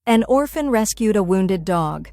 An orphan rescued a wounded dog.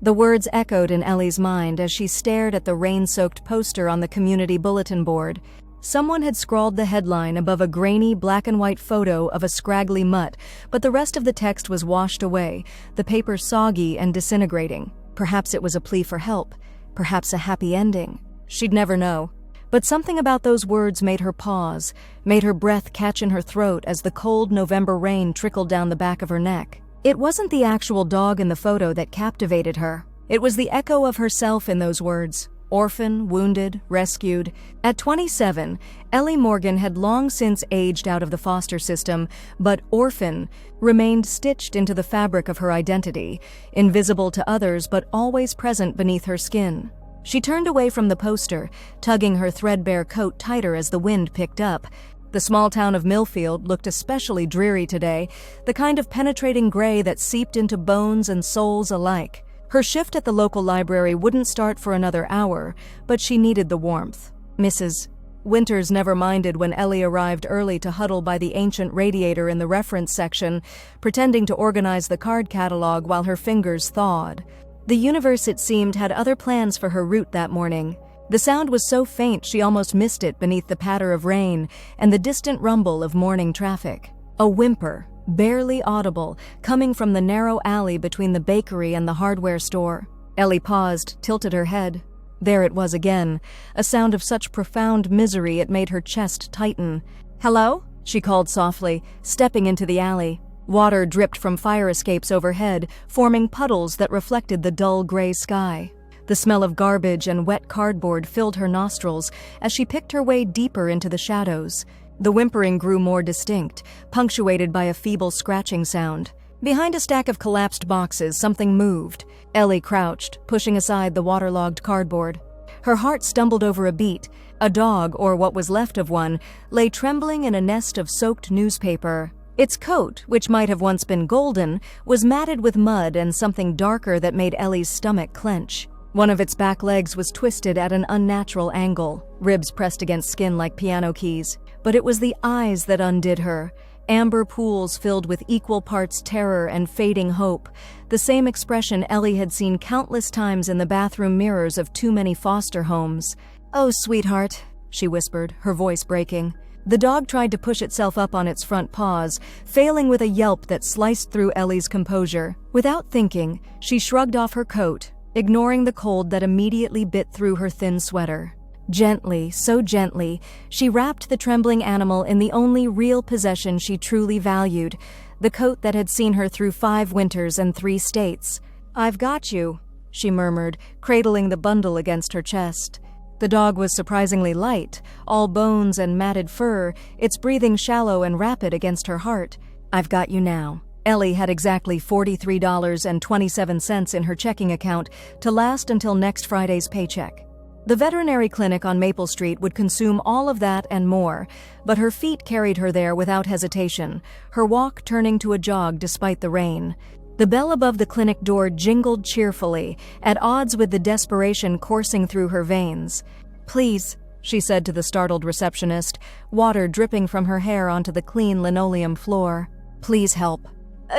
The words echoed in Ellie's mind as she stared at the rain-soaked poster on the community bulletin board. Someone had scrawled the headline above a grainy black-and-white photo of a scraggly mutt, but the rest of the text was washed away, the paper soggy and disintegrating. Perhaps it was a plea for help. Perhaps a happy ending. She'd never know. But something about those words made her pause, made her breath catch in her throat as the cold November rain trickled down the back of her neck. It wasn't the actual dog in the photo that captivated her. It was the echo of herself in those words. Orphan, wounded, rescued. At 27, Ellie Morgan had long since aged out of the foster system, but orphan remained stitched into the fabric of her identity, invisible to others but always present beneath her skin. She turned away from the poster, tugging her threadbare coat tighter as the wind picked up. The small town of Millfield looked especially dreary today, the kind of penetrating gray that seeped into bones and souls alike. Her shift at the local library wouldn't start for another hour, but she needed the warmth. Mrs. Winters never minded when Ellie arrived early to huddle by the ancient radiator in the reference section, pretending to organize the card catalog while her fingers thawed. The universe, it seemed, had other plans for her route that morning. The sound was so faint she almost missed it beneath the patter of rain and the distant rumble of morning traffic. A whimper, barely audible, coming from the narrow alley between the bakery and the hardware store. Ellie paused, tilted her head. There it was again, a sound of such profound misery it made her chest tighten. "Hello?" she called softly, stepping into the alley. Water dripped from fire escapes overhead, forming puddles that reflected the dull gray sky. The smell of garbage and wet cardboard filled her nostrils as she picked her way deeper into the shadows. The whimpering grew more distinct, punctuated by a feeble scratching sound. Behind a stack of collapsed boxes, something moved. Ellie crouched, pushing aside the waterlogged cardboard. Her heart stumbled over a beat. A dog, or what was left of one, lay trembling in a nest of soaked newspaper. Its coat, which might have once been golden, was matted with mud and something darker that made Ellie's stomach clench. One of its back legs was twisted at an unnatural angle, ribs pressed against skin like piano keys. But it was the eyes that undid her, amber pools filled with equal parts terror and fading hope, the same expression Ellie had seen countless times in the bathroom mirrors of too many foster homes. "Oh, sweetheart," she whispered, her voice breaking. The dog tried to push itself up on its front paws, failing with a yelp that sliced through Ellie's composure. Without thinking, she shrugged off her coat, ignoring the cold that immediately bit through her thin sweater. Gently, so gently, she wrapped the trembling animal in the only real possession she truly valued, the coat that had seen her through 5 winters and 3 states. "I've got you," she murmured, cradling the bundle against her chest. The dog was surprisingly light, all bones and matted fur, its breathing shallow and rapid against her heart. "I've got you now." Ellie had exactly $43.27 in her checking account to last until next Friday's paycheck. The veterinary clinic on Maple Street would consume all of that and more, but her feet carried her there without hesitation, her walk turning to a jog despite the rain. The bell above the clinic door jingled cheerfully, at odds with the desperation coursing through her veins. "Please," she said to the startled receptionist, water dripping from her hair onto the clean linoleum floor. "Please help."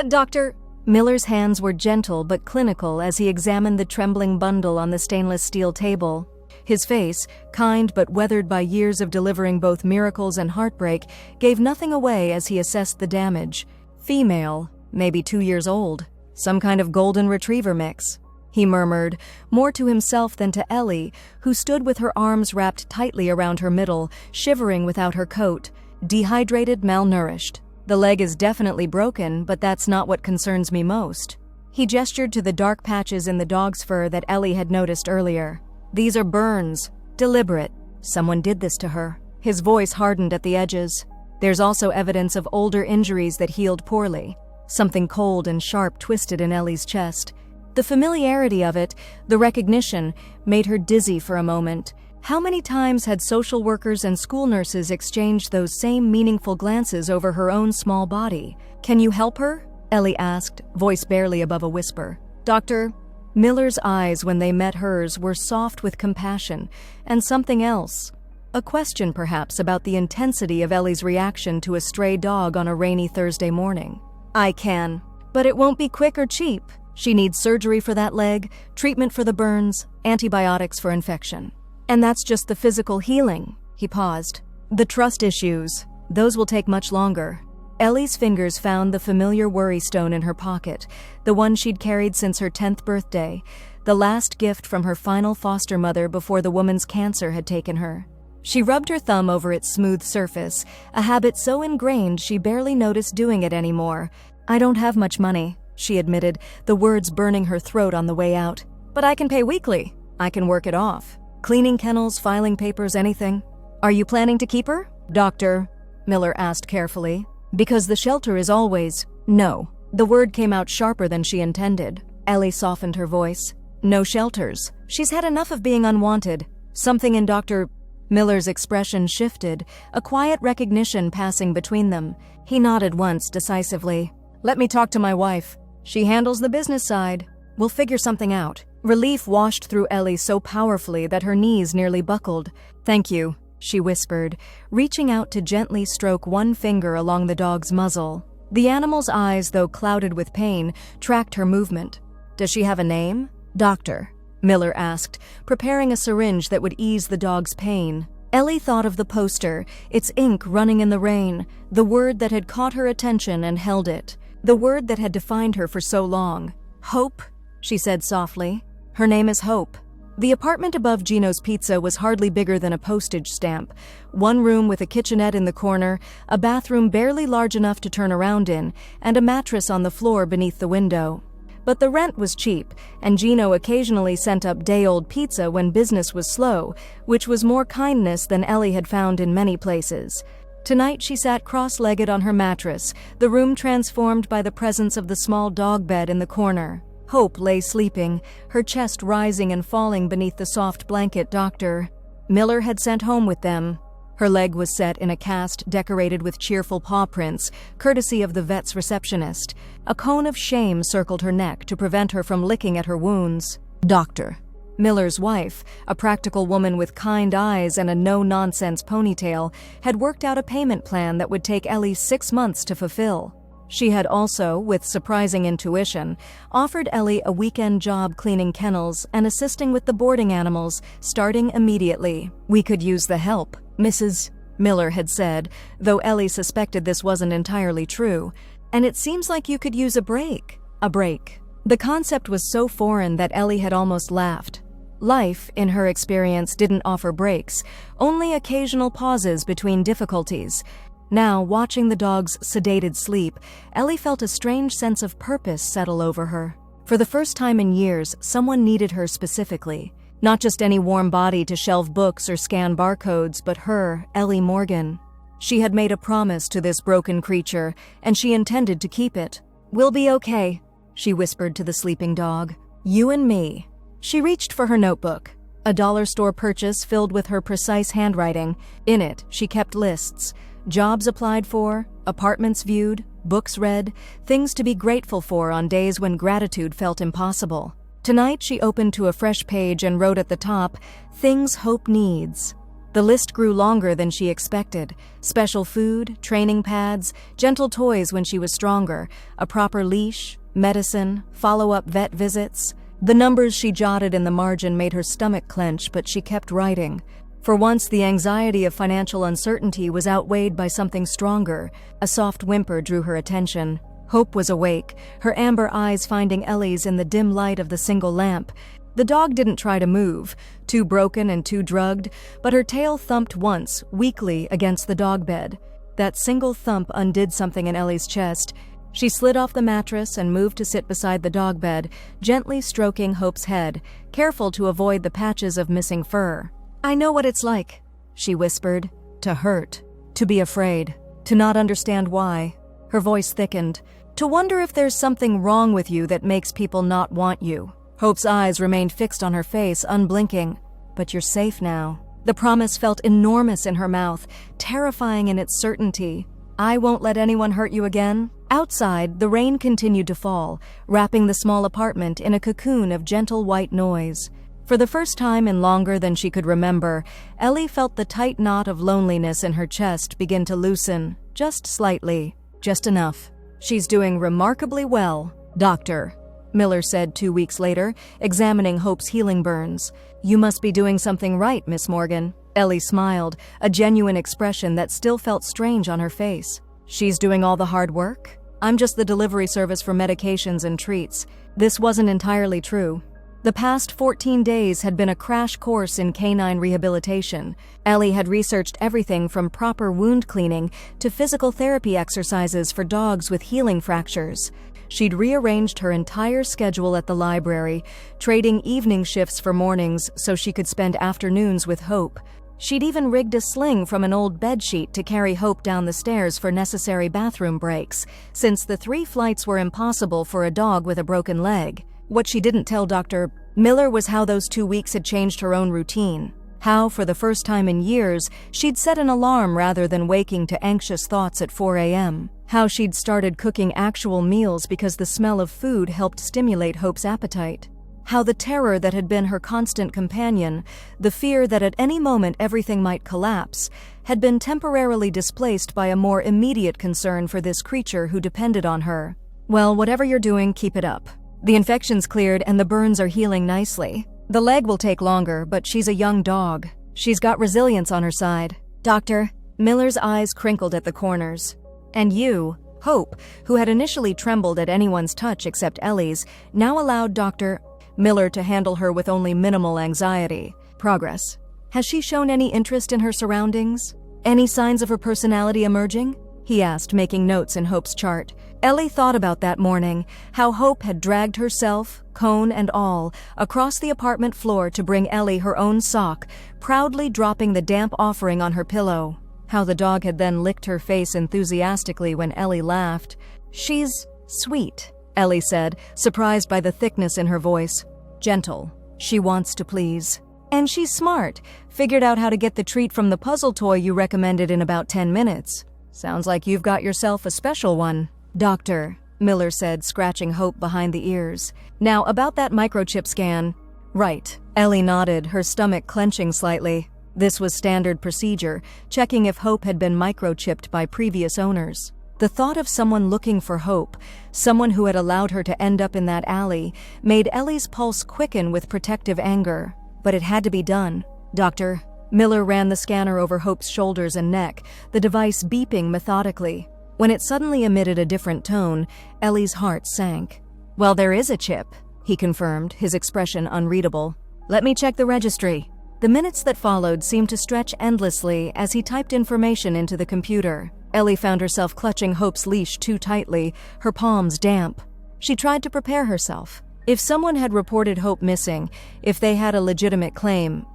Doctor." Miller's hands were gentle but clinical as he examined the trembling bundle on the stainless steel table. His face, kind but weathered by years of delivering both miracles and heartbreak, gave nothing away as he assessed the damage. "Female, maybe 2 years old. Some kind of golden retriever mix," he murmured, more to himself than to Ellie, who stood with her arms wrapped tightly around her middle, shivering without her coat. "Dehydrated, malnourished. The leg is definitely broken, but that's not what concerns me most." He gestured to the dark patches in the dog's fur that Ellie had noticed earlier. "These are burns. Deliberate. Someone did this to her." His voice hardened at the edges. "There's also evidence of older injuries that healed poorly." Something cold and sharp twisted in Ellie's chest. The familiarity of it, the recognition, made her dizzy for a moment. How many times had social workers and school nurses exchanged those same meaningful glances over her own small body? "Can you help her?" Ellie asked, voice barely above a whisper. "Doctor?" Miller's eyes, when they met hers, were soft with compassion, and something else. A question, perhaps, about the intensity of Ellie's reaction to a stray dog on a rainy Thursday morning. "I can." But it won't be quick or cheap. She needs surgery for that leg, treatment for the burns, antibiotics for infection. And that's just the physical healing. He paused. The trust issues, those will take much longer. Ellie's fingers found the familiar worry stone in her pocket, the one she'd carried since her 10th birthday, the last gift from her final foster mother before the woman's cancer had taken her. She rubbed her thumb over its smooth surface, a habit so ingrained she barely noticed doing it anymore. I don't have much money, she admitted, the words burning her throat on the way out. But I can pay weekly. I can work it off. Cleaning kennels, filing papers, anything. Are you planning to keep her? Doctor, Miller asked carefully. Because the shelter is always... No. The word came out sharper than she intended. Ellie softened her voice. No shelters. She's had enough of being unwanted. Something in Dr. Miller's expression shifted, a quiet recognition passing between them. He nodded once decisively. Let me talk to my wife. She handles the business side. We'll figure something out. Relief washed through Ellie so powerfully that her knees nearly buckled. Thank you, she whispered, reaching out to gently stroke one finger along the dog's muzzle. The animal's eyes, though clouded with pain, tracked her movement. Does she have a name? Doctor, Miller asked, preparing a syringe that would ease the dog's pain. Ellie thought of the poster, its ink running in the rain, the word that had caught her attention and held it, the word that had defined her for so long. Hope, she said softly. Her name is Hope. The apartment above Gino's Pizza was hardly bigger than a postage stamp. One room with a kitchenette in the corner, a bathroom barely large enough to turn around in, and a mattress on the floor beneath the window. But the rent was cheap, and Gino occasionally sent up day-old pizza when business was slow, which was more kindness than Ellie had found in many places. Tonight she sat cross-legged on her mattress, the room transformed by the presence of the small dog bed in the corner. Hope lay sleeping, her chest rising and falling beneath the soft blanket Dr. Miller had sent home with them. Her leg was set in a cast decorated with cheerful paw prints, courtesy of the vet's receptionist. A cone of shame circled her neck to prevent her from licking at her wounds. Dr. Miller's wife, a practical woman with kind eyes and a no-nonsense ponytail, had worked out a payment plan that would take Ellie 6 months to fulfill. She had also, with surprising intuition, offered Ellie a weekend job cleaning kennels and assisting with the boarding animals, starting immediately. We could use the help, Mrs. Miller had said, though Ellie suspected this wasn't entirely true. And it seems like you could use a break. A break. The concept was so foreign that Ellie had almost laughed. Life, in her experience, didn't offer breaks, only occasional pauses between difficulties. Now, watching the dog's sedated sleep, Ellie felt a strange sense of purpose settle over her. For the first time in years, someone needed her specifically. Not just any warm body to shelve books or scan barcodes, but her, Ellie Morgan. She had made a promise to this broken creature, and she intended to keep it. We'll be okay, she whispered to the sleeping dog. You and me. She reached for her notebook, a dollar store purchase filled with her precise handwriting. In it, she kept lists. Jobs applied for, apartments viewed, books read, things to be grateful for on days when gratitude felt impossible. Tonight she opened to a fresh page and wrote at the top, "Things Hope Needs." The list grew longer than she expected. Special food, training pads, gentle toys when she was stronger, a proper leash, medicine, follow-up vet visits. The numbers she jotted in the margin made her stomach clench, but she kept writing. For once, the anxiety of financial uncertainty was outweighed by something stronger. A soft whimper drew her attention. Hope was awake, her amber eyes finding Ellie's in the dim light of the single lamp. The dog didn't try to move, too broken and too drugged, but her tail thumped once, weakly, against the dog bed. That single thump undid something in Ellie's chest. She slid off the mattress and moved to sit beside the dog bed, gently stroking Hope's head, careful to avoid the patches of missing fur. I know what it's like, she whispered. To hurt. To be afraid. To not understand why. Her voice thickened. To wonder if there's something wrong with you that makes people not want you. Hope's eyes remained fixed on her face, unblinking. But you're safe now. The promise felt enormous in her mouth, terrifying in its certainty. I won't let anyone hurt you again. Outside, the rain continued to fall, wrapping the small apartment in a cocoon of gentle white noise. For the first time in longer than she could remember, Ellie felt the tight knot of loneliness in her chest begin to loosen, just slightly, just enough. "She's doing remarkably well, Doctor," Miller said 2 weeks later, examining Hope's healing burns. "You must be doing something right, Miss Morgan." Ellie smiled, a genuine expression that still felt strange on her face. "She's doing all the hard work? I'm just the delivery service for medications and treats." This wasn't entirely true. The past 14 days had been a crash course in canine rehabilitation. Ellie had researched everything from proper wound cleaning to physical therapy exercises for dogs with healing fractures. She'd rearranged her entire schedule at the library, trading evening shifts for mornings so she could spend afternoons with Hope. She'd even rigged a sling from an old bedsheet to carry Hope down the stairs for necessary bathroom breaks, since the 3 flights were impossible for a dog with a broken leg. What she didn't tell Dr. Miller was how those 2 weeks had changed her own routine. How, for the first time in years, she'd set an alarm rather than waking to anxious thoughts at 4 a.m. How she'd started cooking actual meals because the smell of food helped stimulate Hope's appetite. How the terror that had been her constant companion, the fear that at any moment everything might collapse, had been temporarily displaced by a more immediate concern for this creature who depended on her. "Well, whatever you're doing, keep it up. The infection's cleared and the burns are healing nicely. The leg will take longer, but she's a young dog. She's got resilience on her side." "Doctor," Miller's eyes crinkled at the corners. "And you," Hope, who had initially trembled at anyone's touch except Ellie's, now allowed Dr. Miller to handle her with only minimal anxiety. "Progress. Has she shown any interest in her surroundings? Any signs of her personality emerging?" he asked, making notes in Hope's chart. Ellie thought about that morning, how Hope had dragged herself, cone and all, across the apartment floor to bring Ellie her own sock, proudly dropping the damp offering on her pillow. How the dog had then licked her face enthusiastically when Ellie laughed. "She's sweet," Ellie said, surprised by the thickness in her voice. "Gentle. She wants to please. And she's smart. Figured out how to get the treat from the puzzle toy you recommended in about 10 minutes. Sounds like you've got yourself a special one." "Doctor," Miller said, scratching Hope behind the ears. "Now, about that microchip scan." "Right." Ellie nodded, her stomach clenching slightly. This was standard procedure, checking if Hope had been microchipped by previous owners. The thought of someone looking for Hope, someone who had allowed her to end up in that alley, made Ellie's pulse quicken with protective anger. But it had to be done. "Doctor." Miller ran the scanner over Hope's shoulders and neck, the device beeping methodically. When it suddenly emitted a different tone, Ellie's heart sank. "Well, there is a chip," he confirmed, his expression unreadable. "Let me check the registry." The minutes that followed seemed to stretch endlessly as he typed information into the computer. Ellie found herself clutching Hope's leash too tightly, her palms damp. She tried to prepare herself. If someone had reported Hope missing, if they had a legitimate claim.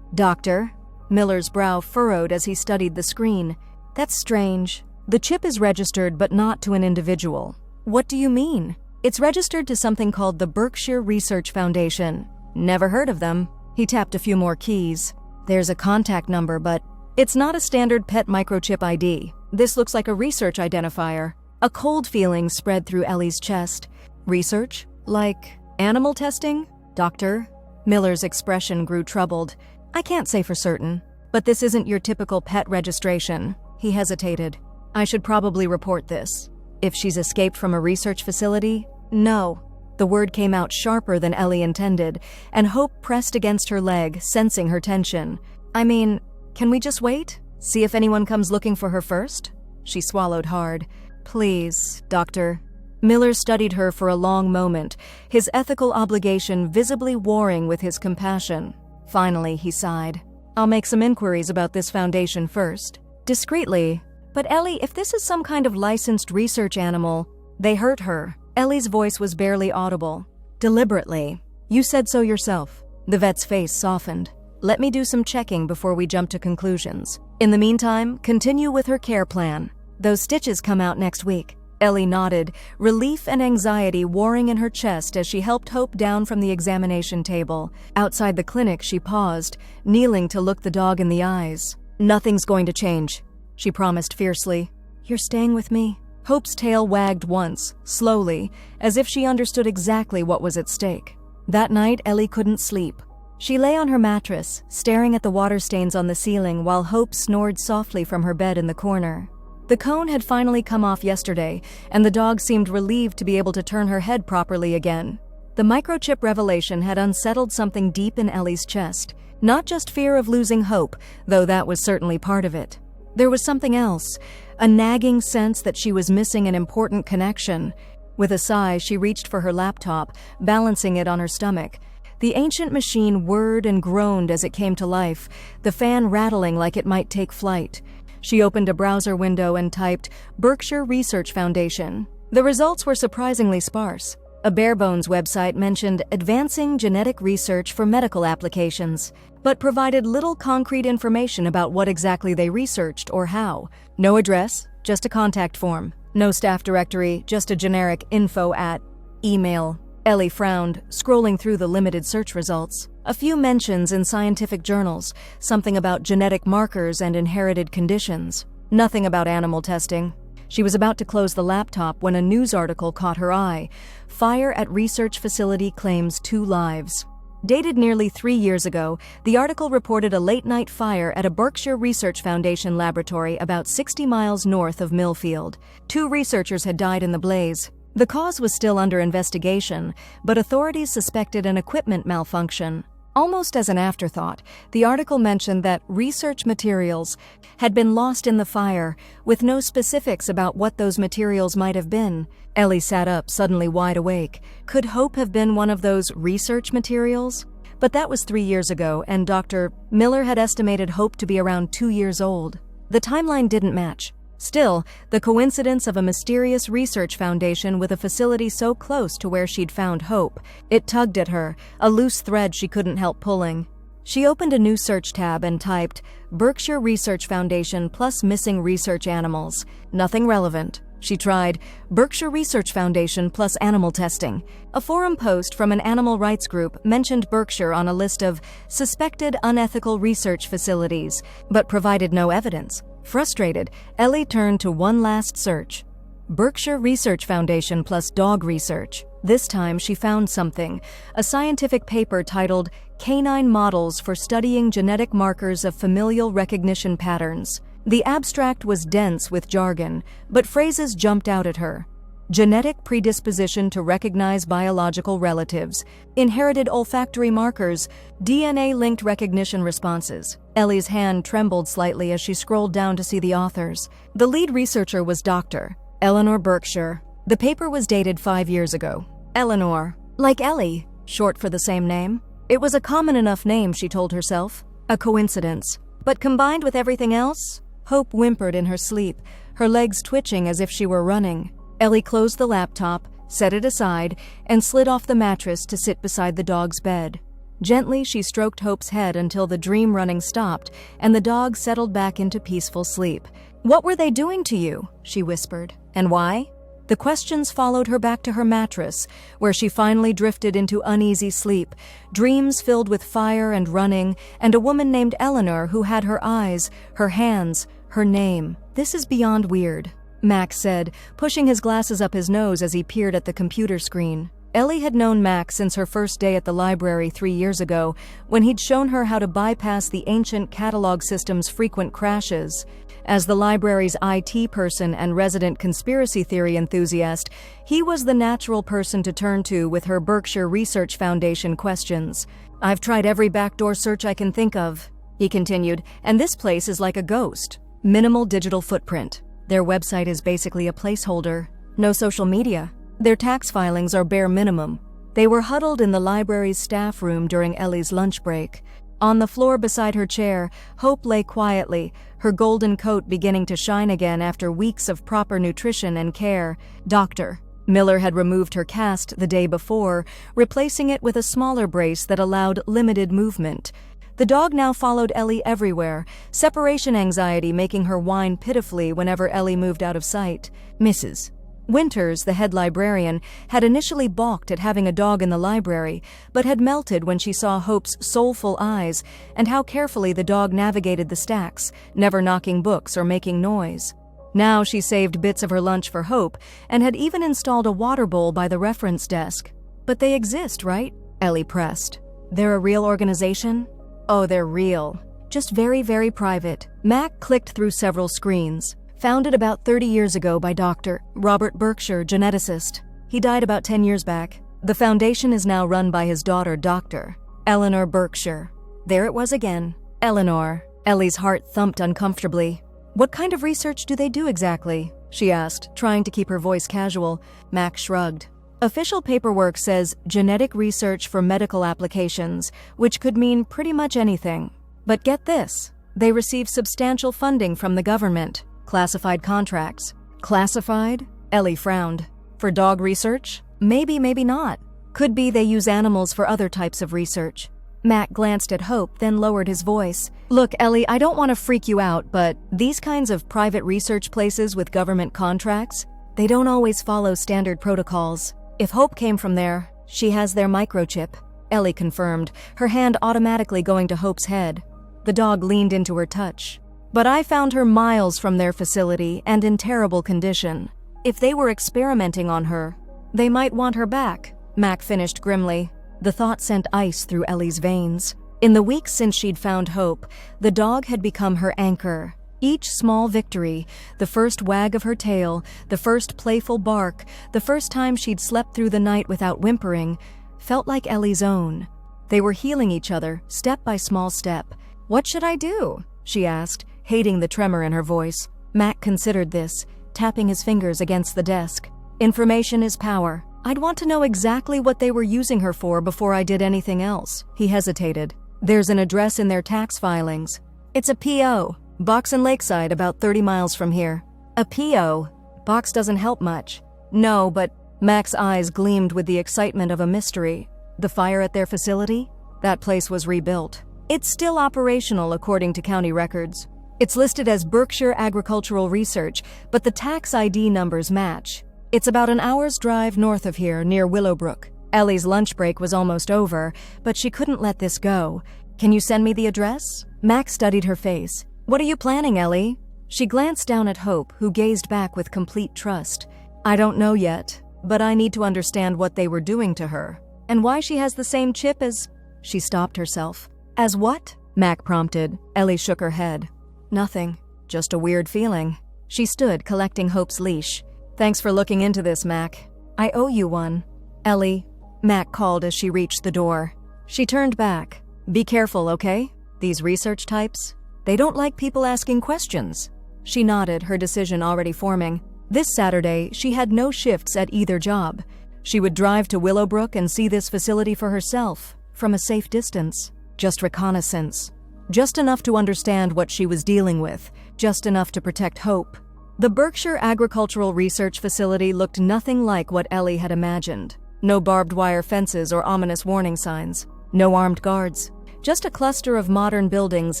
Doctor?" Miller's brow furrowed as he studied the screen. "That's strange. The chip is registered but not to an individual." "What do you mean?" "It's registered to something called the Berkshire Research Foundation." "Never heard of them." He tapped a few more keys. "There's a contact number, but it's not a standard pet microchip ID. This looks like a research identifier." A cold feeling spread through Ellie's chest. "Research? Like animal testing, Doctor?" Miller's expression grew troubled. "I can't say for certain, but this isn't your typical pet registration." He hesitated. "I should probably report this. If she's escaped from a research facility?" "No." The word came out sharper than Ellie intended, and Hope pressed against her leg, sensing her tension. "I mean, can we just wait? See if anyone comes looking for her first?" She swallowed hard. "Please, Doctor." Miller studied her for a long moment, his ethical obligation visibly warring with his compassion. Finally, he sighed. "I'll make some inquiries about this foundation first." Discreetly. "But Ellie, if this is some kind of licensed research animal..." "They hurt her." Ellie's voice was barely audible. "Deliberately. You said so yourself." The vet's face softened. "Let me do some checking before we jump to conclusions. In the meantime, continue with her care plan. Those stitches come out next week." Ellie nodded, relief and anxiety warring in her chest as she helped Hope down from the examination table. Outside the clinic, she paused, kneeling to look the dog in the eyes. "Nothing's going to change," she promised fiercely. "You're staying with me?" Hope's tail wagged once, slowly, as if she understood exactly what was at stake. That night, Ellie couldn't sleep. She lay on her mattress, staring at the water stains on the ceiling while Hope snored softly from her bed in the corner. The cone had finally come off yesterday, and the dog seemed relieved to be able to turn her head properly again. The microchip revelation had unsettled something deep in Ellie's chest. Not just fear of losing hope, though that was certainly part of it. There was something else, a nagging sense that she was missing an important connection. With a sigh, she reached for her laptop, balancing it on her stomach. The ancient machine whirred and groaned as it came to life, the fan rattling like it might take flight. She opened a browser window and typed Berkshire Research Foundation. The results were surprisingly sparse. A bare-bones website mentioned advancing genetic research for medical applications, but provided little concrete information about what exactly they researched or how. No address, just a contact form. No staff directory, just a generic info@email. Ellie frowned, scrolling through the limited search results. A few mentions in scientific journals, something about genetic markers and inherited conditions. Nothing about animal testing. She was about to close the laptop when a news article caught her eye. Fire at research facility claims 2 lives. Dated nearly 3 years ago, the article reported a late-night fire at a Berkshire Research Foundation laboratory about 60 miles north of Millfield. 2 researchers had died in the blaze. The cause was still under investigation, but authorities suspected an equipment malfunction. Almost as an afterthought, the article mentioned that research materials had been lost in the fire, with no specifics about what those materials might have been. Ellie sat up, suddenly wide awake. Could hope have been one of those research materials? But that was 3 years ago, and Dr. Miller had estimated Hope to be around 2 years old. The timeline didn't match. Still, the coincidence of a mysterious research foundation with a facility so close to where she'd found Hope, it tugged at her, a loose thread she couldn't help pulling. She opened a new search tab and typed, Berkshire Research Foundation plus missing research animals. Nothing relevant. She tried, Berkshire Research Foundation plus animal testing. A forum post from an animal rights group mentioned Berkshire on a list of suspected unethical research facilities, but provided no evidence. Frustrated, Ellie turned to one last search. Berkshire Research Foundation plus dog research. This time she found something, a scientific paper titled Canine Models for Studying Genetic Markers of Familial Recognition Patterns. The abstract was dense with jargon, but phrases jumped out at her. Genetic predisposition to recognize biological relatives, inherited olfactory markers, DNA-linked recognition responses. Ellie's hand trembled slightly as she scrolled down to see the authors. The lead researcher was Dr. Eleanor Berkshire. The paper was dated 5 years ago. Eleanor, like Ellie, short for the same name. It was a common enough name, she told herself. A coincidence. But combined with everything else, Hope whimpered in her sleep, her legs twitching as if she were running. Ellie closed the laptop, set it aside, and slid off the mattress to sit beside the dog's bed. Gently, she stroked Hope's head until the dream running stopped and the dog settled back into peaceful sleep. "What were they doing to you?" she whispered. "And why?" The questions followed her back to her mattress, where she finally drifted into uneasy sleep, dreams filled with fire and running, and a woman named Eleanor who had her eyes, her hands, her name. "This is beyond weird," Max said, pushing his glasses up his nose as he peered at the computer screen. Ellie had known Max since her first day at the library 3 years ago, when he'd shown her how to bypass the ancient catalog system's frequent crashes. As the library's IT person and resident conspiracy theory enthusiast, he was the natural person to turn to with her Berkshire Research Foundation questions. "I've tried every backdoor search I can think of," he continued, "and this place is like a ghost. Minimal digital footprint. Their website is basically a placeholder. No social media. Their tax filings are bare minimum." They were huddled in the library's staff room during Ellie's lunch break. On the floor beside her chair, Hope lay quietly, her golden coat beginning to shine again after weeks of proper nutrition and care. Dr. Miller had removed her cast the day before, replacing it with a smaller brace that allowed limited movement. The dog now followed Ellie everywhere, separation anxiety making her whine pitifully whenever Ellie moved out of sight. Mrs. Winters, the head librarian, had initially balked at having a dog in the library, but had melted when she saw Hope's soulful eyes and how carefully the dog navigated the stacks, never knocking books or making noise. Now she saved bits of her lunch for Hope and had even installed a water bowl by the reference desk. "But they exist, right?" Ellie pressed. "They're a real organization?" "Oh, they're real. Just very, very private." Mac clicked through several screens. Founded about 30 years ago by Dr. Robert Berkshire, geneticist. He died about 10 years back. The foundation is now run by his daughter, Dr. Eleanor Berkshire. There it was again. Eleanor. Ellie's heart thumped uncomfortably. What kind of research do they do exactly? She asked, trying to keep her voice casual. Mac shrugged. Official paperwork says genetic research for medical applications, which could mean pretty much anything. But get this, they receive substantial funding from the government. Classified contracts. Classified? Ellie frowned. For dog research? Maybe, maybe not. Could be they use animals for other types of research. Mac glanced at Hope, then lowered his voice. Look, Ellie, I don't want to freak you out, but these kinds of private research places with government contracts, they don't always follow standard protocols. If Hope came from there, she has their microchip. Ellie confirmed, her hand automatically going to Hope's head. The dog leaned into her touch. But I found her miles from their facility and in terrible condition. If they were experimenting on her, they might want her back, Mac finished grimly. The thought sent ice through Ellie's veins. In the weeks since she'd found Hope, the dog had become her anchor. Each small victory, the first wag of her tail, the first playful bark, the first time she'd slept through the night without whimpering, felt like Ellie's own. They were healing each other, step by small step. What should I do? She asked, hating the tremor in her voice. Mac considered this, tapping his fingers against the desk. Information is power. I'd want to know exactly what they were using her for before I did anything else. He hesitated. There's an address in their tax filings. It's a P.O. Box in Lakeside, about 30 miles from here. A P.O. Box doesn't help much. No, but Mac's eyes gleamed with the excitement of a mystery. The fire at their facility? That place was rebuilt. It's still operational according to county records. It's listed as Berkshire Agricultural Research, but the tax ID numbers match. It's about an hour's drive north of here, near Willowbrook. Ellie's lunch break was almost over, but she couldn't let this go. Can you send me the address? Mac studied her face. What are you planning, Ellie? She glanced down at Hope, who gazed back with complete trust. I don't know yet, but I need to understand what they were doing to her. And why she has the same chip as... She stopped herself. As what? Mac prompted. Ellie shook her head. Nothing. Just a weird feeling. She stood, collecting Hope's leash. Thanks for looking into this, Mac. I owe you one. Ellie, Mac called as she reached the door. She turned back. Be careful, okay? These research types, they don't like people asking questions. She nodded, her decision already forming. This Saturday, she had no shifts at either job. She would drive to Willowbrook and see this facility for herself, from a safe distance. Just reconnaissance. Just enough to understand what she was dealing with, just enough to protect Hope. The Berkshire Agricultural Research Facility looked nothing like what Ellie had imagined. No barbed wire fences or ominous warning signs. No armed guards. Just a cluster of modern buildings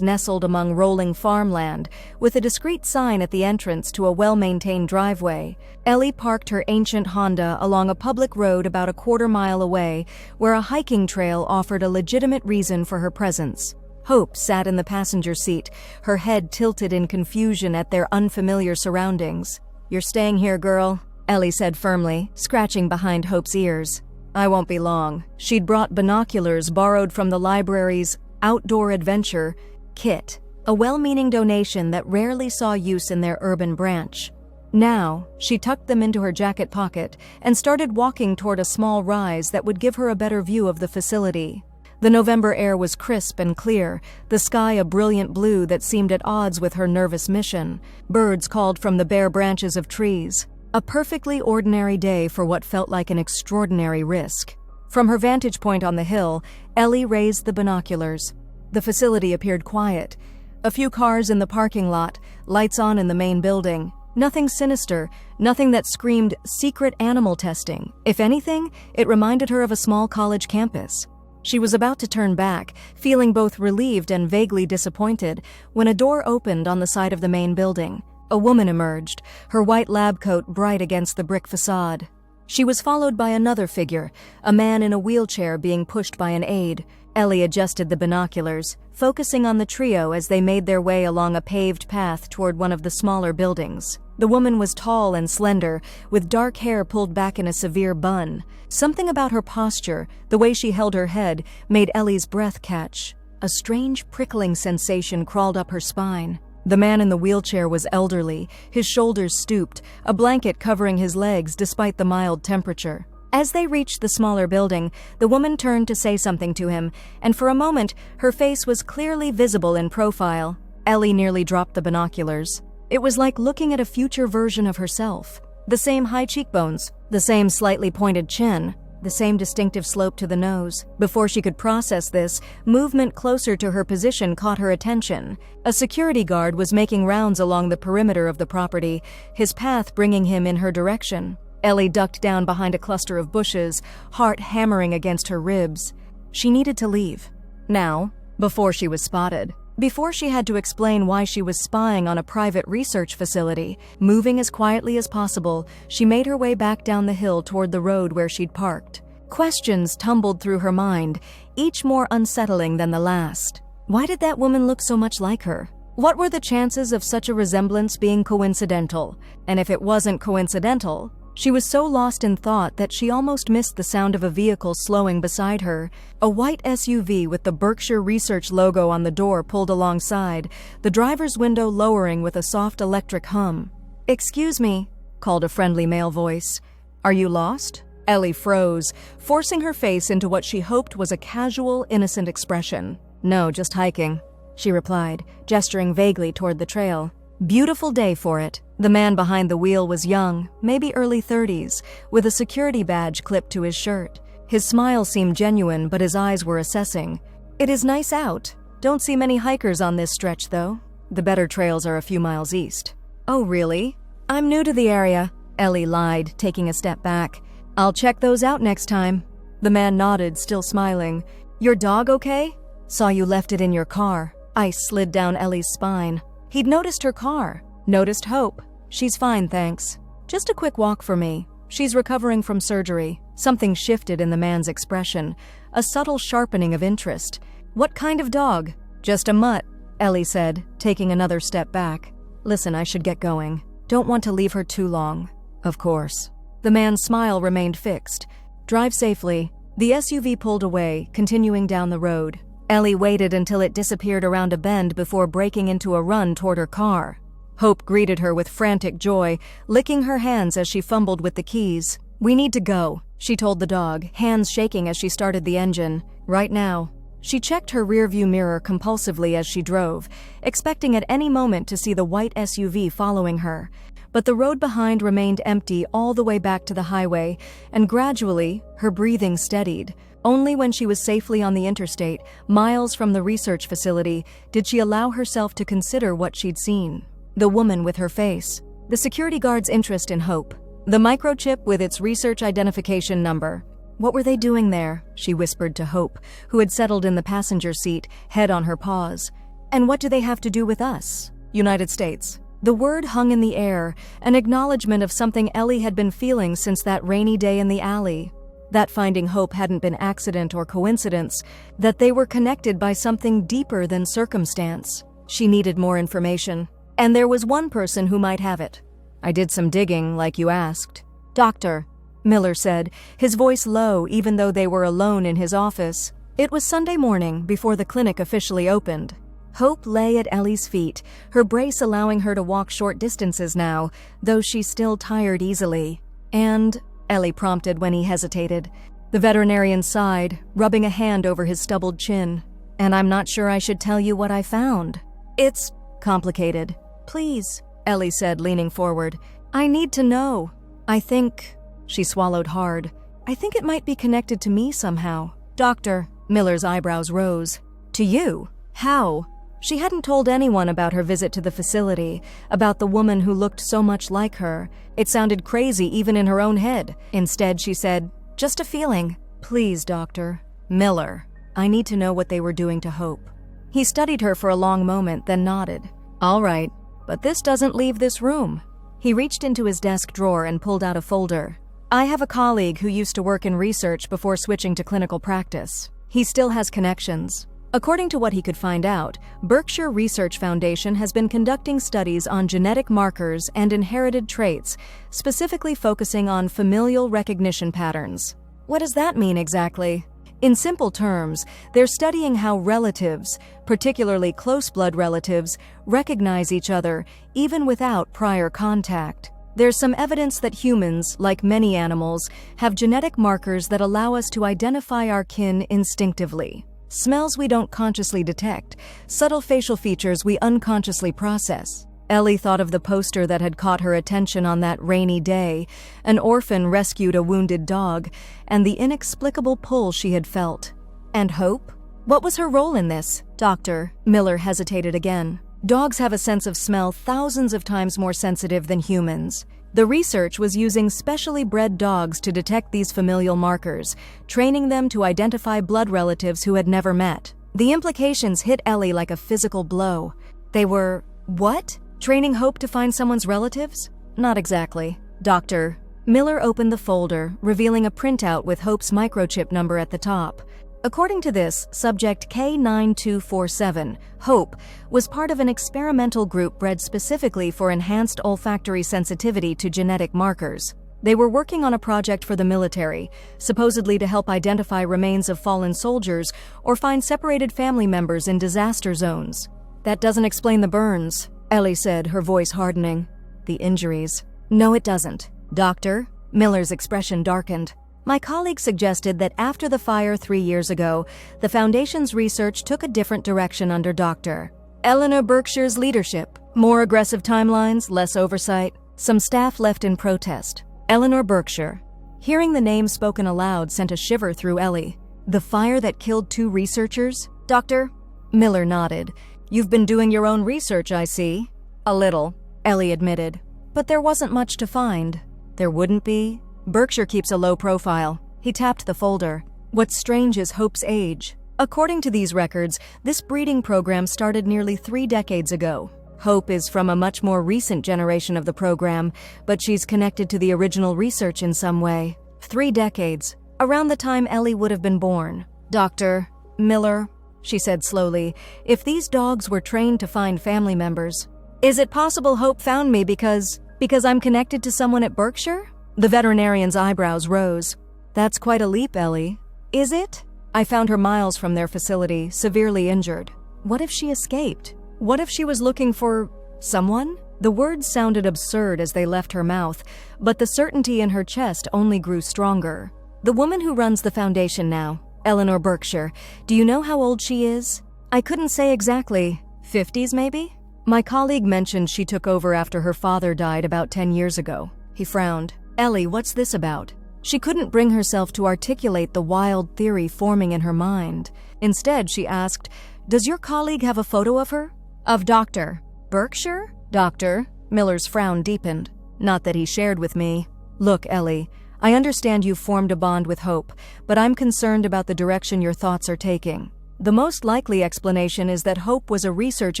nestled among rolling farmland, with a discreet sign at the entrance to a well-maintained driveway. Ellie parked her ancient Honda along a public road about a quarter-mile away, where a hiking trail offered a legitimate reason for her presence. Hope sat in the passenger seat, her head tilted in confusion at their unfamiliar surroundings. You're staying here, girl, Ellie said firmly, scratching behind Hope's ears. I won't be long. She'd brought binoculars borrowed from the library's outdoor adventure kit, a well-meaning donation that rarely saw use in their urban branch. Now, she tucked them into her jacket pocket and started walking toward a small rise that would give her a better view of the facility. The November air was crisp and clear, the sky a brilliant blue that seemed at odds with her nervous mission. Birds called from the bare branches of trees. A perfectly ordinary day for what felt like an extraordinary risk. From her vantage point on the hill, Ellie raised the binoculars. The facility appeared quiet. A few cars in the parking lot, lights on in the main building. Nothing sinister, nothing that screamed secret animal testing. If anything, it reminded her of a small college campus. She was about to turn back, feeling both relieved and vaguely disappointed, when a door opened on the side of the main building. A woman emerged, her white lab coat bright against the brick facade. She was followed by another figure, a man in a wheelchair being pushed by an aide. Ellie adjusted the binoculars, focusing on the trio as they made their way along a paved path toward one of the smaller buildings. The woman was tall and slender, with dark hair pulled back in a severe bun. Something about her posture, the way she held her head, made Ellie's breath catch. A strange prickling sensation crawled up her spine. The man in the wheelchair was elderly, his shoulders stooped, a blanket covering his legs despite the mild temperature. As they reached the smaller building, the woman turned to say something to him, and for a moment, her face was clearly visible in profile. Ellie nearly dropped the binoculars. It was like looking at a future version of herself. The same high cheekbones, the same slightly pointed chin, the same distinctive slope to the nose. Before she could process this, movement closer to her position caught her attention. A security guard was making rounds along the perimeter of the property, his path bringing him in her direction. Ellie ducked down behind a cluster of bushes, heart hammering against her ribs. She needed to leave. Now, before she was spotted. Before she had to explain why she was spying on a private research facility. Moving as quietly as possible, she made her way back down the hill toward the road where she'd parked. Questions tumbled through her mind, each more unsettling than the last. Why did that woman look so much like her? What were the chances of such a resemblance being coincidental? And if it wasn't coincidental, she was so lost in thought that she almost missed the sound of a vehicle slowing beside her. A white SUV with the Berkshire Research logo on the door pulled alongside, the driver's window lowering with a soft electric hum. "Excuse me," called a friendly male voice. "Are you lost?" Ellie froze, forcing her face into what she hoped was a casual, innocent expression. "No, just hiking," she replied, gesturing vaguely toward the trail. "Beautiful day for it." The man behind the wheel was young, maybe early 30s, with a security badge clipped to his shirt. His smile seemed genuine, but his eyes were assessing. "It is nice out. Don't see many hikers on this stretch, though. The better trails are a few miles east." "Oh, really? I'm new to the area," Ellie lied, taking a step back. "I'll check those out next time." The man nodded, still smiling. "Your dog okay? Saw you left it in your car." Ice slid down Ellie's spine. He'd noticed her car, noticed Hope. "She's fine, thanks. Just a quick walk for me. She's recovering from surgery." Something shifted in the man's expression, a subtle sharpening of interest. "What kind of dog?" "Just a mutt," Ellie said, taking another step back. "Listen, I should get going. Don't want to leave her too long." "Of course." The man's smile remained fixed. "Drive safely." The SUV pulled away, continuing down the road. Ellie waited until it disappeared around a bend before breaking into a run toward her car. Hope greeted her with frantic joy, licking her hands as she fumbled with the keys. "We need to go," she told the dog, hands shaking as she started the engine. "Right now." She checked her rearview mirror compulsively as she drove, expecting at any moment to see the white SUV following her. But the road behind remained empty all the way back to the highway, and gradually, her breathing steadied. Only when she was safely on the interstate, miles from the research facility, did she allow herself to consider what she'd seen. The woman with her face. The security guard's interest in Hope. The microchip with its research identification number. "What were they doing there?" she whispered to Hope, who had settled in the passenger seat, head on her paws. "And what do they have to do with us?" "United States." The word hung in the air, an acknowledgement of something Ellie had been feeling since that rainy day in the alley. That finding Hope hadn't been accident or coincidence, that they were connected by something deeper than circumstance. She needed more information, and there was one person who might have it. "I did some digging, like you asked." "Doctor," Miller said, his voice low even though they were alone in his office. It was Sunday morning before the clinic officially opened. Hope lay at Ellie's feet, her brace allowing her to walk short distances now, though she still tired easily. "And?" Ellie prompted when he hesitated. The veterinarian sighed, rubbing a hand over his stubbled chin. "And I'm not sure I should tell you what I found. It's complicated." "Please," Ellie said, leaning forward. "I need to know. I think—" She swallowed hard. "I think it might be connected to me somehow." "Doctor," Miller's eyebrows rose. "To you? How?" She hadn't told anyone about her visit to the facility, about the woman who looked so much like her. It sounded crazy even in her own head. Instead, she said, "Just a feeling." "Please, Doctor." "Miller, I need to know what they were doing to Hope." He studied her for a long moment, then nodded. "All right, but this doesn't leave this room." He reached into his desk drawer and pulled out a folder. "I have a colleague who used to work in research before switching to clinical practice. He still has connections. According to what he could find out, Berkshire Research Foundation has been conducting studies on genetic markers and inherited traits, specifically focusing on familial recognition patterns." "What does that mean exactly?" In simple terms, they're studying how relatives, particularly close blood relatives, recognize each other even without prior contact. There's some evidence that humans, like many animals, have genetic markers that allow us to identify our kin instinctively. Smells we don't consciously detect, subtle facial features we unconsciously process. Ellie thought of the poster that had caught her attention on that rainy day. An orphan rescued a wounded dog, and the inexplicable pull she had felt. And Hope? What was her role in this? Doctor, Miller hesitated again. Dogs have a sense of smell thousands of times more sensitive than humans. The research was using specially bred dogs to detect these familial markers, training them to identify blood relatives who had never met. The implications hit Ellie like a physical blow. They were, what? Training Hope to find someone's relatives? Not exactly. Doctor. Miller opened the folder, revealing a printout with Hope's microchip number at the top. According to this, subject K9247, Hope, was part of an experimental group bred specifically for enhanced olfactory sensitivity to genetic markers. They were working on a project for the military, supposedly to help identify remains of fallen soldiers or find separated family members in disaster zones. That doesn't explain the burns, Ellie said, her voice hardening. The injuries. No, it doesn't. Doctor? Miller's expression darkened. My colleague suggested that after the fire 3 years ago, the Foundation's research took a different direction under Dr. Eleanor Berkshire's leadership. More aggressive timelines, less oversight. Some staff left in protest. Eleanor Berkshire. Hearing the name spoken aloud sent a shiver through Ellie. The fire that killed 2 researchers? Doctor? Miller nodded. You've been doing your own research, I see. A little, Ellie admitted. But there wasn't much to find. There wouldn't be. Berkshire keeps a low profile. He tapped the folder. What's strange is Hope's age. According to these records, this breeding program started nearly 3 decades ago. Hope is from a much more recent generation of the program, but she's connected to the original research in some way. 3 decades, around the time Ellie would have been born. Dr. Miller, she said slowly, if these dogs were trained to find family members, is it possible Hope found me because I'm connected to someone at Berkshire? The veterinarian's eyebrows rose. That's quite a leap, Ellie. Is it? I found her miles from their facility, severely injured. What if she escaped? What if she was looking for someone? The words sounded absurd as they left her mouth, but the certainty in her chest only grew stronger. The woman who runs the foundation now, Eleanor Berkshire, do you know how old she is? I couldn't say exactly. 50s, maybe? My colleague mentioned she took over after her father died about 10 years ago. He frowned. Ellie, what's this about? She couldn't bring herself to articulate the wild theory forming in her mind. Instead, she asked, does your colleague have a photo of her? Of Dr. Berkshire? Doctor? Miller's frown deepened. Not that he shared with me. Look, Ellie, I understand you've formed a bond with Hope, but I'm concerned about the direction your thoughts are taking. The most likely explanation is that Hope was a research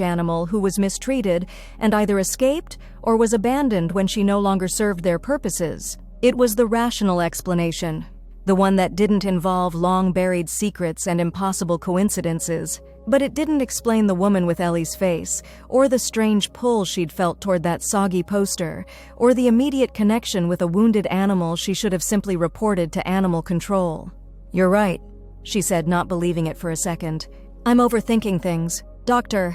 animal who was mistreated and either escaped or was abandoned when she no longer served their purposes. It was the rational explanation, the one that didn't involve long-buried secrets and impossible coincidences. But it didn't explain the woman with Ellie's face, or the strange pull she'd felt toward that soggy poster, or the immediate connection with a wounded animal she should have simply reported to animal control. You're right, she said, not believing it for a second. I'm overthinking things. Doctor.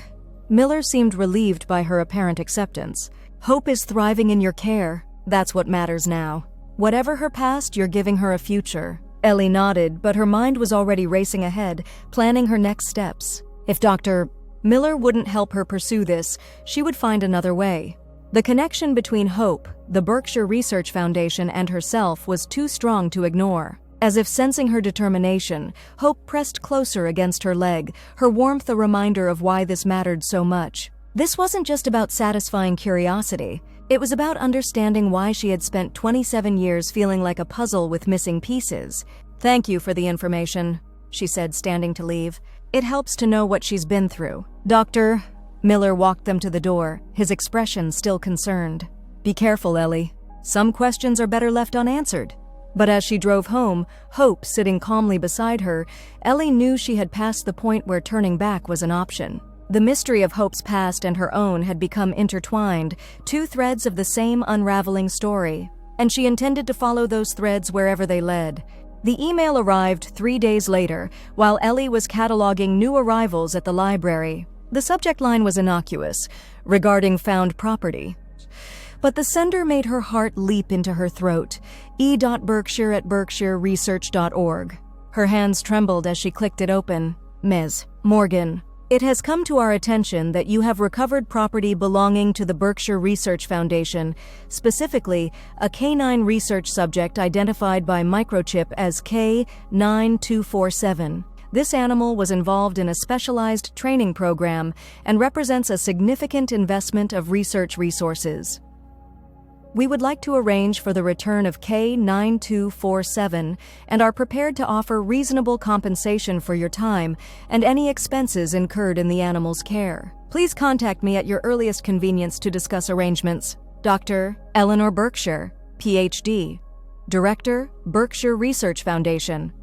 Miller seemed relieved by her apparent acceptance. Hope is thriving in your care. That's what matters now. Whatever her past, you're giving her a future. Ellie nodded, but her mind was already racing ahead, planning her next steps. If Dr. Miller wouldn't help her pursue this, she would find another way. The connection between Hope, the Berkshire Research Foundation, and herself was too strong to ignore. As if sensing her determination, Hope pressed closer against her leg, her warmth a reminder of why this mattered so much. This wasn't just about satisfying curiosity. It was about understanding why she had spent 27 years feeling like a puzzle with missing pieces. Thank you for the information, she said, standing to leave. It helps to know what she's been through. Doctor. Miller walked them to the door, his expression still concerned. Be careful, Ellie. Some questions are better left unanswered. But as she drove home, Hope sitting calmly beside her, Ellie knew she had passed the point where turning back was an option. The mystery of Hope's past and her own had become intertwined, 2 threads of the same unraveling story, and she intended to follow those threads wherever they led. The email arrived 3 days later, while Ellie was cataloging new arrivals at the library. The subject line was innocuous, regarding found property. But the sender made her heart leap into her throat. e.berkshire@berkshireresearch.org. Her hands trembled as she clicked it open. Ms. Morgan, it has come to our attention that you have recovered property belonging to the Berkshire Research Foundation, specifically a canine research subject identified by microchip as K9247. This animal was involved in a specialized training program and represents a significant investment of research resources. We would like to arrange for the return of K9247 and are prepared to offer reasonable compensation for your time and any expenses incurred in the animal's care. Please contact me at your earliest convenience to discuss arrangements. Dr. Eleanor Berkshire, Ph.D., Director, Berkshire Research Foundation.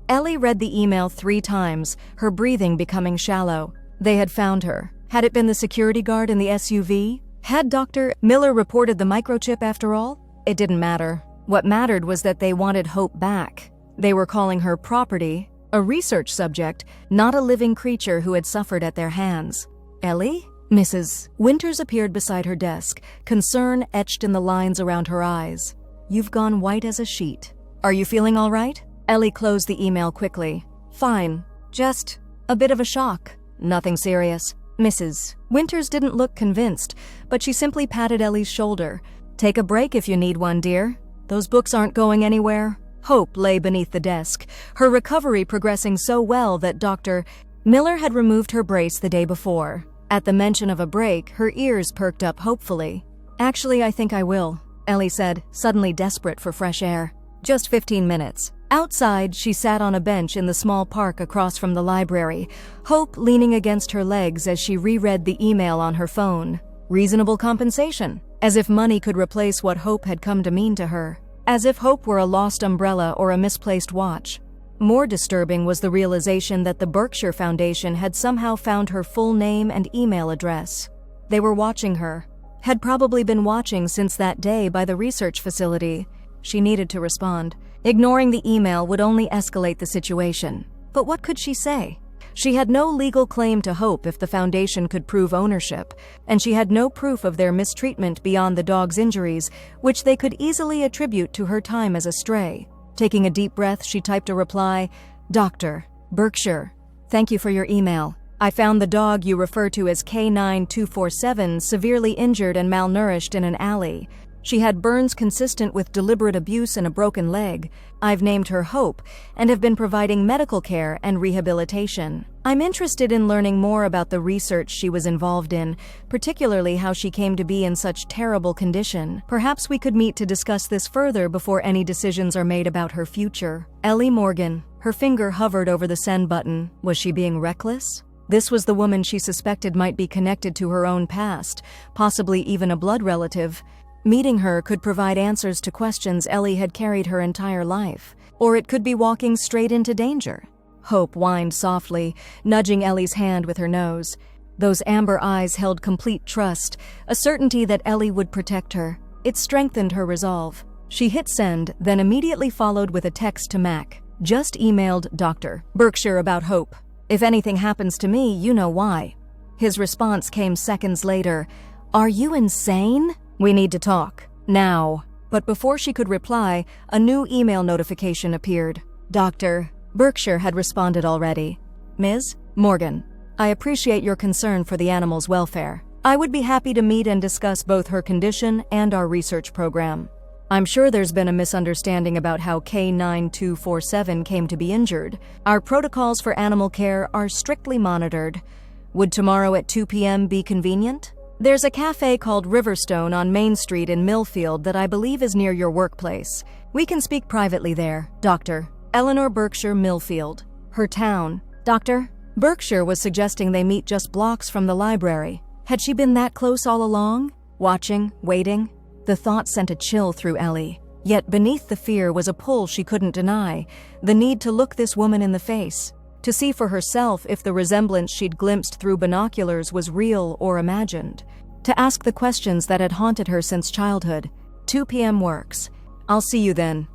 Ellie read the email 3 times, her breathing becoming shallow. They had found her. Had it been the security guard in the SUV? Had Dr. Miller reported the microchip after all? It didn't matter. What mattered was that they wanted Hope back. They were calling her property, a research subject, not a living creature who had suffered at their hands. Ellie? Mrs. Winters appeared beside her desk, concern etched in the lines around her eyes. You've gone white as a sheet. Are you feeling all right? Ellie closed the email quickly. Fine. Just a bit of a shock. Nothing serious. Mrs. Winters didn't look convinced, but she simply patted Ellie's shoulder. Take a break if you need one, dear. Those books aren't going anywhere. Hope lay beneath the desk, her recovery progressing so well that Dr. Miller had removed her brace the day before. At the mention of a break, her ears perked up hopefully. Actually, I think I will, Ellie said, suddenly desperate for fresh air. Just 15 minutes. Outside, she sat on a bench in the small park across from the library, Hope leaning against her legs as she reread the email on her phone. Reasonable compensation. As if money could replace what Hope had come to mean to her. As if Hope were a lost umbrella or a misplaced watch. More disturbing was the realization that the Berkshire Foundation had somehow found her full name and email address. They were watching her. Had probably been watching since that day by the research facility. She needed to respond. Ignoring the email would only escalate the situation. But what could she say? She had no legal claim to Hope if the foundation could prove ownership, and she had no proof of their mistreatment beyond the dog's injuries, which they could easily attribute to her time as a stray. Taking a deep breath, she typed a reply, Dr. Berkshire, thank you for your email. I found the dog you refer to as K9247 severely injured and malnourished in an alley. She had burns consistent with deliberate abuse and a broken leg. I've named her Hope and have been providing medical care and rehabilitation. I'm interested in learning more about the research she was involved in, particularly how she came to be in such terrible condition. Perhaps we could meet to discuss this further before any decisions are made about her future. Ellie Morgan. Her finger hovered over the send button. Was she being reckless? This was the woman she suspected might be connected to her own past, possibly even a blood relative. Meeting her could provide answers to questions Ellie had carried her entire life, or it could be walking straight into danger. Hope whined softly, nudging Ellie's hand with her nose. Those amber eyes held complete trust, a certainty that Ellie would protect her. It strengthened her resolve. She hit send, then immediately followed with a text to Mac. Just emailed Dr. Berkshire about Hope. If anything happens to me, you know why. His response came seconds later. Are you insane? We need to talk. Now. But before she could reply, a new email notification appeared. Dr. Berkshire had responded already. Ms. Morgan, I appreciate your concern for the animal's welfare. I would be happy to meet and discuss both her condition and our research program. I'm sure there's been a misunderstanding about how K9247 came to be injured. Our protocols for animal care are strictly monitored. Would tomorrow at 2 p.m. be convenient? There's a cafe called Riverstone on Main Street in Millfield that I believe is near your workplace. We can speak privately there. Dr. Eleanor Berkshire Millfield. Her town. Dr. Berkshire was suggesting they meet just blocks from the library. Had she been that close all along? Watching, waiting? The thought sent a chill through Ellie. Yet beneath the fear was a pull she couldn't deny, the need to look this woman in the face. To see for herself if the resemblance she'd glimpsed through binoculars was real or imagined. To ask the questions that had haunted her since childhood. 2 p.m. works. I'll see you then.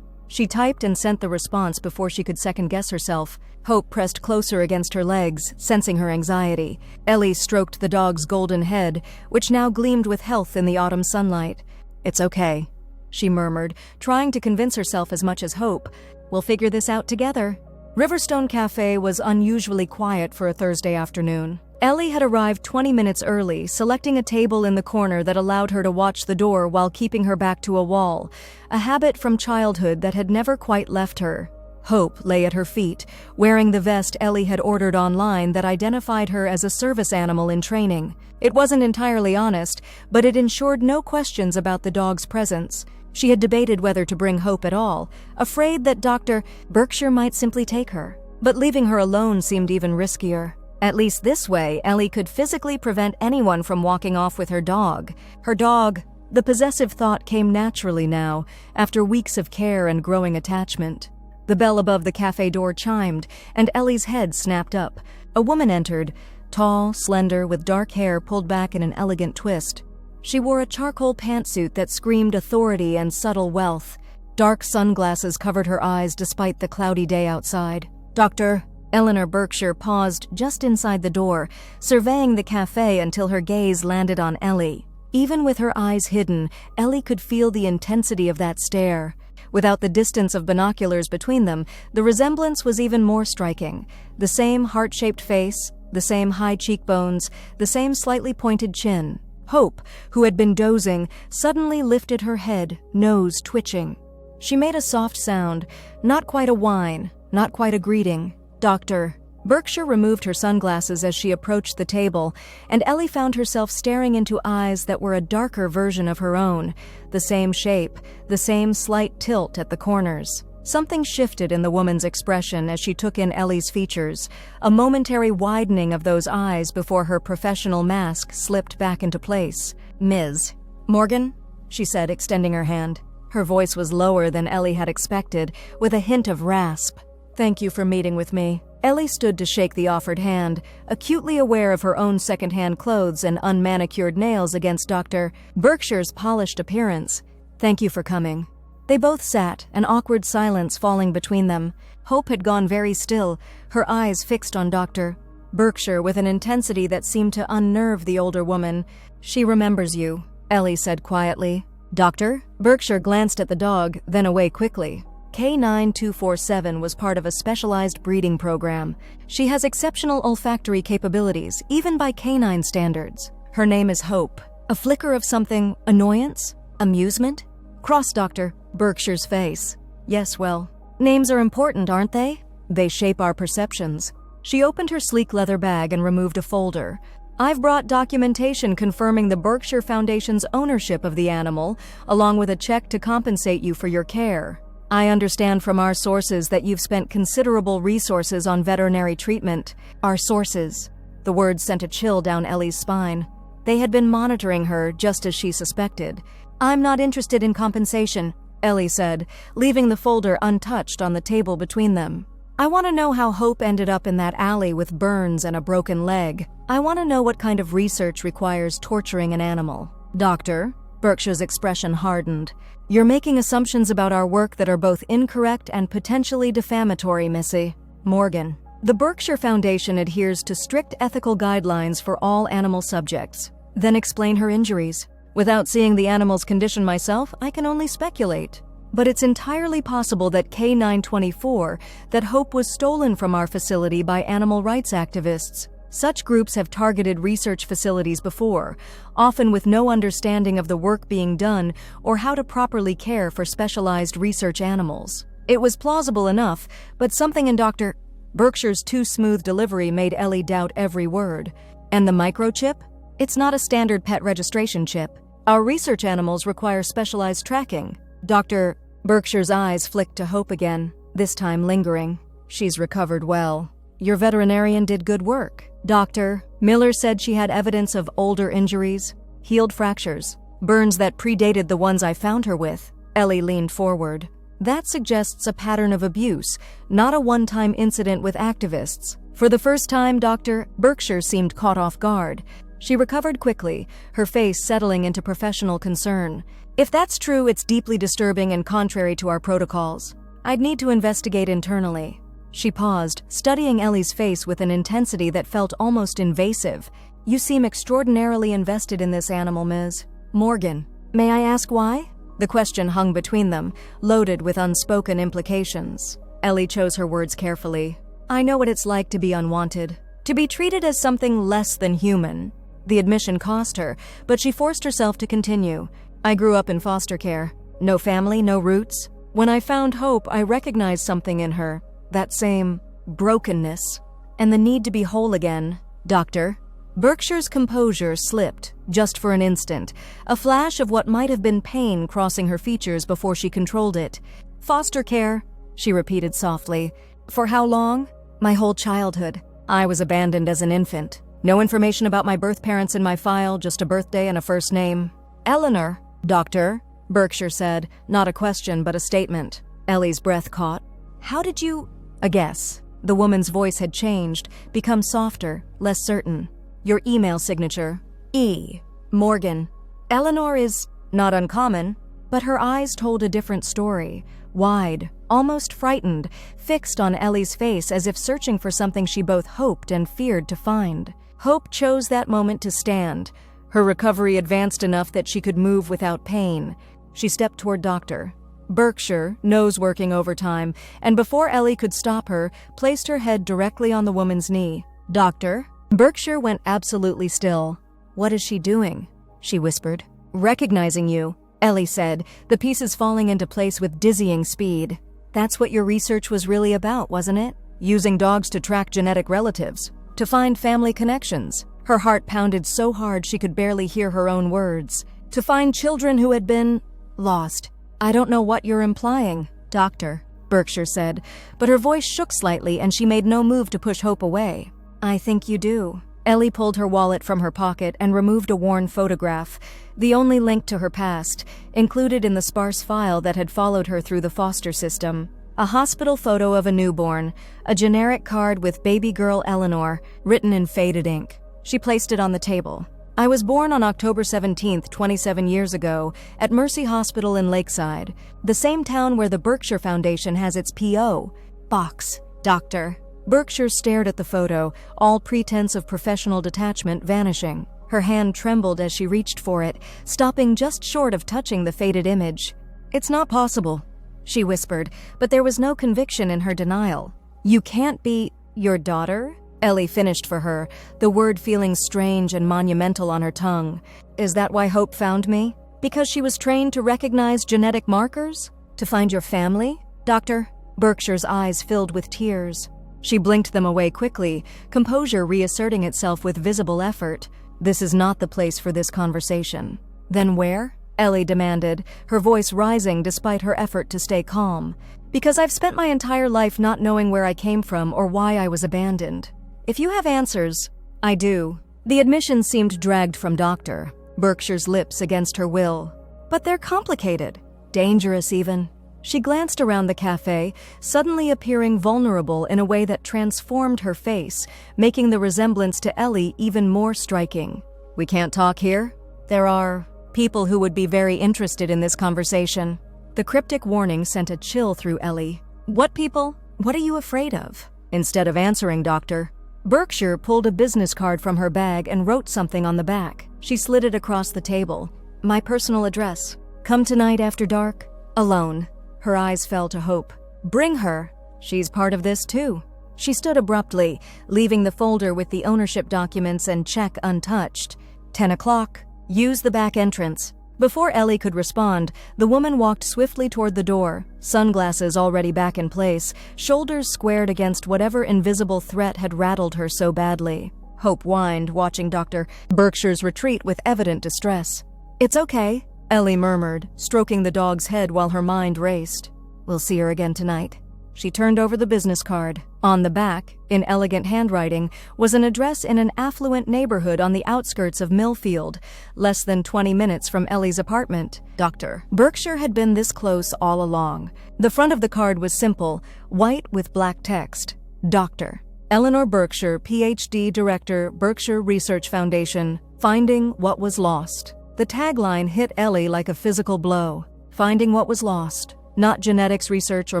She typed and sent the response before she could second-guess herself. Hope pressed closer against her legs, sensing her anxiety. Ellie stroked the dog's golden head, which now gleamed with health in the autumn sunlight. "It's okay," she murmured, trying to convince herself as much as Hope. "We'll figure this out together." Riverstone Cafe was unusually quiet for a Thursday afternoon. Ellie had arrived 20 minutes early, selecting a table in the corner that allowed her to watch the door while keeping her back to a wall, a habit from childhood that had never quite left her. Hope lay at her feet, wearing the vest Ellie had ordered online that identified her as a service animal in training. It wasn't entirely honest, but it ensured no questions about the dog's presence. She had debated whether to bring Hope at all, afraid that Dr. Berkshire might simply take her. But leaving her alone seemed even riskier. At least this way, Ellie could physically prevent anyone from walking off with her dog. Her dog. The possessive thought came naturally now, after weeks of care and growing attachment. The bell above the cafe door chimed, and Ellie's head snapped up. A woman entered, tall, slender, with dark hair pulled back in an elegant twist. She wore a charcoal pantsuit that screamed authority and subtle wealth. Dark sunglasses covered her eyes despite the cloudy day outside. Dr. Eleanor Berkshire paused just inside the door, surveying the cafe until her gaze landed on Ellie. Even with her eyes hidden, Ellie could feel the intensity of that stare. Without the distance of binoculars between them, the resemblance was even more striking. The same heart-shaped face, the same high cheekbones, the same slightly pointed chin. Hope, who had been dozing, suddenly lifted her head, nose twitching. She made a soft sound, not quite a whine, not quite a greeting. "Doctor." Berkshire removed her sunglasses as she approached the table, and Ellie found herself staring into eyes that were a darker version of her own, the same shape, the same slight tilt at the corners. Something shifted in the woman's expression as she took in Ellie's features, a momentary widening of those eyes before her professional mask slipped back into place. "Ms. Morgan?" she said, extending her hand. Her voice was lower than Ellie had expected, with a hint of rasp. "Thank you for meeting with me." Ellie stood to shake the offered hand, acutely aware of her own second-hand clothes and unmanicured nails against Dr. Berkshire's polished appearance. "Thank you for coming." They both sat, an awkward silence falling between them. Hope had gone very still, her eyes fixed on Dr. Berkshire with an intensity that seemed to unnerve the older woman. "She remembers you," Ellie said quietly. "Doctor?" Berkshire glanced at the dog, then away quickly. K9247 was part of a specialized breeding program. She has exceptional olfactory capabilities, even by canine standards. Her name is Hope. A flicker of something, annoyance? Amusement? Crossed Dr. Berkshire's face. "Yes, well, names are important, aren't they? They shape our perceptions." She opened her sleek leather bag and removed a folder. "I've brought documentation confirming the Berkshire Foundation's ownership of the animal, along with a check to compensate you for your care. I understand from our sources that you've spent considerable resources on veterinary treatment." Our sources. The words sent a chill down Ellie's spine. They had been monitoring her, just as she suspected. "I'm not interested in compensation," Ellie said, leaving the folder untouched on the table between them. "I want to know how Hope ended up in that alley with burns and a broken leg. I want to know what kind of research requires torturing an animal." "Doctor?" Berkshire's expression hardened. "You're making assumptions about our work that are both incorrect and potentially defamatory, Missy." Morgan. "The Berkshire Foundation adheres to strict ethical guidelines for all animal subjects." "Then explain her injuries." "Without seeing the animal's condition myself, I can only speculate. But it's entirely possible that K924, that Hope was stolen from our facility by animal rights activists. Such groups have targeted research facilities before, often with no understanding of the work being done or how to properly care for specialized research animals." It was plausible enough, but something in Dr. Berkshire's too smooth delivery made Ellie doubt every word. "And the microchip? It's not a standard pet registration chip. Our research animals require specialized tracking." Dr. Berkshire's eyes flicked to Hope again, this time lingering. "She's recovered well. Your veterinarian did good work." "Doctor, Miller said she had evidence of older injuries, healed fractures, burns that predated the ones I found her with." Ellie leaned forward. "That suggests a pattern of abuse, not a one-time incident with activists." For the first time, Dr. Berkshire seemed caught off guard. She recovered quickly, her face settling into professional concern. "If that's true, it's deeply disturbing and contrary to our protocols. I'd need to investigate internally. She paused, studying Ellie's face with an intensity that felt almost invasive. You seem extraordinarily invested in this animal, Ms. Morgan. May I ask why? The question hung between them, loaded with unspoken implications. Ellie chose her words carefully. I know what it's like to be unwanted, to be treated as something less than human. The admission cost her, but she forced herself to continue. I grew up in foster care. No family, no roots. When I found Hope, I recognized something in her. That same brokenness. And the need to be whole again. Doctor. Berkshire's composure slipped, just for an instant, a flash of what might have been pain crossing her features before she controlled it. Foster care, she repeated softly. For how long? My whole childhood. I was abandoned as an infant. No information about my birth parents in my file, just a birthday and a first name. Eleanor. Doctor, Berkshire said, not a question but a statement. Ellie's breath caught. How did you... A guess. The woman's voice had changed, become softer, less certain. Your email signature. E. Morgan. Eleanor is not uncommon, but her eyes told a different story. Wide, almost frightened, fixed on Ellie's face as if searching for something she both hoped and feared to find. Hope chose that moment to stand. Her recovery advanced enough that she could move without pain. She stepped toward Doctor. Berkshire, nose working overtime, and before Ellie could stop her, placed her head directly on the woman's knee. Doctor? Berkshire went absolutely still. What is she doing? She whispered. Recognizing you, Ellie said, the pieces falling into place with dizzying speed. That's what your research was really about, wasn't it? Using dogs to track genetic relatives, to find family connections. Her heart pounded so hard she could barely hear her own words. To find children who had been lost. I don't know what you're implying, Doctor, Berkshire said, but her voice shook slightly and she made no move to push Hope away. I think you do. Ellie pulled her wallet from her pocket and removed a worn photograph, the only link to her past, included in the sparse file that had followed her through the foster system. A hospital photo of a newborn, a generic card with baby girl Eleanor, written in faded ink. She placed it on the table. I was born on October 17th, 27 years ago, at Mercy Hospital in Lakeside, the same town where the Berkshire Foundation has its P.O. Box. Doctor. Berkshire stared at the photo, all pretense of professional detachment vanishing. Her hand trembled as she reached for it, stopping just short of touching the faded image. It's not possible, she whispered, but there was no conviction in her denial. You can't be your daughter? Ellie finished for her, the word feeling strange and monumental on her tongue. Is that why Hope found me? Because she was trained to recognize genetic markers? To find your family? Doctor? Berkshire's eyes filled with tears. She blinked them away quickly, composure reasserting itself with visible effort. This is not the place for this conversation. Then where? Ellie demanded, her voice rising despite her effort to stay calm. Because I've spent my entire life not knowing where I came from or why I was abandoned. If you have answers, I do. The admission seemed dragged from Doctor, Berkshire's lips against her will. But they're complicated. Dangerous even. She glanced around the cafe, suddenly appearing vulnerable in a way that transformed her face, making the resemblance to Ellie even more striking. We can't talk here? There are people who would be very interested in this conversation. The cryptic warning sent a chill through Ellie. What people? What are you afraid of? Instead of answering, Doctor, Berkshire pulled a business card from her bag and wrote something on the back. She slid it across the table. My personal address. Come tonight after dark. Alone. Her eyes fell to Hope. Bring her. She's part of this too. She stood abruptly, leaving the folder with the ownership documents and check untouched. 10 o'clock. Use the back entrance. Before Ellie could respond, the woman walked swiftly toward the door, sunglasses already back in place, shoulders squared against whatever invisible threat had rattled her so badly. Hope whined, watching Dr. Berkshire's retreat with evident distress. It's okay, Ellie murmured, stroking the dog's head while her mind raced. We'll see her again tonight. She turned over the business card. On the back, in elegant handwriting, was an address in an affluent neighborhood on the outskirts of Millfield, less than 20 minutes from Ellie's apartment. Dr. Berkshire had been this close all along. The front of the card was simple, white with black text. Dr. Eleanor Berkshire, Ph.D. Director, Berkshire Research Foundation, Finding What Was Lost. The tagline hit Ellie like a physical blow. Finding what was lost. Not genetics research or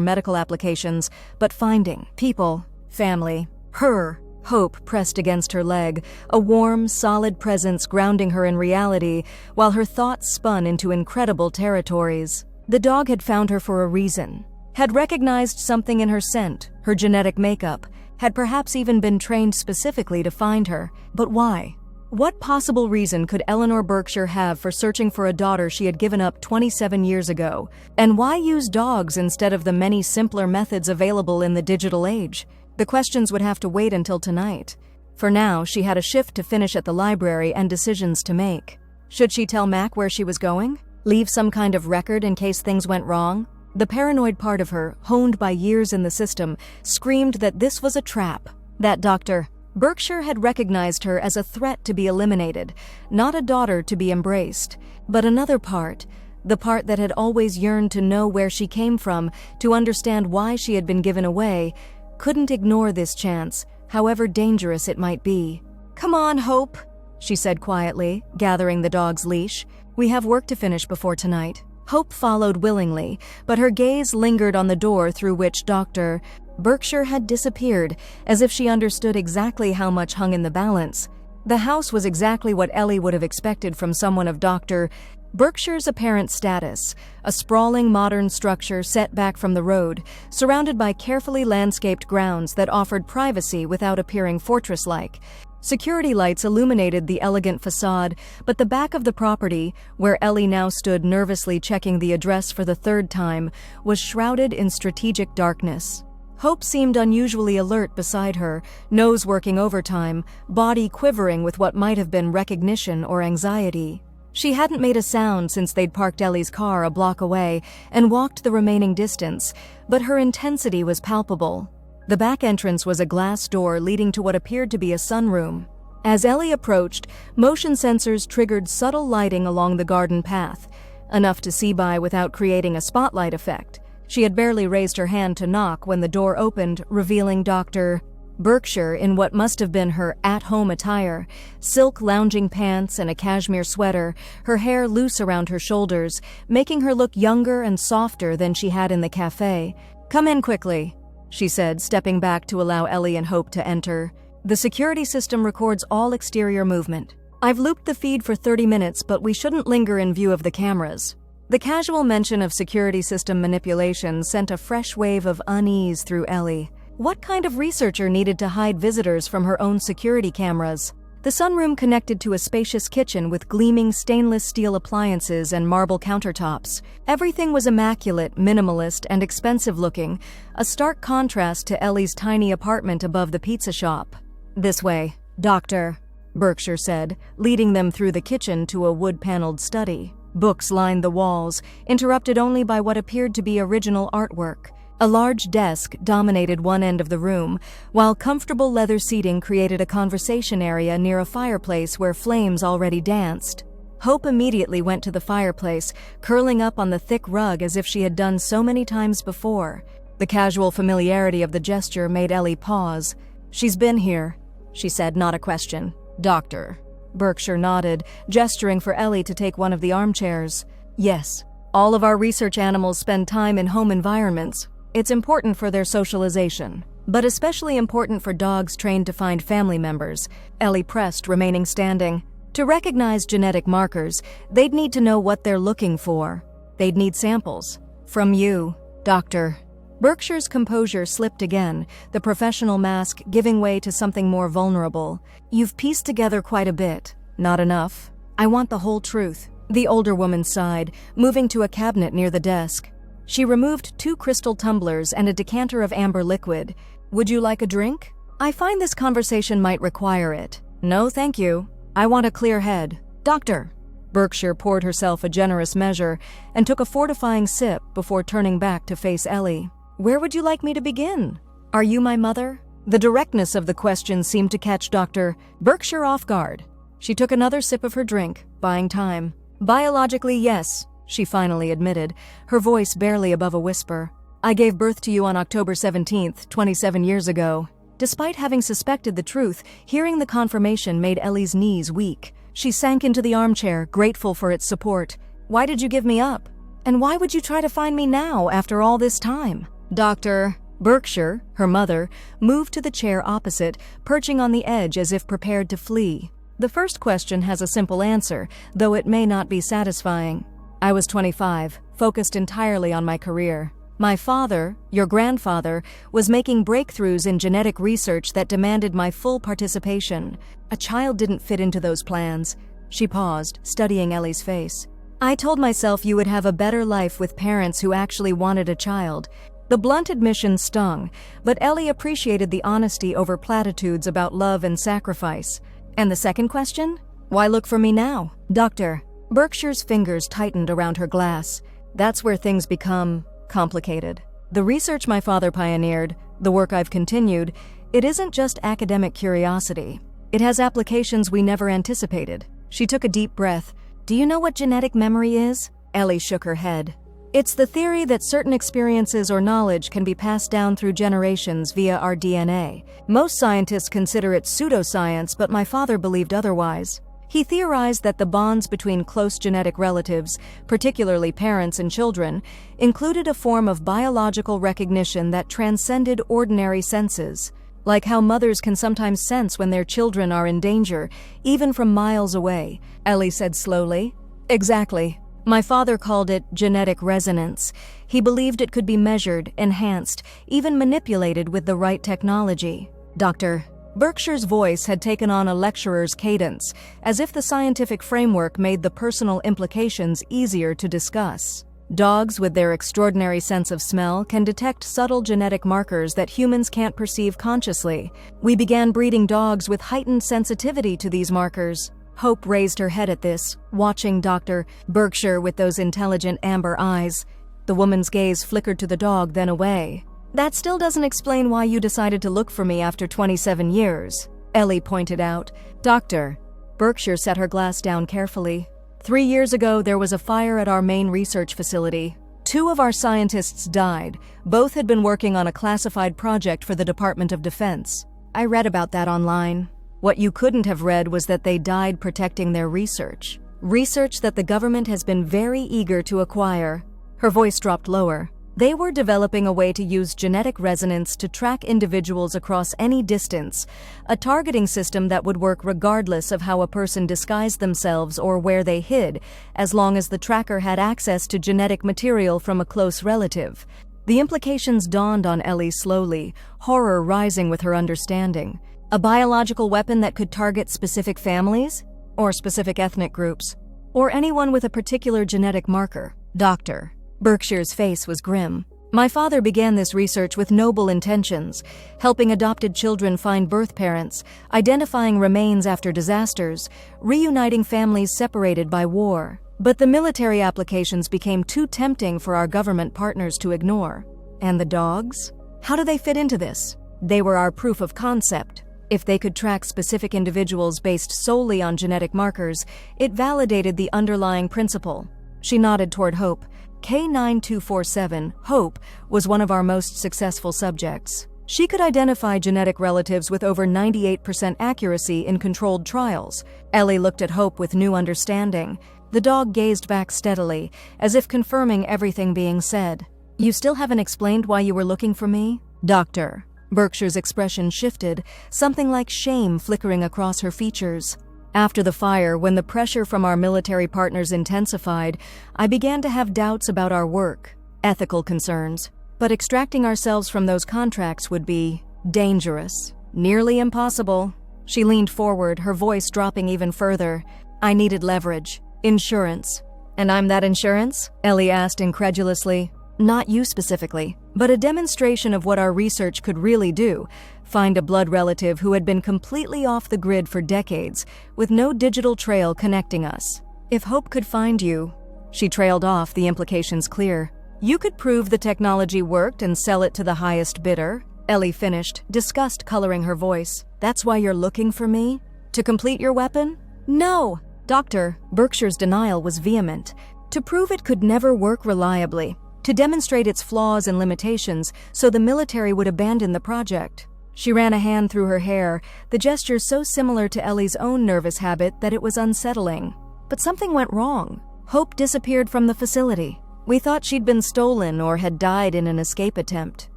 medical applications, but finding people, family, her. Hope pressed against her leg, a warm, solid presence grounding her in reality, while her thoughts spun into incredible territories. The dog had found her for a reason, had recognized something in her scent, her genetic makeup, had perhaps even been trained specifically to find her. But why? What possible reason could Eleanor Berkshire have for searching for a daughter she had given up 27 years ago? And why use dogs instead of the many simpler methods available in the digital age? The questions would have to wait until tonight. For now, she had a shift to finish at the library and decisions to make. Should she tell Mac where she was going? Leave some kind of record in case things went wrong? The paranoid part of her, honed by years in the system, screamed that this was a trap. That Dr. Berkshire had recognized her as a threat to be eliminated, not a daughter to be embraced. But another part, the part that had always yearned to know where she came from, to understand why she had been given away, couldn't ignore this chance, however dangerous it might be. "Come on, Hope," she said quietly, gathering the dog's leash. "We have work to finish before tonight." Hope followed willingly, but her gaze lingered on the door through which Dr. Berkshire had disappeared, as if she understood exactly how much hung in the balance. The house was exactly what Ellie would have expected from someone of Dr. Berkshire's apparent status, a sprawling modern structure set back from the road, surrounded by carefully landscaped grounds that offered privacy without appearing fortress-like. Security lights illuminated the elegant facade, but the back of the property, where Ellie now stood nervously checking the address for the third time, was shrouded in strategic darkness. Hope seemed unusually alert beside her, nose working overtime, body quivering with what might have been recognition or anxiety. She hadn't made a sound since they'd parked Ellie's car a block away and walked the remaining distance, but her intensity was palpable. The back entrance was a glass door leading to what appeared to be a sunroom. As Ellie approached, motion sensors triggered subtle lighting along the garden path, enough to see by without creating a spotlight effect. She had barely raised her hand to knock when the door opened, revealing Dr. Berkshire in what must have been her at-home attire, silk lounging pants and a cashmere sweater, her hair loose around her shoulders, making her look younger and softer than she had in the cafe. "Come in quickly," she said, stepping back to allow Ellie and Hope to enter. "The security system records all exterior movement. I've looped the feed for 30 minutes, but we shouldn't linger in view of the cameras." The casual mention of security system manipulation sent a fresh wave of unease through Ellie. What kind of researcher needed to hide visitors from her own security cameras? The sunroom connected to a spacious kitchen with gleaming stainless steel appliances and marble countertops. Everything was immaculate, minimalist, and expensive-looking, a stark contrast to Ellie's tiny apartment above the pizza shop. "This way, Dr. Berkshire said, leading them through the kitchen to a wood-paneled study. Books lined the walls, interrupted only by what appeared to be original artwork. A large desk dominated one end of the room, while comfortable leather seating created a conversation area near a fireplace where flames already danced. Hope immediately went to the fireplace, curling up on the thick rug as if she had done so many times before. The casual familiarity of the gesture made Ellie pause. "She's been here," she said, not a question. "Doctor." Berkshire nodded, gesturing for Ellie to take one of the armchairs. "Yes, all of our research animals spend time in home environments. It's important for their socialization, but especially important for dogs trained to find family members," Ellie pressed, remaining standing. "To recognize genetic markers, they'd need to know what they're looking for. They'd need samples. From you, Doctor." Berkshire's composure slipped again, the professional mask giving way to something more vulnerable. "You've pieced together quite a bit. Not enough. I want the whole truth." The older woman sighed, moving to a cabinet near the desk. She removed 2 crystal tumblers and a decanter of amber liquid. "Would you like a drink?" "I find this conversation might require it." "No, thank you. I want a clear head." "Doctor." Berkshire poured herself a generous measure and took a fortifying sip before turning back to face Ellie. "Where would you like me to begin? Are you my mother?" The directness of the question seemed to catch Dr. Berkshire off guard. She took another sip of her drink, buying time. "Biologically, yes," she finally admitted, her voice barely above a whisper. "I gave birth to you on October 17th, 27 years ago." Despite having suspected the truth, hearing the confirmation made Ellie's knees weak. She sank into the armchair, grateful for its support. "Why did you give me up?" And why would you try to find me now after all this time? Dr. Berkshire, her mother, moved to the chair opposite, perching on the edge as if prepared to flee. The first question has a simple answer, though it may not be satisfying. I was 25, focused entirely on my career. My father, your grandfather, was making breakthroughs in genetic research that demanded my full participation. A child didn't fit into those plans. She paused, studying Ellie's face. I told myself you would have a better life with parents who actually wanted a child. The blunt admission stung, but Ellie appreciated the honesty over platitudes about love and sacrifice. And the second question? Why look for me now? Doctor. Berkshire's fingers tightened around her glass. That's where things become complicated. The research my father pioneered, the work I've continued, it isn't just academic curiosity. It has applications we never anticipated. She took a deep breath. Do you know what genetic memory is? Ellie shook her head. It's the theory that certain experiences or knowledge can be passed down through generations via our DNA. Most scientists consider it pseudoscience, but my father believed otherwise. He theorized that the bonds between close genetic relatives, particularly parents and children, included a form of biological recognition that transcended ordinary senses, like how mothers can sometimes sense when their children are in danger, even from miles away, Ellie said slowly. Exactly. My father called it genetic resonance. He believed it could be measured, enhanced, even manipulated with the right technology. Dr. Berkshire's voice had taken on a lecturer's cadence, as if the scientific framework made the personal implications easier to discuss. Dogs, with their extraordinary sense of smell, can detect subtle genetic markers that humans can't perceive consciously. We began breeding dogs with heightened sensitivity to these markers. Hope raised her head at this, watching Dr. Berkshire with those intelligent amber eyes. The woman's gaze flickered to the dog, then away. That still doesn't explain why you decided to look for me after 27 years, Ellie pointed out. Doctor. Berkshire set her glass down carefully. 3 years ago, there was a fire at our main research facility. 2 of our scientists died. Both had been working on a classified project for the Department of Defense. I read about that online. What you couldn't have read was that they died protecting their research. Research that the government has been very eager to acquire. Her voice dropped lower. They were developing a way to use genetic resonance to track individuals across any distance, a targeting system that would work regardless of how a person disguised themselves or where they hid, as long as the tracker had access to genetic material from a close relative. The implications dawned on Ellie slowly, horror rising with her understanding. A biological weapon that could target specific families? Or specific ethnic groups? Or anyone with a particular genetic marker? Doctor. Berkshire's face was grim. My father began this research with noble intentions, helping adopted children find birth parents, identifying remains after disasters, reuniting families separated by war. But the military applications became too tempting for our government partners to ignore. And the dogs? How do they fit into this? They were our proof of concept. If they could track specific individuals based solely on genetic markers, it validated the underlying principle. She nodded toward Hope. K9247, Hope, was one of our most successful subjects. She could identify genetic relatives with over 98% accuracy in controlled trials. Ellie looked at Hope with new understanding. The dog gazed back steadily, as if confirming everything being said. You still haven't explained why you were looking for me? Doctor. Berkshire's expression shifted, something like shame flickering across her features. After the fire, when the pressure from our military partners intensified, I began to have doubts about our work, ethical concerns. But extracting ourselves from those contracts would be dangerous, nearly impossible. She leaned forward, her voice dropping even further. I needed leverage, insurance. And I'm that insurance? Ellie asked incredulously. Not you specifically, but a demonstration of what our research could really do. Find a blood relative who had been completely off the grid for decades, with no digital trail connecting us. If Hope could find you, she trailed off, the implications clear. You could prove the technology worked and sell it to the highest bidder, Ellie finished, disgust coloring her voice. That's why you're looking for me? To complete your weapon? No! Dr. Berkshire's denial was vehement. To prove it could never work reliably. To demonstrate its flaws and limitations so the military would abandon the project. She ran a hand through her hair, the gesture so similar to Ellie's own nervous habit that it was unsettling. But something went wrong. Hope disappeared from the facility. We thought she'd been stolen or had died in an escape attempt.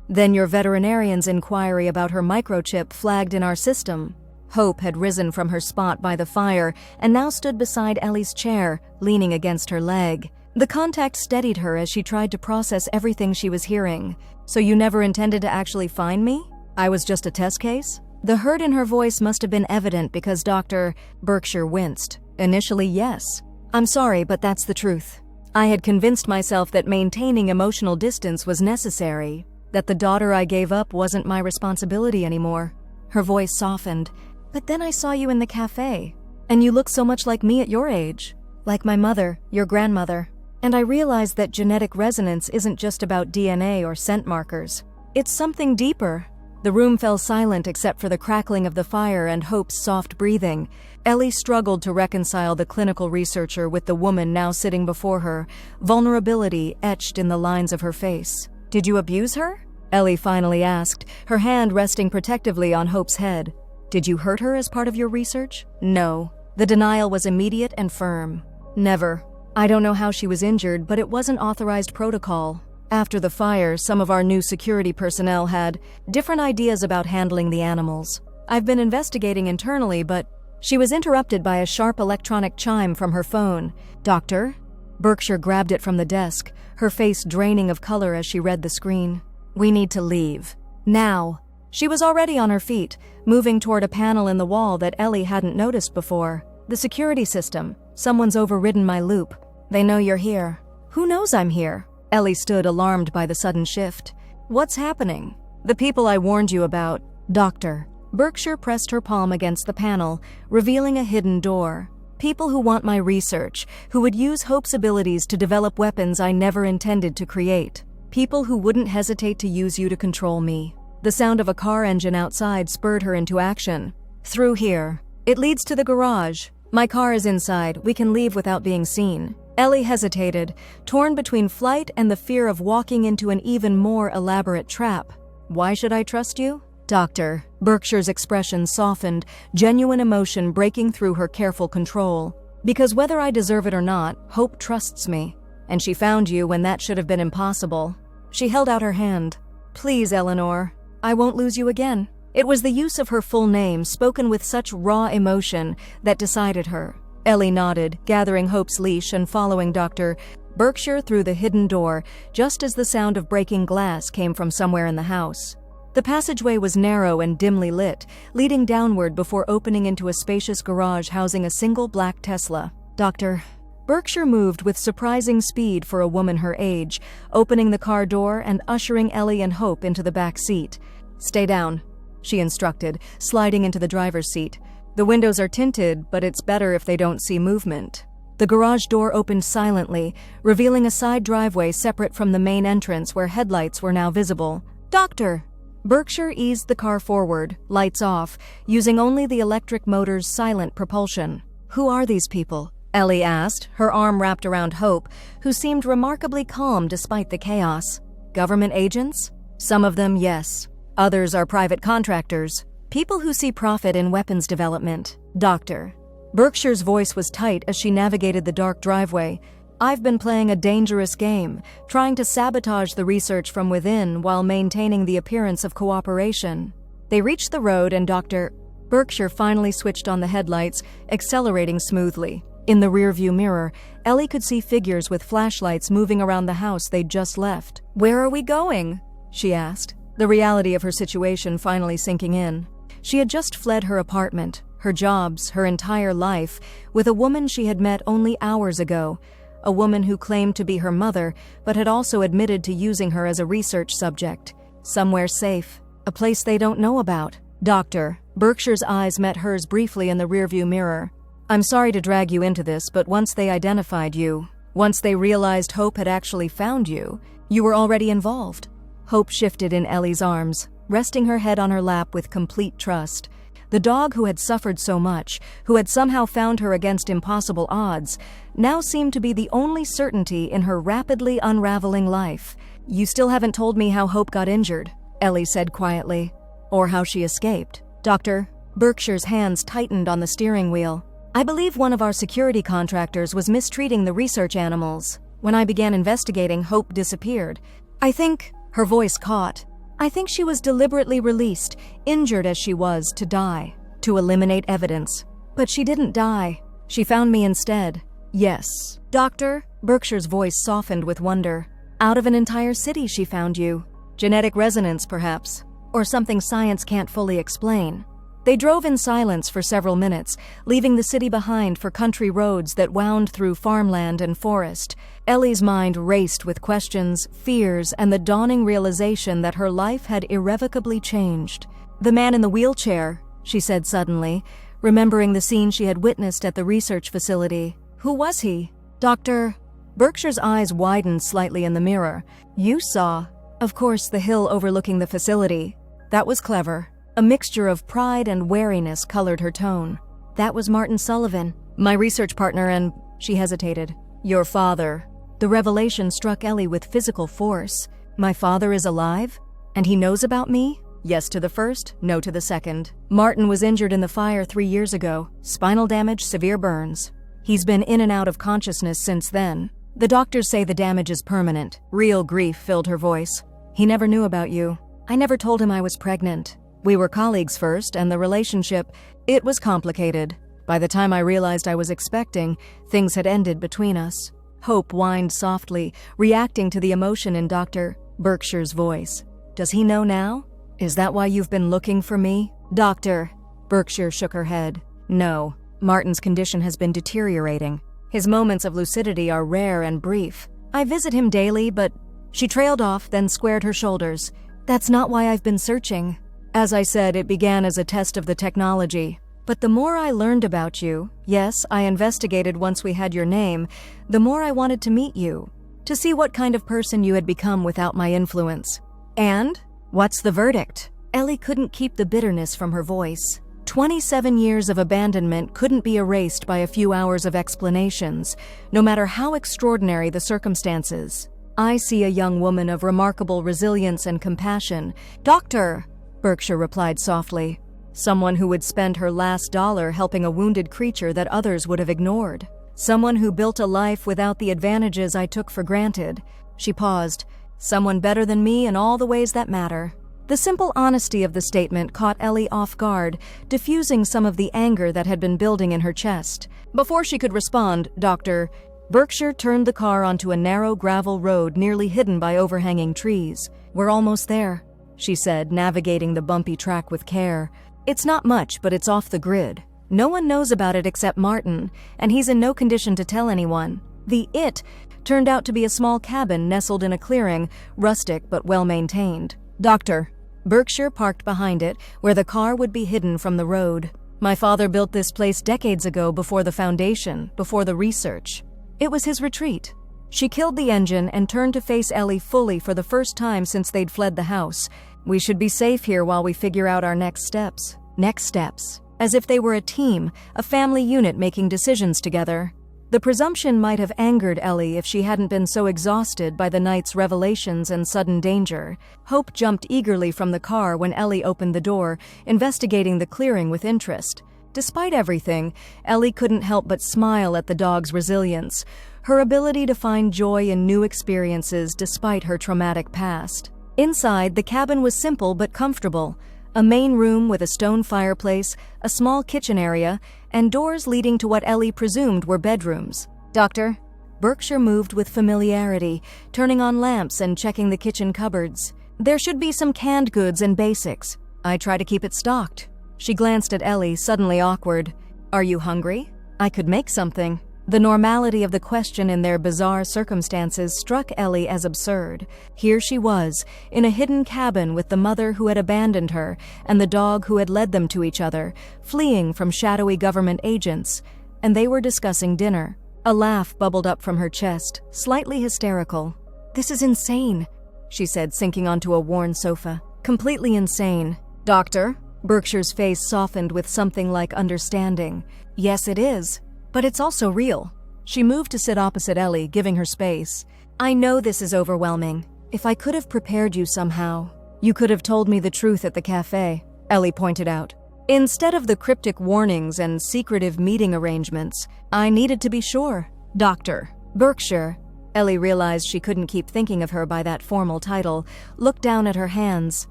Then your veterinarian's inquiry about her microchip flagged in our system. Hope had risen from her spot by the fire and now stood beside Ellie's chair, leaning against her leg. The contact steadied her as she tried to process everything she was hearing. So you never intended to actually find me? I was just a test case? The hurt in her voice must have been evident because Dr. Berkshire winced. Initially, yes. I'm sorry, but that's the truth. I had convinced myself that maintaining emotional distance was necessary, that the daughter I gave up wasn't my responsibility anymore. Her voice softened. But then I saw you in the cafe, and you look so much like me at your age. Like my mother, your grandmother. And I realized that genetic resonance isn't just about DNA or scent markers. It's something deeper. The room fell silent except for the crackling of the fire and Hope's soft breathing. Ellie struggled to reconcile the clinical researcher with the woman now sitting before her, vulnerability etched in the lines of her face. Did you abuse her? Ellie finally asked, her hand resting protectively on Hope's head. Did you hurt her as part of your research? No. The denial was immediate and firm. Never. I don't know how she was injured, but it wasn't authorized protocol. After the fire, some of our new security personnel had different ideas about handling the animals. I've been investigating internally, but she was interrupted by a sharp electronic chime from her phone. Doctor? Berkshire grabbed it from the desk, her face draining of color as she read the screen. We need to leave. Now. She was already on her feet, moving toward a panel in the wall that Ellie hadn't noticed before. The security system. Someone's overridden my loop. They know you're here. Who knows I'm here? Ellie stood alarmed by the sudden shift. What's happening? The people I warned you about. Doctor. Berkshire pressed her palm against the panel, revealing a hidden door. People who want my research, who would use Hope's abilities to develop weapons I never intended to create. People who wouldn't hesitate to use you to control me. The sound of a car engine outside spurred her into action. Through here. It leads to the garage. My car is inside. We can leave without being seen. Ellie hesitated, torn between flight and the fear of walking into an even more elaborate trap. Why should I trust you? Doctor. Berkshire's expression softened, genuine emotion breaking through her careful control. Because whether I deserve it or not, Hope trusts me. And she found you when that should have been impossible. She held out her hand. Please, Eleanor. I won't lose you again. It was the use of her full name, spoken with such raw emotion, that decided her. Ellie nodded, gathering Hope's leash and following Dr. Berkshire through the hidden door, just as the sound of breaking glass came from somewhere in the house. The passageway was narrow and dimly lit, leading downward before opening into a spacious garage housing a single black Tesla. Dr. Berkshire moved with surprising speed for a woman her age, opening the car door and ushering Ellie and Hope into the back seat. Stay down, she instructed, sliding into the driver's seat. The windows are tinted, but it's better if they don't see movement. The garage door opened silently, revealing a side driveway separate from the main entrance where headlights were now visible. Doctor! Berkshire eased the car forward, lights off, using only the electric motor's silent propulsion. Who are these people? Ellie asked, her arm wrapped around Hope, who seemed remarkably calm despite the chaos. Government agents? Some of them, yes. Others are private contractors. People who see profit in weapons development. Doctor. Berkshire's voice was tight as she navigated the dark driveway. I've been playing a dangerous game, trying to sabotage the research from within while maintaining the appearance of cooperation. They reached the road and Dr. Berkshire finally switched on the headlights, accelerating smoothly. In the rearview mirror, Ellie could see figures with flashlights moving around the house they'd just left. Where are we going? She asked, the reality of her situation finally sinking in. She had just fled her apartment, her jobs, her entire life, with a woman she had met only hours ago, a woman who claimed to be her mother, but had also admitted to using her as a research subject. Somewhere safe, a place they don't know about. Doctor. Berkshire's eyes met hers briefly in the rearview mirror. I'm sorry to drag you into this, but once they identified you, once they realized Hope had actually found you, you were already involved. Hope shifted in Ellie's arms, resting her head on her lap with complete trust. The dog who had suffered so much, who had somehow found her against impossible odds, now seemed to be the only certainty in her rapidly unraveling life. You still haven't told me how Hope got injured, Ellie said quietly, or how she escaped. Doctor. Berkshire's hands tightened on the steering wheel. I believe one of our security contractors was mistreating the research animals. When I began investigating, Hope disappeared. I think," her voice caught, "I think she was deliberately released, injured as she was, to die, to eliminate evidence. But she didn't die. She found me instead." "Yes, Doctor?" Berkshire's voice softened with wonder. "Out of an entire city she found you. Genetic resonance, perhaps, or something science can't fully explain." They drove in silence for several minutes, leaving the city behind for country roads that wound through farmland and forest. Ellie's mind raced with questions, fears, and the dawning realization that her life had irrevocably changed. "The man in the wheelchair," she said suddenly, remembering the scene she had witnessed at the research facility. "Who was he?" "Dr." Berkshire's eyes widened slightly in the mirror. "You saw." "Of course, the hill overlooking the facility. That was clever." A mixture of pride and wariness colored her tone. "That was Martin Sullivan, my research partner, and..." She hesitated. "Your father." The revelation struck Ellie with physical force. "My father is alive? And he knows about me?" Yes to the first, no to the second. "Martin was injured in the fire 3 years ago. Spinal damage, severe burns. He's been in and out of consciousness since then. The doctors say the damage is permanent." Real grief filled her voice. "He never knew about you. I never told him I was pregnant. We were colleagues first, and the relationship, it was complicated. By the time I realized I was expecting, things had ended between us." Hope whined softly, reacting to the emotion in Dr. Berkshire's voice. "Does he know now? Is that why you've been looking for me?" "Doctor." Berkshire shook her head. "No. Martin's condition has been deteriorating. His moments of lucidity are rare and brief. I visit him daily, but..." She trailed off, then squared her shoulders. "That's not why I've been searching. As I said, it began as a test of the technology. But the more I learned about you, yes, I investigated once we had your name, the more I wanted to meet you, to see what kind of person you had become without my influence." "And? What's the verdict?" Ellie couldn't keep the bitterness from her voice. 27 years of abandonment couldn't be erased by a few hours of explanations, no matter how extraordinary the circumstances. "I see a young woman of remarkable resilience and compassion." "Doctor!" Berkshire replied softly. "Someone who would spend her last dollar helping a wounded creature that others would have ignored. Someone who built a life without the advantages I took for granted." She paused. "Someone better than me in all the ways that matter." The simple honesty of the statement caught Ellie off guard, diffusing some of the anger that had been building in her chest. Before she could respond, Dr. Berkshire turned the car onto a narrow gravel road nearly hidden by overhanging trees. "We're almost there," she said, navigating the bumpy track with care. "It's not much, but it's off the grid. No one knows about it except Martin, and he's in no condition to tell anyone." The "it" turned out to be a small cabin nestled in a clearing, rustic but well-maintained. "Doctor." Berkshire parked behind it, where the car would be hidden from the road. "My father built this place decades ago, before the foundation, before the research. It was his retreat." She killed the engine and turned to face Ellie fully for the first time since they'd fled the house. "We should be safe here while we figure out our next steps." Next steps. As if they were a team, a family unit making decisions together. The presumption might have angered Ellie if she hadn't been so exhausted by the night's revelations and sudden danger. Hope jumped eagerly from the car when Ellie opened the door, investigating the clearing with interest. Despite everything, Ellie couldn't help but smile at the dog's resilience, her ability to find joy in new experiences despite her traumatic past. Inside, the cabin was simple but comfortable. A main room with a stone fireplace, a small kitchen area, and doors leading to what Ellie presumed were bedrooms. "Doctor?" Berkshire moved with familiarity, turning on lamps and checking the kitchen cupboards. "There should be some canned goods and basics. I try to keep it stocked." She glanced at Ellie, suddenly awkward. "Are you hungry? I could make something." The normality of the question in their bizarre circumstances struck Ellie as absurd. Here she was, in a hidden cabin with the mother who had abandoned her and the dog who had led them to each other, fleeing from shadowy government agents, and they were discussing dinner. A laugh bubbled up from her chest, slightly hysterical. "This is insane," she said, sinking onto a worn sofa. "Completely insane." "Doctor?" Berkshire's face softened with something like understanding. "Yes, it is. But it's also real." She moved to sit opposite Ellie, giving her space. "I know this is overwhelming. If I could have prepared you somehow." "You could have told me the truth at the cafe," Ellie pointed out. "Instead of the cryptic warnings and secretive meeting arrangements, I needed to be sure." "Doctor." Berkshire. Ellie realized she couldn't keep thinking of her by that formal title, looked down at her hands.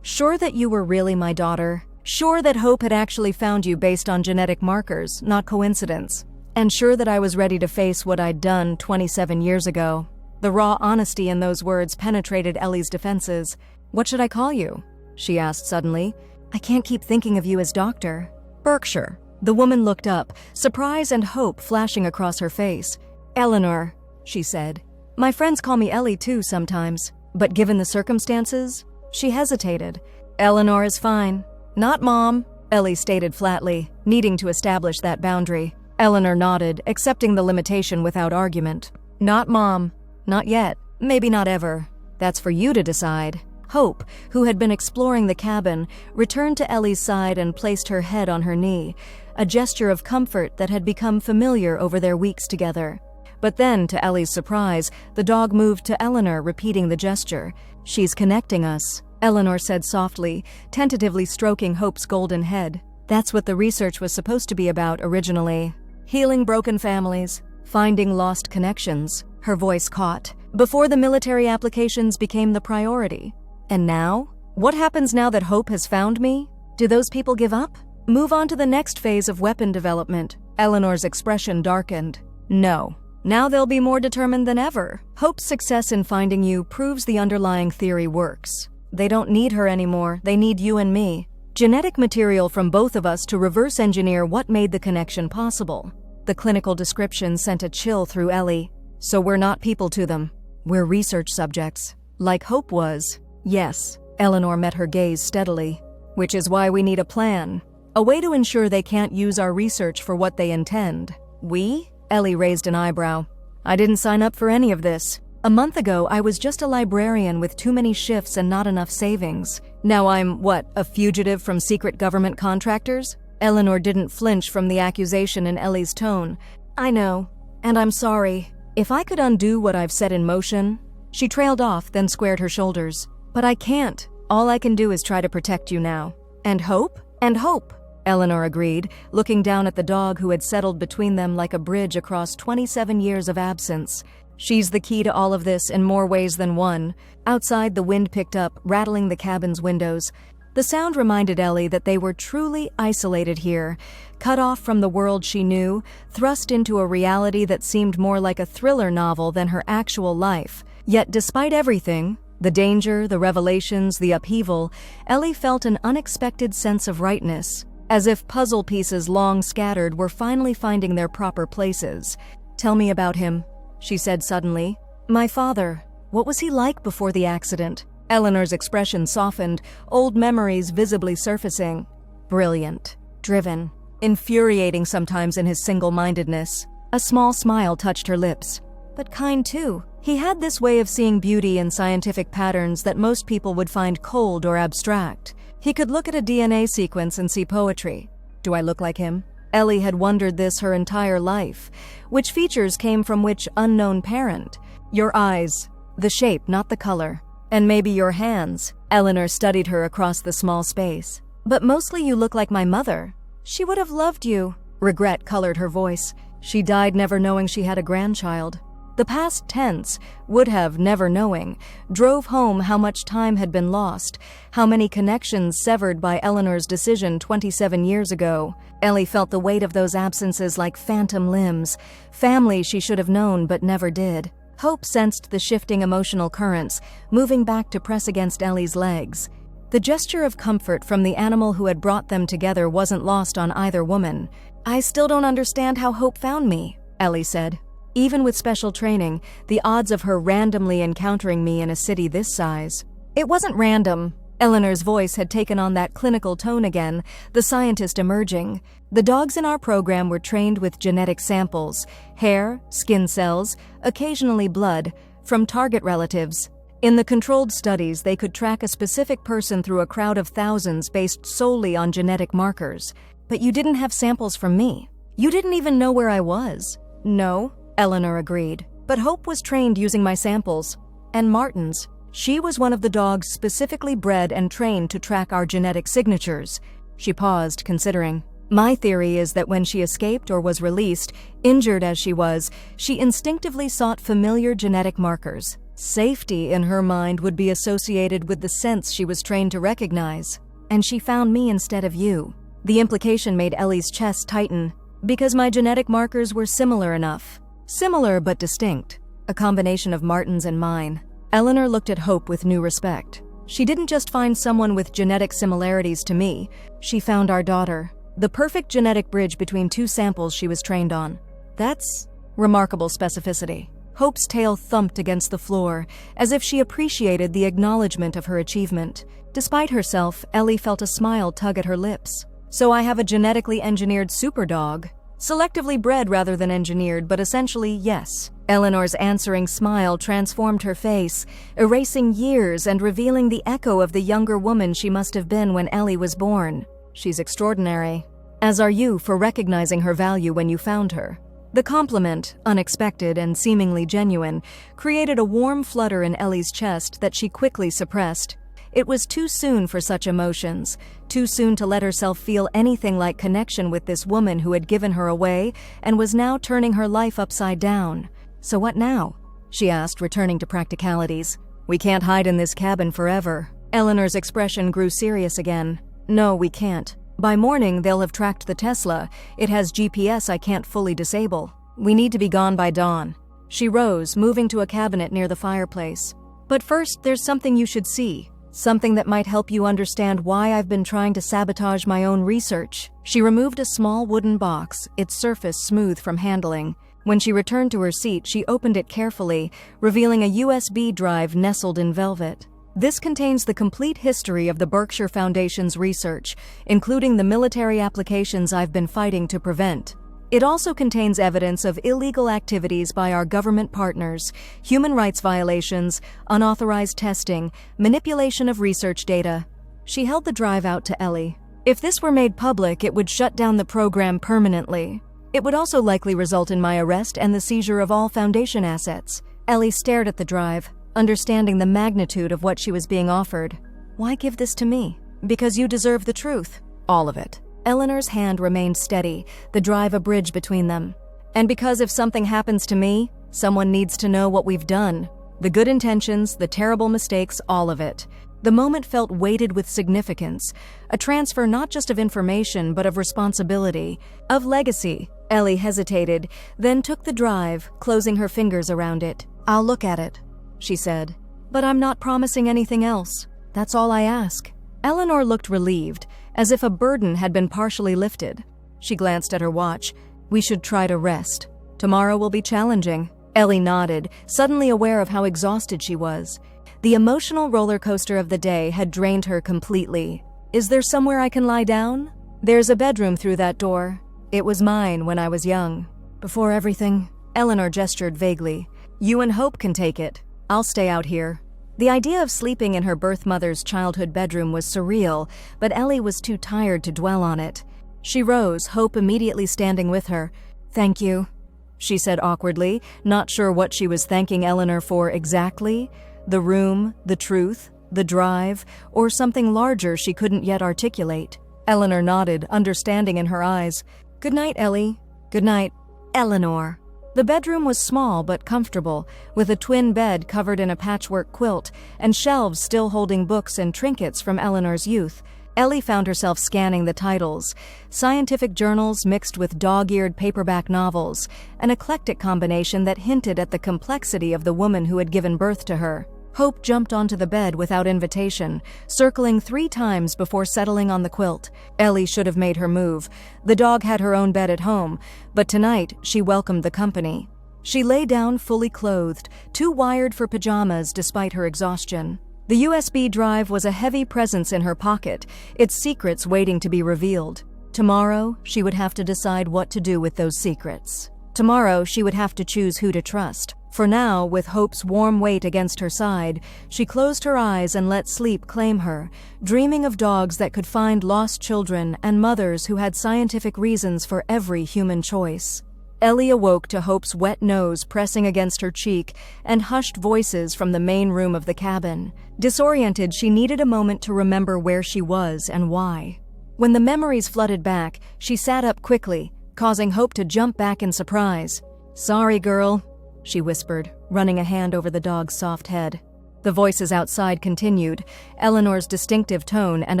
Sure that you were really my daughter? Sure that Hope had actually found you based on genetic markers, not coincidence? And sure that I was ready to face what I'd done 27 years ago? The raw honesty in those words penetrated Ellie's defenses. What should I call you? She asked suddenly. I can't keep thinking of you as Doctor. Berkshire. The woman looked up, surprise and hope flashing across her face. Eleanor, she said. My friends call me Ellie too sometimes, but given the circumstances, she hesitated. Eleanor is fine. Not Mom, Ellie stated flatly, needing to establish that boundary. Eleanor nodded, accepting the limitation without argument. Not Mom. Not yet. Maybe not ever. That's for you to decide. Hope, who had been exploring the cabin, returned to Ellie's side and placed her head on her knee, a gesture of comfort that had become familiar over their weeks together. But then, to Ellie's surprise, the dog moved to Eleanor, repeating the gesture. She's connecting us, Eleanor said softly, tentatively stroking Hope's golden head. That's what the research was supposed to be about originally. Healing broken families, finding lost connections, her voice caught, before the military applications became the priority. And now? What happens now that Hope has found me? Do those people give up? Move on to the next phase of weapon development? Eleanor's expression darkened. No. Now they'll be more determined than ever. Hope's success in finding you proves the underlying theory works. They don't need her anymore, they need you and me. Genetic material from both of us to reverse engineer what made the connection possible. The clinical description sent a chill through Ellie. So we're not people to them. We're research subjects. Like Hope was. Yes, Eleanor met her gaze steadily. Which is why we need a plan. A way to ensure they can't use our research for what they intend. We? Ellie raised an eyebrow. I didn't sign up for any of this. A month ago, I was just a librarian with too many shifts and not enough savings. Now I'm, a fugitive from secret government contractors? Eleanor didn't flinch from the accusation in Ellie's tone. I know, and I'm sorry. If I could undo what I've set in motion... She trailed off, then squared her shoulders. But I can't. All I can do is try to protect you now. And Hope? And Hope, Eleanor agreed, looking down at the dog who had settled between them like a bridge across 27 years of absence. She's the key to all of this in more ways than one. Outside, the wind picked up, rattling the cabin's windows. The sound reminded Ellie that they were truly isolated here, cut off from the world she knew, thrust into a reality that seemed more like a thriller novel than her actual life. Yet despite everything, the danger, the revelations, the upheaval, Ellie felt an unexpected sense of rightness, as if puzzle pieces long scattered were finally finding their proper places. Tell me about him, she said suddenly. My father. What was he like before the accident? Eleanor's expression softened, old memories visibly surfacing. Brilliant. Driven. Infuriating sometimes in his single-mindedness. A small smile touched her lips. But kind too. He had this way of seeing beauty in scientific patterns that most people would find cold or abstract. He could look at a DNA sequence and see poetry. Do I look like him? Ellie had wondered this her entire life. Which features came from which unknown parent? Your eyes. The shape, not the color. And maybe your hands. Eleanor studied her across the small space. But mostly you look like my mother. She would have loved you. Regret colored her voice. She died never knowing she had a grandchild. The past tense, would have never knowing, drove home how much time had been lost, how many connections severed by Eleanor's decision 27 years ago. Ellie felt the weight of those absences like phantom limbs, family she should have known but never did. Hope sensed the shifting emotional currents, moving back to press against Ellie's legs. The gesture of comfort from the animal who had brought them together wasn't lost on either woman. I still don't understand how Hope found me, Ellie said. Even with special training, the odds of her randomly encountering me in a city this size. It wasn't random. Eleanor's voice had taken on that clinical tone again, the scientist emerging. The dogs in our program were trained with genetic samples, hair, skin cells, occasionally blood, from target relatives. In the controlled studies, they could track a specific person through a crowd of thousands based solely on genetic markers. But you didn't have samples from me. You didn't even know where I was. No, Eleanor agreed. But Hope was trained using my samples. And Martin's. She was one of the dogs specifically bred and trained to track our genetic signatures. She paused, considering. My theory is that when she escaped or was released, injured as she was, she instinctively sought familiar genetic markers. Safety, in her mind, would be associated with the scents she was trained to recognize. And she found me instead of you. The implication made Ellie's chest tighten, because my genetic markers were similar enough. Similar but distinct. A combination of Martin's and mine. Eleanor looked at Hope with new respect. She didn't just find someone with genetic similarities to me, she found our daughter. The perfect genetic bridge between two samples she was trained on. That's remarkable specificity. Hope's tail thumped against the floor, as if she appreciated the acknowledgement of her achievement. Despite herself, Ellie felt a smile tug at her lips. So I have a genetically engineered superdog. Selectively bred rather than engineered, but essentially yes. Eleanor's answering smile transformed her face, erasing years and revealing the echo of the younger woman she must have been when Ellie was born. She's extraordinary. As are you for recognizing her value when you found her. The compliment, unexpected and seemingly genuine, created a warm flutter in Ellie's chest that she quickly suppressed. It was too soon for such emotions, too soon to let herself feel anything like connection with this woman who had given her away and was now turning her life upside down. So what now? She asked, returning to practicalities. We can't hide in this cabin forever. Eleanor's expression grew serious again. No, we can't. By morning, they'll have tracked the Tesla. It has GPS I can't fully disable. We need to be gone by dawn. She rose, moving to a cabinet near the fireplace. But first, there's something you should see. Something that might help you understand why I've been trying to sabotage my own research. She removed a small wooden box, its surface smooth from handling. When she returned to her seat, she opened it carefully, revealing a USB drive nestled in velvet. This contains the complete history of the Berkshire Foundation's research, including the military applications I've been fighting to prevent. It also contains evidence of illegal activities by our government partners, human rights violations, unauthorized testing, manipulation of research data. She held the drive out to Ellie. If this were made public, it would shut down the program permanently. It would also likely result in my arrest and the seizure of all Foundation assets. Ellie stared at the drive, understanding the magnitude of what she was being offered. Why give this to me? Because you deserve the truth. All of it. Eleanor's hand remained steady, the drive a bridge between them. And because if something happens to me, someone needs to know what we've done. The good intentions, the terrible mistakes, all of it. The moment felt weighted with significance, a transfer not just of information but of responsibility, of legacy. Ellie hesitated, then took the drive, closing her fingers around it. I'll look at it, she said. But I'm not promising anything else. That's all I ask. Eleanor looked relieved, as if a burden had been partially lifted. She glanced at her watch. We should try to rest. Tomorrow will be challenging. Ellie nodded, suddenly aware of how exhausted she was. The emotional roller coaster of the day had drained her completely. Is there somewhere I can lie down? There's a bedroom through that door. It was mine when I was young. Before everything, Eleanor gestured vaguely. You and Hope can take it. I'll stay out here. The idea of sleeping in her birth mother's childhood bedroom was surreal, but Ellie was too tired to dwell on it. She rose, Hope immediately standing with her. Thank you, she said awkwardly, not sure what she was thanking Eleanor for exactly. The room, the truth, the drive, or something larger she couldn't yet articulate. Eleanor nodded, understanding in her eyes. Good night, Ellie. Good night, Eleanor. The bedroom was small but comfortable, with a twin bed covered in a patchwork quilt and shelves still holding books and trinkets from Eleanor's youth. Ellie found herself scanning the titles, scientific journals mixed with dog-eared paperback novels, an eclectic combination that hinted at the complexity of the woman who had given birth to her. Hope jumped onto the bed without invitation, circling 3 times before settling on the quilt. Ellie should have made her move. The dog had her own bed at home, but tonight she welcomed the company. She lay down fully clothed, too wired for pajamas despite her exhaustion. The USB drive was a heavy presence in her pocket, its secrets waiting to be revealed. Tomorrow, she would have to decide what to do with those secrets. Tomorrow, she would have to choose who to trust. For now, with Hope's warm weight against her side, she closed her eyes and let sleep claim her, dreaming of dogs that could find lost children and mothers who had scientific reasons for every human choice. Ellie awoke to Hope's wet nose pressing against her cheek and hushed voices from the main room of the cabin. Disoriented, she needed a moment to remember where she was and why. When the memories flooded back, she sat up quickly, causing Hope to jump back in surprise. "Sorry, girl," she whispered, running a hand over the dog's soft head. The voices outside continued, Eleanor's distinctive tone and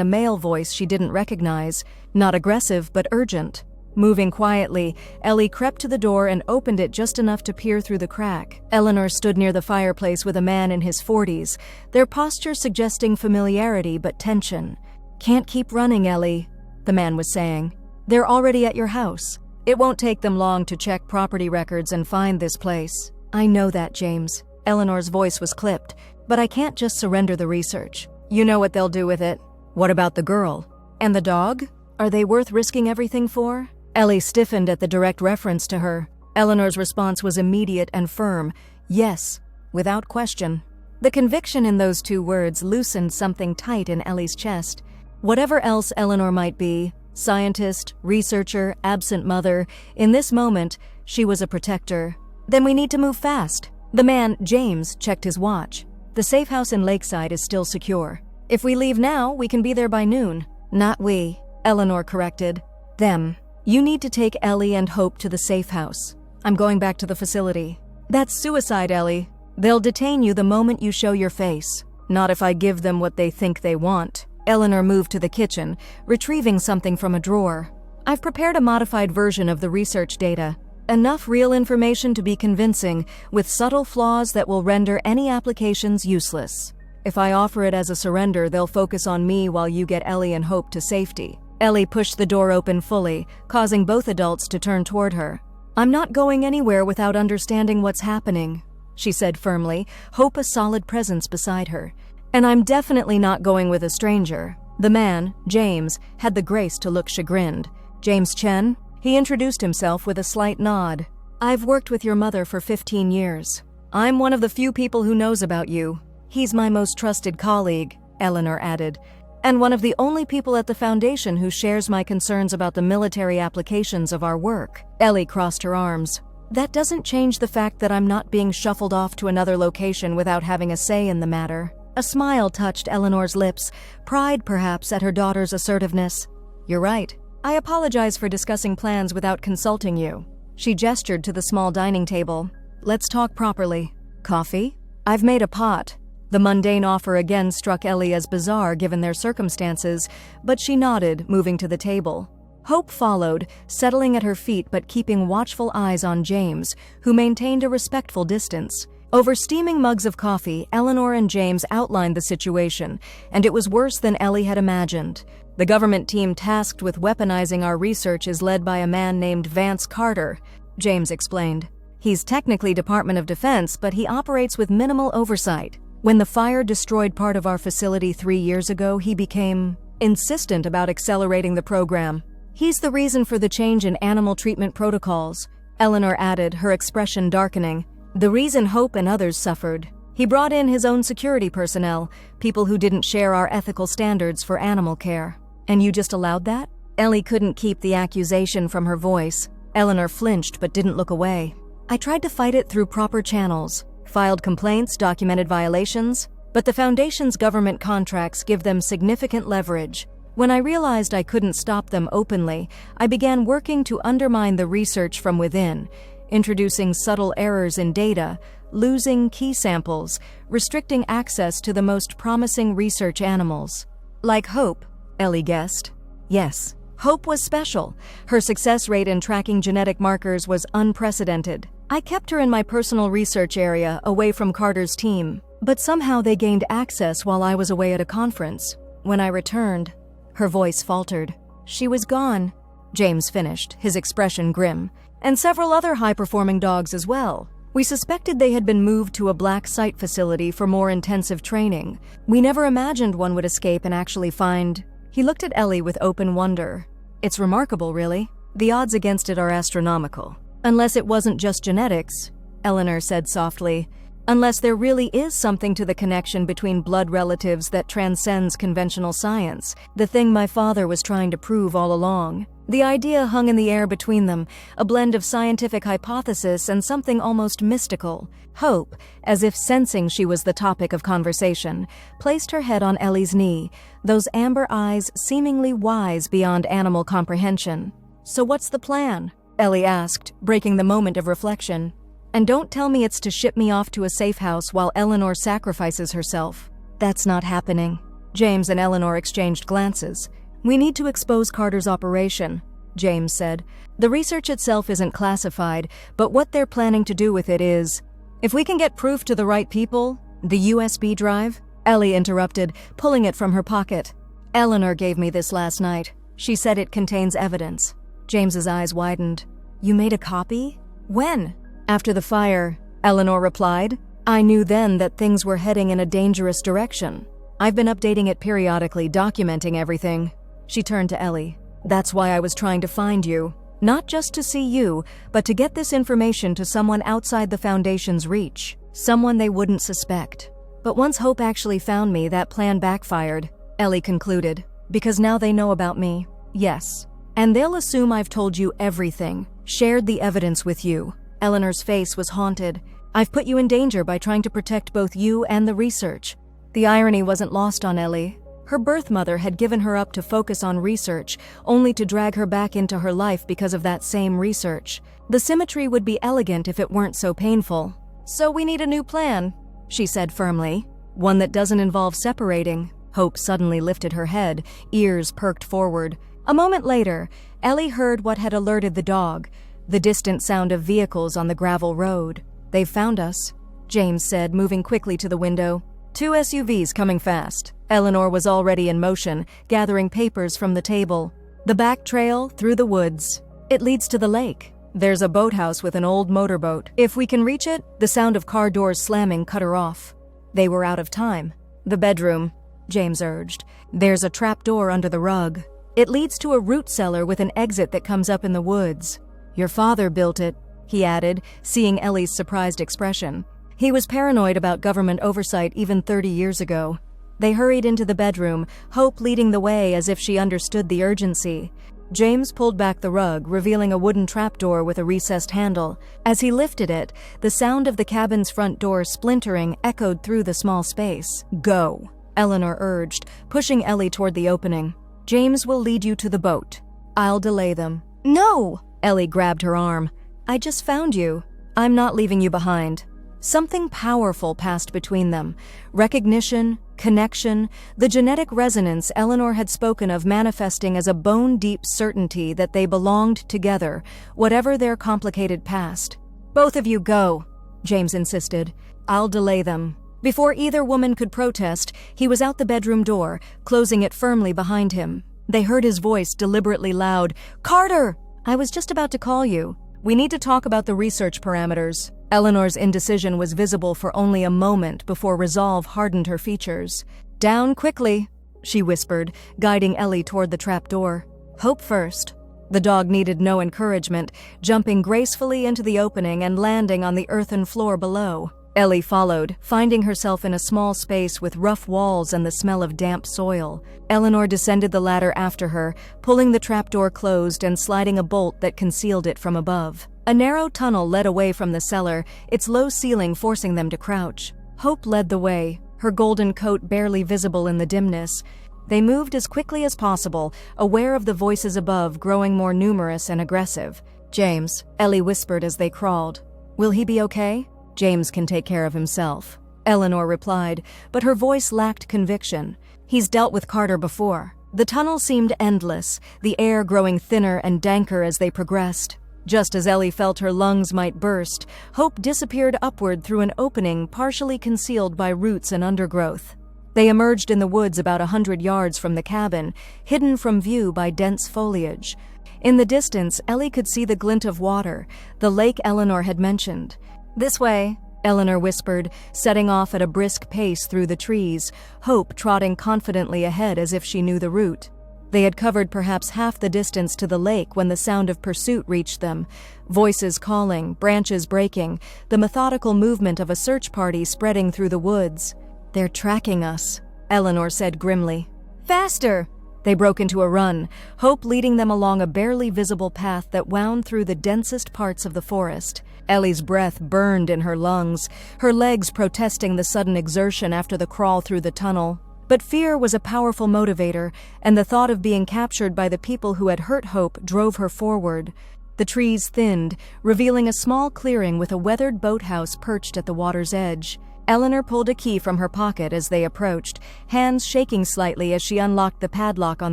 a male voice she didn't recognize, not aggressive but urgent. Moving quietly, Ellie crept to the door and opened it just enough to peer through the crack. Eleanor stood near the fireplace with a man in his 40s, their posture suggesting familiarity but tension. "Can't keep running, Ellie," the man was saying. "They're already at your house. It won't take them long to check property records and find this place." "I know that, James." Eleanor's voice was clipped. "But I can't just surrender the research. You know what they'll do with it." "What about the girl? And the dog? Are they worth risking everything for?" Ellie stiffened at the direct reference to her. Eleanor's response was immediate and firm. "Yes, without question." The conviction in those two words loosened something tight in Ellie's chest. Whatever else Eleanor might be, scientist, researcher, absent mother, in this moment, she was a protector. "Then we need to move fast." The man, James, checked his watch. "The safe house in Lakeside is still secure. If we leave now, we can be there by noon." "Not we," Eleanor corrected. "Them. You need to take Ellie and Hope to the safe house. I'm going back to the facility." "That's suicide, Ellie. They'll detain you the moment you show your face. Not if I give them what they think they want." Eleanor moved to the kitchen, retrieving something from a drawer. "I've prepared a modified version of the research data. Enough real information to be convincing, with subtle flaws that will render any applications useless. If I offer it as a surrender, they'll focus on me while you get Ellie and Hope to safety." Ellie pushed the door open fully, causing both adults to turn toward her. "I'm not going anywhere without understanding what's happening," she said firmly, Hope a solid presence beside her. "And I'm definitely not going with a stranger." The man, James, had the grace to look chagrined. "James Chen?" He introduced himself with a slight nod. "I've worked with your mother for 15 years. I'm one of the few people who knows about you." "He's my most trusted colleague," Eleanor added, "and one of the only people at the Foundation who shares my concerns about the military applications of our work." Ellie crossed her arms. "That doesn't change the fact that I'm not being shuffled off to another location without having a say in the matter." A smile touched Eleanor's lips, pride perhaps at her daughter's assertiveness. "You're right. I apologize for discussing plans without consulting you." She gestured to the small dining table. "Let's talk properly. Coffee? I've made a pot." The mundane offer again struck Ellie as bizarre given their circumstances, but she nodded, moving to the table. Hope followed, settling at her feet but keeping watchful eyes on James, who maintained a respectful distance. Over steaming mugs of coffee, Eleanor and James outlined the situation, and it was worse than Ellie had imagined. The government team tasked with weaponizing our research is led by a man named Vance Carter, James explained. He's technically Department of Defense, but he operates with minimal oversight. When the fire destroyed part of our facility 3 years ago, he became insistent about accelerating the program. He's the reason for the change in animal treatment protocols, Eleanor added, her expression darkening. The reason Hope and others suffered. He brought in his own security personnel, people who didn't share our ethical standards for animal care. And you just allowed that? Ellie couldn't keep the accusation from her voice. Eleanor flinched but didn't look away. I tried to fight it through proper channels. Filed complaints, documented violations, but the Foundation's government contracts give them significant leverage. When I realized I couldn't stop them openly, I began working to undermine the research from within, introducing subtle errors in data, losing key samples, restricting access to the most promising research animals. Like Hope, Ellie guessed. Yes, Hope was special. Her success rate in tracking genetic markers was unprecedented. I kept her in my personal research area, away from Carter's team, but somehow they gained access while I was away at a conference. When I returned, her voice faltered. She was gone, James finished, his expression grim, and several other high-performing dogs as well. We suspected they had been moved to a black site facility for more intensive training. We never imagined one would escape and actually find... He looked at Ellie with open wonder. It's remarkable, really. The odds against it are astronomical. Unless it wasn't just genetics, Eleanor said softly. Unless there really is something to the connection between blood relatives that transcends conventional science, the thing my father was trying to prove all along. The idea hung in the air between them, a blend of scientific hypothesis and something almost mystical. Hope, as if sensing she was the topic of conversation, placed her head on Ellie's knee, those amber eyes seemingly wise beyond animal comprehension. "So what's the plan?" Ellie asked, breaking the moment of reflection. "And don't tell me it's to ship me off to a safe house while Eleanor sacrifices herself." "That's not happening." James and Eleanor exchanged glances. "We need to expose Carter's operation," James said. "The research itself isn't classified, but what they're planning to do with it is. If we can get proof to the right people—" "The USB drive?" Ellie interrupted, pulling it from her pocket. "Eleanor gave me this last night. She said it contains evidence." James's eyes widened. "You made a copy? When?" "After the fire," Eleanor replied. "I knew then that things were heading in a dangerous direction. I've been updating it periodically, documenting everything." She turned to Ellie. "That's why I was trying to find you. Not just to see you, but to get this information to someone outside the Foundation's reach. Someone they wouldn't suspect. But once Hope actually found me, that plan backfired," Ellie concluded. "Because now they know about me. Yes. And they'll assume I've told you everything, shared the evidence with you." Eleanor's face was haunted. "I've put you in danger by trying to protect both you and the research." The irony wasn't lost on Ellie. Her birth mother had given her up to focus on research, only to drag her back into her life because of that same research. The symmetry would be elegant if it weren't so painful. "So we need a new plan," she said firmly. "One that doesn't involve separating." Hope suddenly lifted her head, ears perked forward. A moment later, Ellie heard what had alerted the dog, the distant sound of vehicles on the gravel road. "They've found us," James said, moving quickly to the window. "Two SUVs coming fast." Eleanor was already in motion, gathering papers from the table. "The back trail, through the woods. It leads to the lake. There's a boathouse with an old motorboat. If we can reach it." The sound of car doors slamming cut her off. They were out of time. "The bedroom," James urged. "There's a trap door under the rug. It leads to a root cellar with an exit that comes up in the woods. Your father built it," he added, seeing Ellie's surprised expression. "He was paranoid about government oversight even 30 years ago." They hurried into the bedroom, Hope leading the way as if she understood the urgency. James pulled back the rug, revealing a wooden trapdoor with a recessed handle. As he lifted it, the sound of the cabin's front door splintering echoed through the small space. "Go," Eleanor urged, pushing Ellie toward the opening. "James will lead you to the boat. I'll delay them." "No!" Ellie grabbed her arm. "I just found you. I'm not leaving you behind." Something powerful passed between them. Recognition, connection, the genetic resonance Eleanor had spoken of manifesting as a bone-deep certainty that they belonged together, whatever their complicated past. "Both of you go," James insisted. "I'll delay them." Before either woman could protest, he was out the bedroom door, closing it firmly behind him. They heard his voice deliberately loud. "Carter! I was just about to call you. We need to talk about the research parameters." Eleanor's indecision was visible for only a moment before resolve hardened her features. "Down quickly," she whispered, guiding Ellie toward the trapdoor. "Hope first." The dog needed no encouragement, jumping gracefully into the opening and landing on the earthen floor below. Ellie followed, finding herself in a small space with rough walls and the smell of damp soil. Eleanor descended the ladder after her, pulling the trapdoor closed and sliding a bolt that concealed it from above. A narrow tunnel led away from the cellar, its low ceiling forcing them to crouch. Hope led the way, her golden coat barely visible in the dimness. They moved as quickly as possible, aware of the voices above growing more numerous and aggressive. "James," Ellie whispered as they crawled. "Will he be okay?" "James can take care of himself," Eleanor replied, but her voice lacked conviction. "He's dealt with Carter before." The tunnel seemed endless, the air growing thinner and danker as they progressed. Just as Ellie felt her lungs might burst, Hope disappeared upward through an opening partially concealed by roots and undergrowth. They emerged in the woods about 100 yards from the cabin, hidden from view by dense foliage. In the distance, Ellie could see the glint of water, the lake Eleanor had mentioned. "This way," Eleanor whispered, setting off at a brisk pace through the trees, Hope trotting confidently ahead as if she knew the route. They had covered perhaps half the distance to the lake when the sound of pursuit reached them. Voices calling, branches breaking, the methodical movement of a search party spreading through the woods. "They're tracking us," Eleanor said grimly. "Faster!" They broke into a run, Hope leading them along a barely visible path that wound through the densest parts of the forest. Ellie's breath burned in her lungs, her legs protesting the sudden exertion after the crawl through the tunnel. But fear was a powerful motivator, and the thought of being captured by the people who had hurt Hope drove her forward. The trees thinned, revealing a small clearing with a weathered boathouse perched at the water's edge. Eleanor pulled a key from her pocket as they approached, hands shaking slightly as she unlocked the padlock on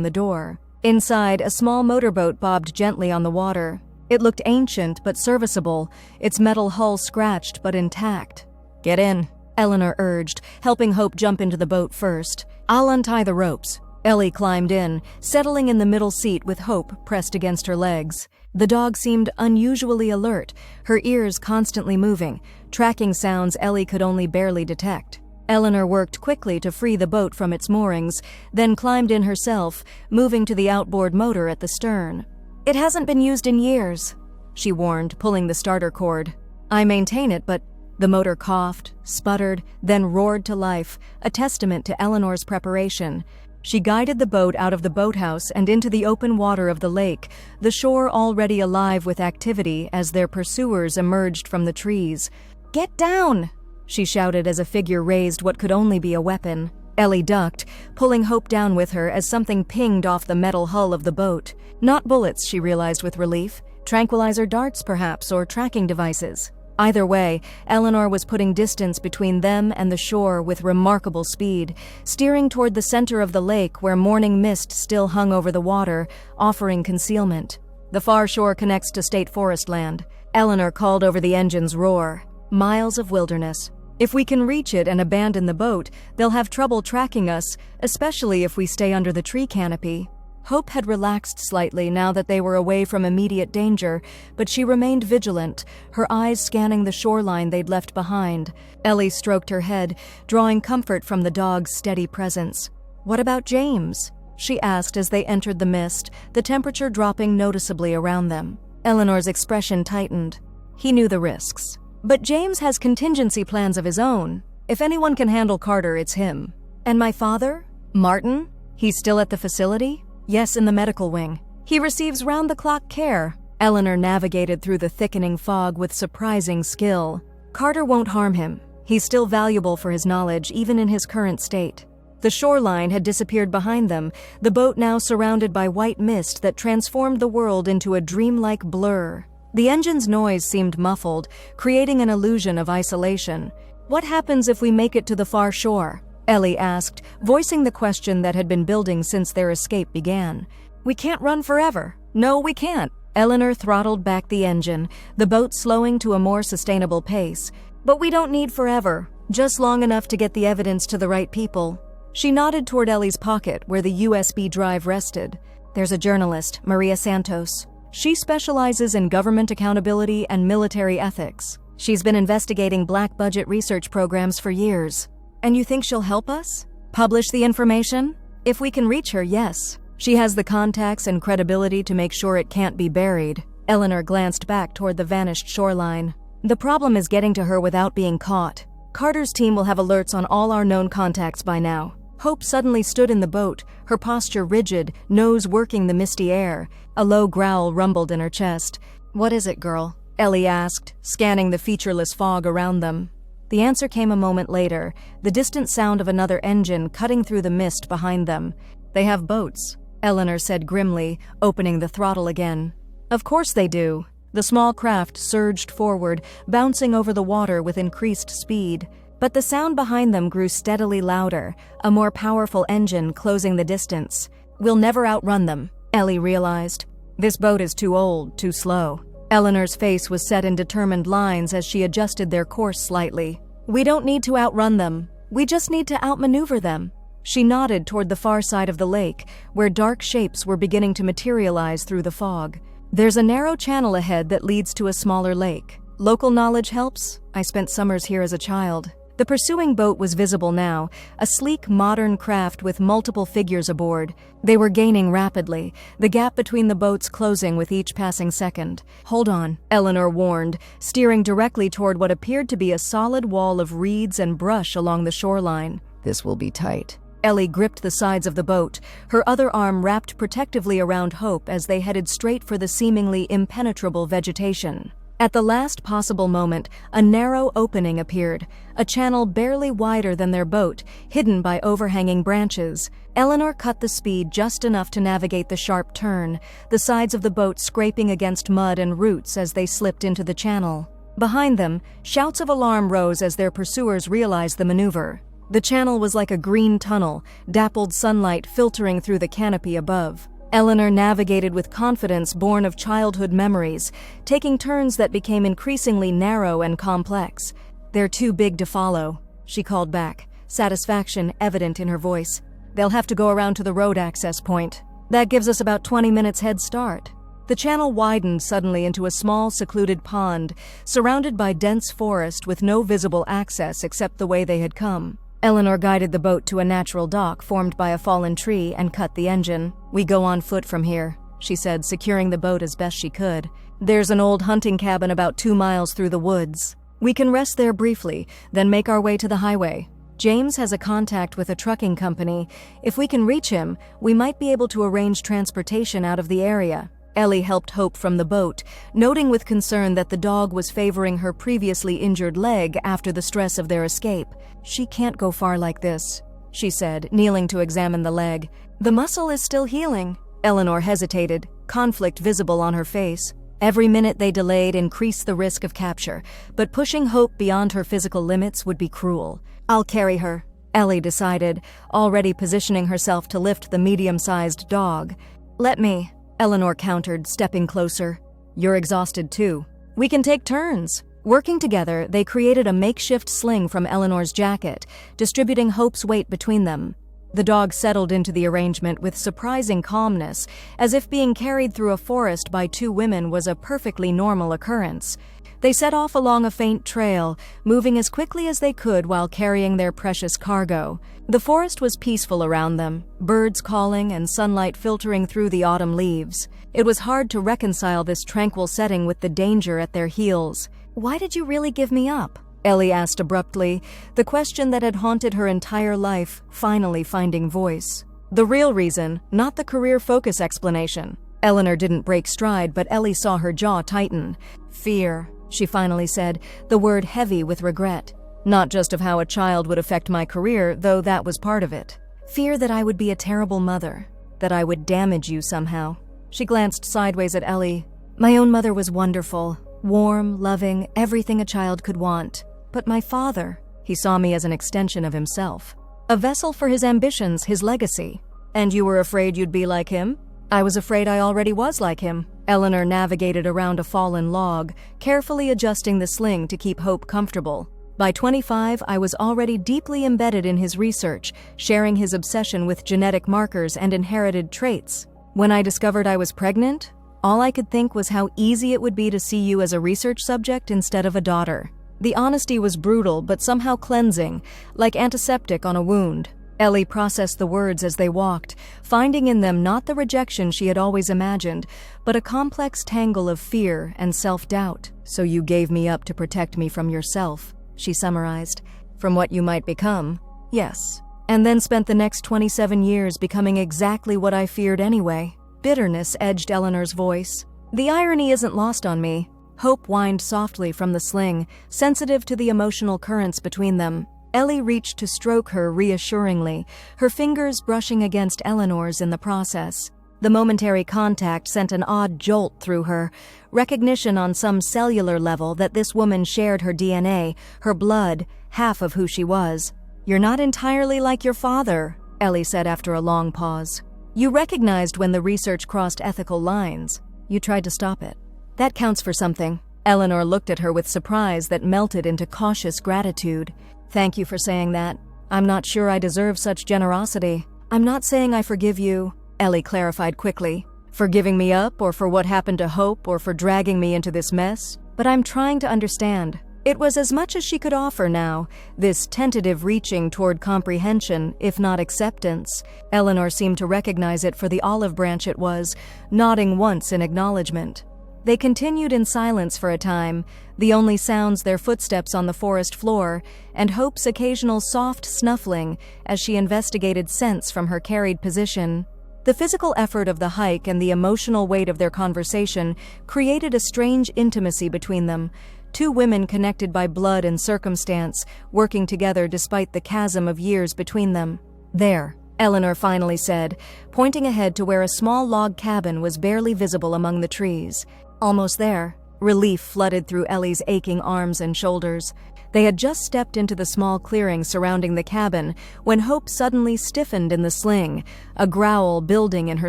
the door. Inside, a small motorboat bobbed gently on the water. It looked ancient but serviceable, its metal hull scratched but intact. "Get in," Eleanor urged, helping Hope jump into the boat first. "I'll untie the ropes." Ellie climbed in, settling in the middle seat with Hope pressed against her legs. The dog seemed unusually alert, her ears constantly moving, tracking sounds Ellie could only barely detect. Eleanor worked quickly to free the boat from its moorings, then climbed in herself, moving to the outboard motor at the stern. "It hasn't been used in years," she warned, pulling the starter cord. "I maintain it, but..." The motor coughed, sputtered, then roared to life, a testament to Eleanor's preparation. She guided the boat out of the boathouse and into the open water of the lake, the shore already alive with activity as their pursuers emerged from the trees. "Get down!" she shouted as a figure raised what could only be a weapon. Ellie ducked, pulling Hope down with her as something pinged off the metal hull of the boat. Not bullets, she realized with relief. Tranquilizer darts, perhaps, or tracking devices. Either way, Eleanor was putting distance between them and the shore with remarkable speed, steering toward the center of the lake where morning mist still hung over the water, offering concealment. The far shore connects to state forest land. Eleanor called over the engine's roar. Miles of wilderness. If we can reach it and abandon the boat, they'll have trouble tracking us, especially if we stay under the tree canopy. Hope had relaxed slightly now that they were away from immediate danger, but she remained vigilant, her eyes scanning the shoreline they'd left behind. Ellie stroked her head, drawing comfort from the dog's steady presence. "What about James?" she asked as they entered the mist, the temperature dropping noticeably around them. Eleanor's expression tightened. "He knew the risks. But James has contingency plans of his own. If anyone can handle Carter, it's him." "And my father? Martin? He's still at the facility?" "Yes, in the medical wing. He receives round-the-clock care." Eleanor navigated through the thickening fog with surprising skill. "Carter won't harm him. He's still valuable for his knowledge, even in his current state." The shoreline had disappeared behind them, the boat now surrounded by white mist that transformed the world into a dreamlike blur. The engine's noise seemed muffled, creating an illusion of isolation. "What happens if we make it to the far shore?" Ellie asked, voicing the question that had been building since their escape began. "We can't run forever. No, we can't." Eleanor throttled back the engine, the boat slowing to a more sustainable pace. "But we don't need forever, just long enough to get the evidence to the right people." She nodded toward Ellie's pocket, where the USB drive rested. "There's a journalist, Maria Santos. She specializes in government accountability and military ethics. She's been investigating black budget research programs for years." "And you think she'll help us? Publish the information?" "If we can reach her, yes. She has the contacts and credibility to make sure it can't be buried." Eleanor glanced back toward the vanished shoreline. "The problem is getting to her without being caught. Carter's team will have alerts on all our known contacts by now." Hope suddenly stood in the boat, her posture rigid, nose working the misty air. A low growl rumbled in her chest. "What is it, girl?" Ellie asked, scanning the featureless fog around them. The answer came a moment later, the distant sound of another engine cutting through the mist behind them. "They have boats," Eleanor said grimly, opening the throttle again. "Of course they do." The small craft surged forward, bouncing over the water with increased speed. But the sound behind them grew steadily louder, a more powerful engine closing the distance. "We'll never outrun them," Ellie realized. "This boat is too old, too slow." Eleanor's face was set in determined lines as she adjusted their course slightly. "We don't need to outrun them. We just need to outmaneuver them." She nodded toward the far side of the lake, where dark shapes were beginning to materialize through the fog. "There's a narrow channel ahead that leads to a smaller lake. Local knowledge helps. I spent summers here as a child." The pursuing boat was visible now, a sleek, modern craft with multiple figures aboard. They were gaining rapidly, the gap between the boats closing with each passing second. "Hold on," Eleanor warned, steering directly toward what appeared to be a solid wall of reeds and brush along the shoreline. "This will be tight." Ellie gripped the sides of the boat, her other arm wrapped protectively around Hope as they headed straight for the seemingly impenetrable vegetation. At the last possible moment, a narrow opening appeared, a channel barely wider than their boat, hidden by overhanging branches. Eleanor cut the speed just enough to navigate the sharp turn, the sides of the boat scraping against mud and roots as they slipped into the channel. Behind them, shouts of alarm rose as their pursuers realized the maneuver. The channel was like a green tunnel, dappled sunlight filtering through the canopy above. Eleanor navigated with confidence born of childhood memories, taking turns that became increasingly narrow and complex. "They're too big to follow," she called back, satisfaction evident in her voice. "They'll have to go around to the road access point. That gives us about 20 minutes head start." The channel widened suddenly into a small, secluded pond, surrounded by dense forest with no visible access except the way they had come. Eleanor guided the boat to a natural dock formed by a fallen tree and cut the engine. "We go on foot from here," she said, securing the boat as best she could. "There's an old hunting cabin about 2 miles through the woods. We can rest there briefly, then make our way to the highway. James has a contact with a trucking company. If we can reach him, we might be able to arrange transportation out of the area." Ellie helped Hope from the boat, noting with concern that the dog was favoring her previously injured leg after the stress of their escape. "She can't go far like this," she said, kneeling to examine the leg. "The muscle is still healing." Eleanor hesitated, conflict visible on her face. Every minute they delayed increased the risk of capture, but pushing Hope beyond her physical limits would be cruel. "I'll carry her," Ellie decided, already positioning herself to lift the medium-sized dog. "Let me," Eleanor countered, stepping closer. "You're exhausted too. We can take turns." Working together, they created a makeshift sling from Eleanor's jacket, distributing Hope's weight between them. The dog settled into the arrangement with surprising calmness, as if being carried through a forest by 2 women was a perfectly normal occurrence. They set off along a faint trail, moving as quickly as they could while carrying their precious cargo. The forest was peaceful around them, birds calling and sunlight filtering through the autumn leaves. It was hard to reconcile this tranquil setting with the danger at their heels. "Why did you really give me up?" Ellie asked abruptly, the question that had haunted her entire life finally finding voice. The real reason, not the career focus explanation. Eleanor didn't break stride, but Ellie saw her jaw tighten. "Fear," she finally said, the word heavy with regret. "Not just of how a child would affect my career, though that was part of it. Fear that I would be a terrible mother, that I would damage you somehow." She glanced sideways at Ellie. "My own mother was wonderful, warm, loving, everything a child could want. But my father, he saw me as an extension of himself. A vessel for his ambitions, his legacy. And you were afraid you'd be like him?" "I was afraid I already was like him." Eleanor navigated around a fallen log, carefully adjusting the sling to keep Hope comfortable. By 25, I was already deeply embedded in his research, sharing his obsession with genetic markers and inherited traits. When I discovered I was pregnant, all I could think was how easy it would be to see you as a research subject instead of a daughter. The honesty was brutal but somehow cleansing, like antiseptic on a wound. Ellie processed the words as they walked, finding in them not the rejection she had always imagined, but a complex tangle of fear and self-doubt. "So you gave me up to protect me from yourself," she summarized. "From what you might become, yes. And then spent the next 27 years becoming exactly what I feared anyway." Bitterness edged Eleanor's voice. "The irony isn't lost on me." Hope whined softly from the sling, sensitive to the emotional currents between them. Ellie reached to stroke her reassuringly, her fingers brushing against Eleanor's in the process. The momentary contact sent an odd jolt through her, recognition on some cellular level that this woman shared her DNA, her blood, half of who she was. "You're not entirely like your father," Ellie said after a long pause. "You recognized when the research crossed ethical lines. You tried to stop it. That counts for something." Eleanor looked at her with surprise that melted into cautious gratitude. "Thank you for saying that. I'm not sure I deserve such generosity." "I'm not saying I forgive you," Ellie clarified quickly. "For giving me up, or for what happened to Hope, or for dragging me into this mess. But I'm trying to understand." It was as much as she could offer now, this tentative reaching toward comprehension, if not acceptance. Eleanor seemed to recognize it for the olive branch it was, nodding once in acknowledgement. They continued in silence for a time, the only sounds their footsteps on the forest floor, and Hope's occasional soft snuffling as she investigated scents from her carried position. The physical effort of the hike and the emotional weight of their conversation created a strange intimacy between them, two women connected by blood and circumstance, working together despite the chasm of years between them. "There," Eleanor finally said, pointing ahead to where a small log cabin was barely visible among the trees. "Almost there." Relief flooded through Ellie's aching arms and shoulders. They had just stepped into the small clearing surrounding the cabin when Hope suddenly stiffened in the sling, a growl building in her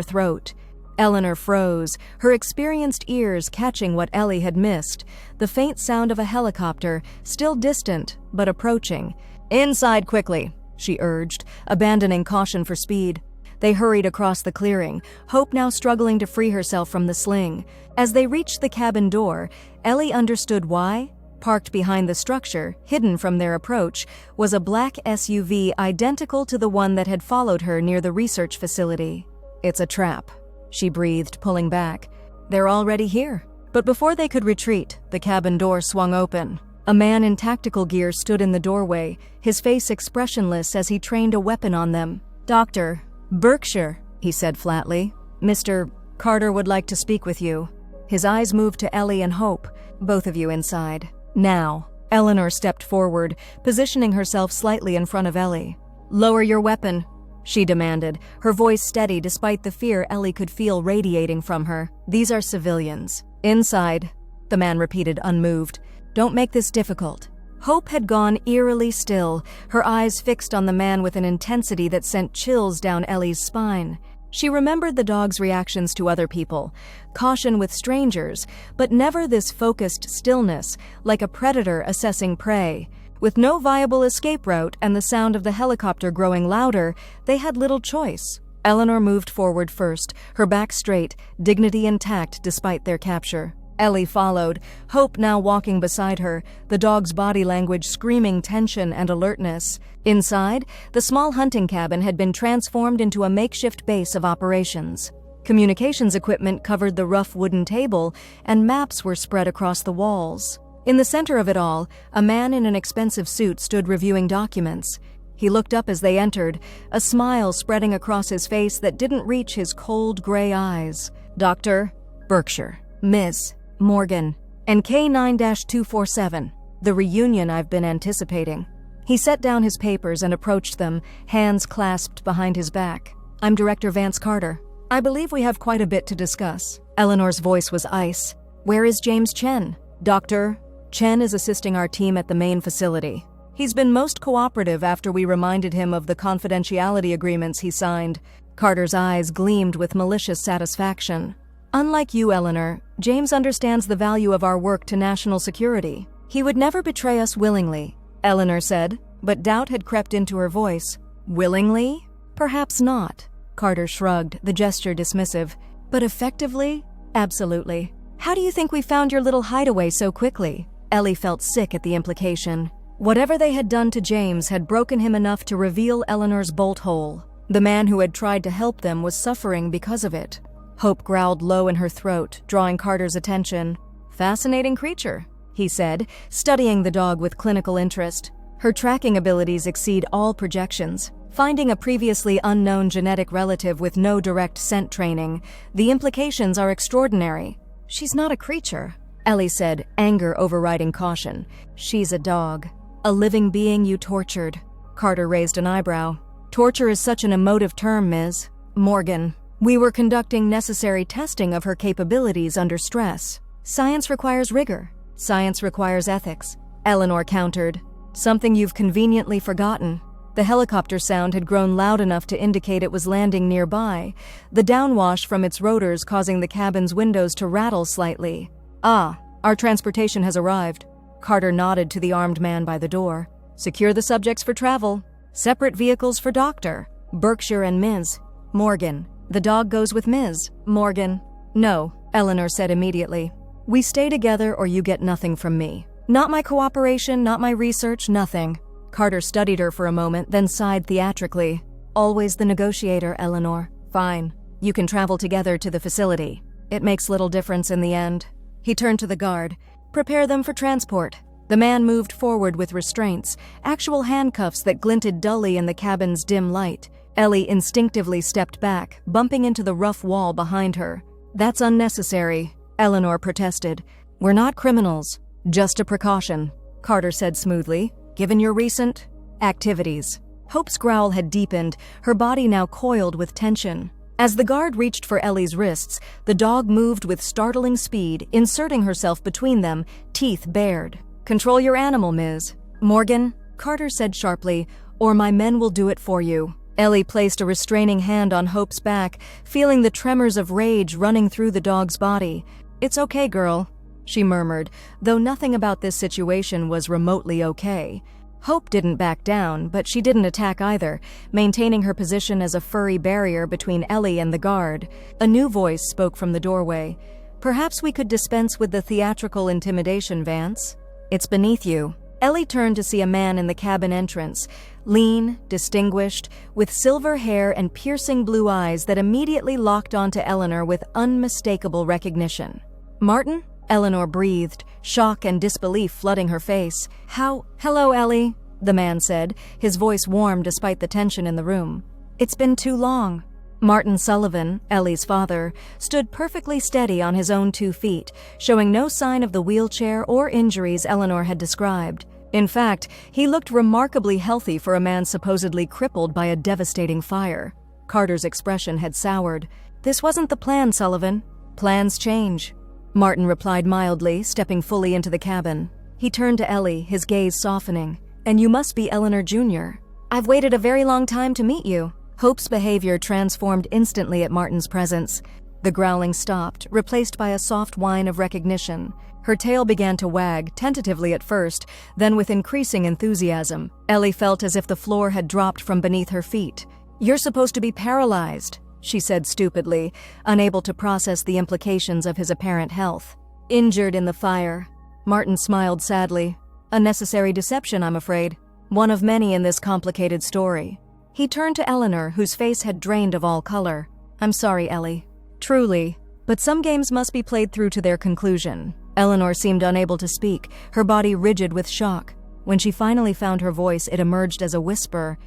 throat. Eleanor froze, her experienced ears catching what Ellie had missed, the faint sound of a helicopter, still distant but approaching. "Inside quickly," she urged, abandoning caution for speed. They hurried across the clearing, Hope now struggling to free herself from the sling. As they reached the cabin door, Ellie understood why. Parked behind the structure, hidden from their approach, was a black SUV identical to the one that had followed her near the research facility. "It's a trap," she breathed, pulling back. "They're already here." But before they could retreat, the cabin door swung open. A man in tactical gear stood in the doorway, his face expressionless as he trained a weapon on them. "Dr. Berkshire," he said flatly. "Mr. Carter would like to speak with you." His eyes moved to Ellie and Hope. "Both of you inside. Now." Eleanor stepped forward, positioning herself slightly in front of Ellie. "Lower your weapon," she demanded, her voice steady despite the fear Ellie could feel radiating from her. "These are civilians." "Inside," the man repeated, unmoved. "Don't make this difficult." Hope had gone eerily still, her eyes fixed on the man with an intensity that sent chills down Ellie's spine. She remembered the dog's reactions to other people, caution with strangers, but never this focused stillness, like a predator assessing prey. With no viable escape route and the sound of the helicopter growing louder, they had little choice. Eleanor moved forward first, her back straight, dignity intact despite their capture. Ellie followed, Hope now walking beside her, the dog's body language screaming tension and alertness. Inside, the small hunting cabin had been transformed into a makeshift base of operations. Communications equipment covered the rough wooden table, and maps were spread across the walls. In the center of it all, a man in an expensive suit stood reviewing documents. He looked up as they entered, a smile spreading across his face that didn't reach his cold gray eyes. "Dr. Berkshire, Ms. Morgan, and K9-247, the reunion I've been anticipating." He set down his papers and approached them, hands clasped behind his back. "I'm Director Vance Carter. I believe we have quite a bit to discuss." Eleanor's voice was ice. "Where is James Chen?" "Doctor, Chen is assisting our team at the main facility. He's been most cooperative after we reminded him of the confidentiality agreements he signed." Carter's eyes gleamed with malicious satisfaction. "Unlike you, Eleanor, James understands the value of our work to national security. He would never betray us willingly," Eleanor said, but doubt had crept into her voice. "Willingly? Perhaps not." Carter shrugged, the gesture dismissive. "But effectively? Absolutely. How do you think we found your little hideaway so quickly?" Ellie felt sick at the implication. Whatever they had done to James had broken him enough to reveal Eleanor's bolt hole. The man who had tried to help them was suffering because of it. Hope growled low in her throat, drawing Carter's attention. "Fascinating creature," he said, studying the dog with clinical interest. "Her tracking abilities exceed all projections. Finding a previously unknown genetic relative with no direct scent training, the implications are extraordinary." "She's not a creature," Ellie said, anger overriding caution. "She's a dog. A living being you tortured." Carter raised an eyebrow. "Torture is such an emotive term, Ms. Morgan. We were conducting necessary testing of her capabilities under stress. Science requires rigor. Science requires ethics," Eleanor countered. "Something you've conveniently forgotten." The helicopter sound had grown loud enough to indicate it was landing nearby, the downwash from its rotors causing the cabin's windows to rattle slightly. "Ah, our transportation has arrived." Carter nodded to the armed man by the door. "Secure the subjects for travel. Separate vehicles for Dr. Berkshire and Ms. Morgan. The dog goes with Ms. Morgan." "No," Eleanor said immediately. "We stay together or you get nothing from me. Not my cooperation, not my research, nothing." Carter studied her for a moment, then sighed theatrically. "Always the negotiator, Eleanor. Fine. You can travel together to the facility. It makes little difference in the end." He turned to the guard. "Prepare them for transport." The man moved forward with restraints, actual handcuffs that glinted dully in the cabin's dim light. Ellie instinctively stepped back, bumping into the rough wall behind her. "That's unnecessary," Eleanor protested. "We're not criminals, just a precaution," Carter said smoothly, "given your recent activities." Hope's growl had deepened, her body now coiled with tension. As the guard reached for Ellie's wrists, the dog moved with startling speed, inserting herself between them, teeth bared. "Control your animal, Ms. Morgan," Carter said sharply, "or my men will do it for you." Ellie placed a restraining hand on Hope's back, feeling the tremors of rage running through the dog's body. "It's okay, girl," she murmured, though nothing about this situation was remotely okay. Hope didn't back down, but she didn't attack either, maintaining her position as a furry barrier between Ellie and the guard. A new voice spoke from the doorway. "Perhaps we could dispense with the theatrical intimidation, Vance. It's beneath you." Ellie turned to see a man in the cabin entrance, lean, distinguished, with silver hair and piercing blue eyes that immediately locked onto Eleanor with unmistakable recognition. "Martin?" Eleanor breathed, shock and disbelief flooding her face. "Hello, Ellie," the man said, his voice warm despite the tension in the room. "It's been too long." Martin Sullivan, Ellie's father, stood perfectly steady on his own 2 feet, showing no sign of the wheelchair or injuries Eleanor had described. In fact, he looked remarkably healthy for a man supposedly crippled by a devastating fire. Carter's expression had soured. "This wasn't the plan, Sullivan. Plans change," Martin replied mildly, stepping fully into the cabin. He turned to Ellie, his gaze softening. "And you must be Eleanor Jr. I've waited a very long time to meet you." Hope's behavior transformed instantly at Martin's presence. The growling stopped, replaced by a soft whine of recognition. Her tail began to wag, tentatively at first, then with increasing enthusiasm. Ellie felt as if the floor had dropped from beneath her feet. "You're supposed to be paralyzed," she said stupidly, unable to process the implications of his apparent health. "Injured in the fire." Martin smiled sadly. "A necessary deception, I'm afraid. One of many in this complicated story." He turned to Eleanor, whose face had drained of all color. "I'm sorry, Ellie. Truly. But some games must be played through to their conclusion." Eleanor seemed unable to speak, her body rigid with shock. When she finally found her voice, it emerged as a whisper.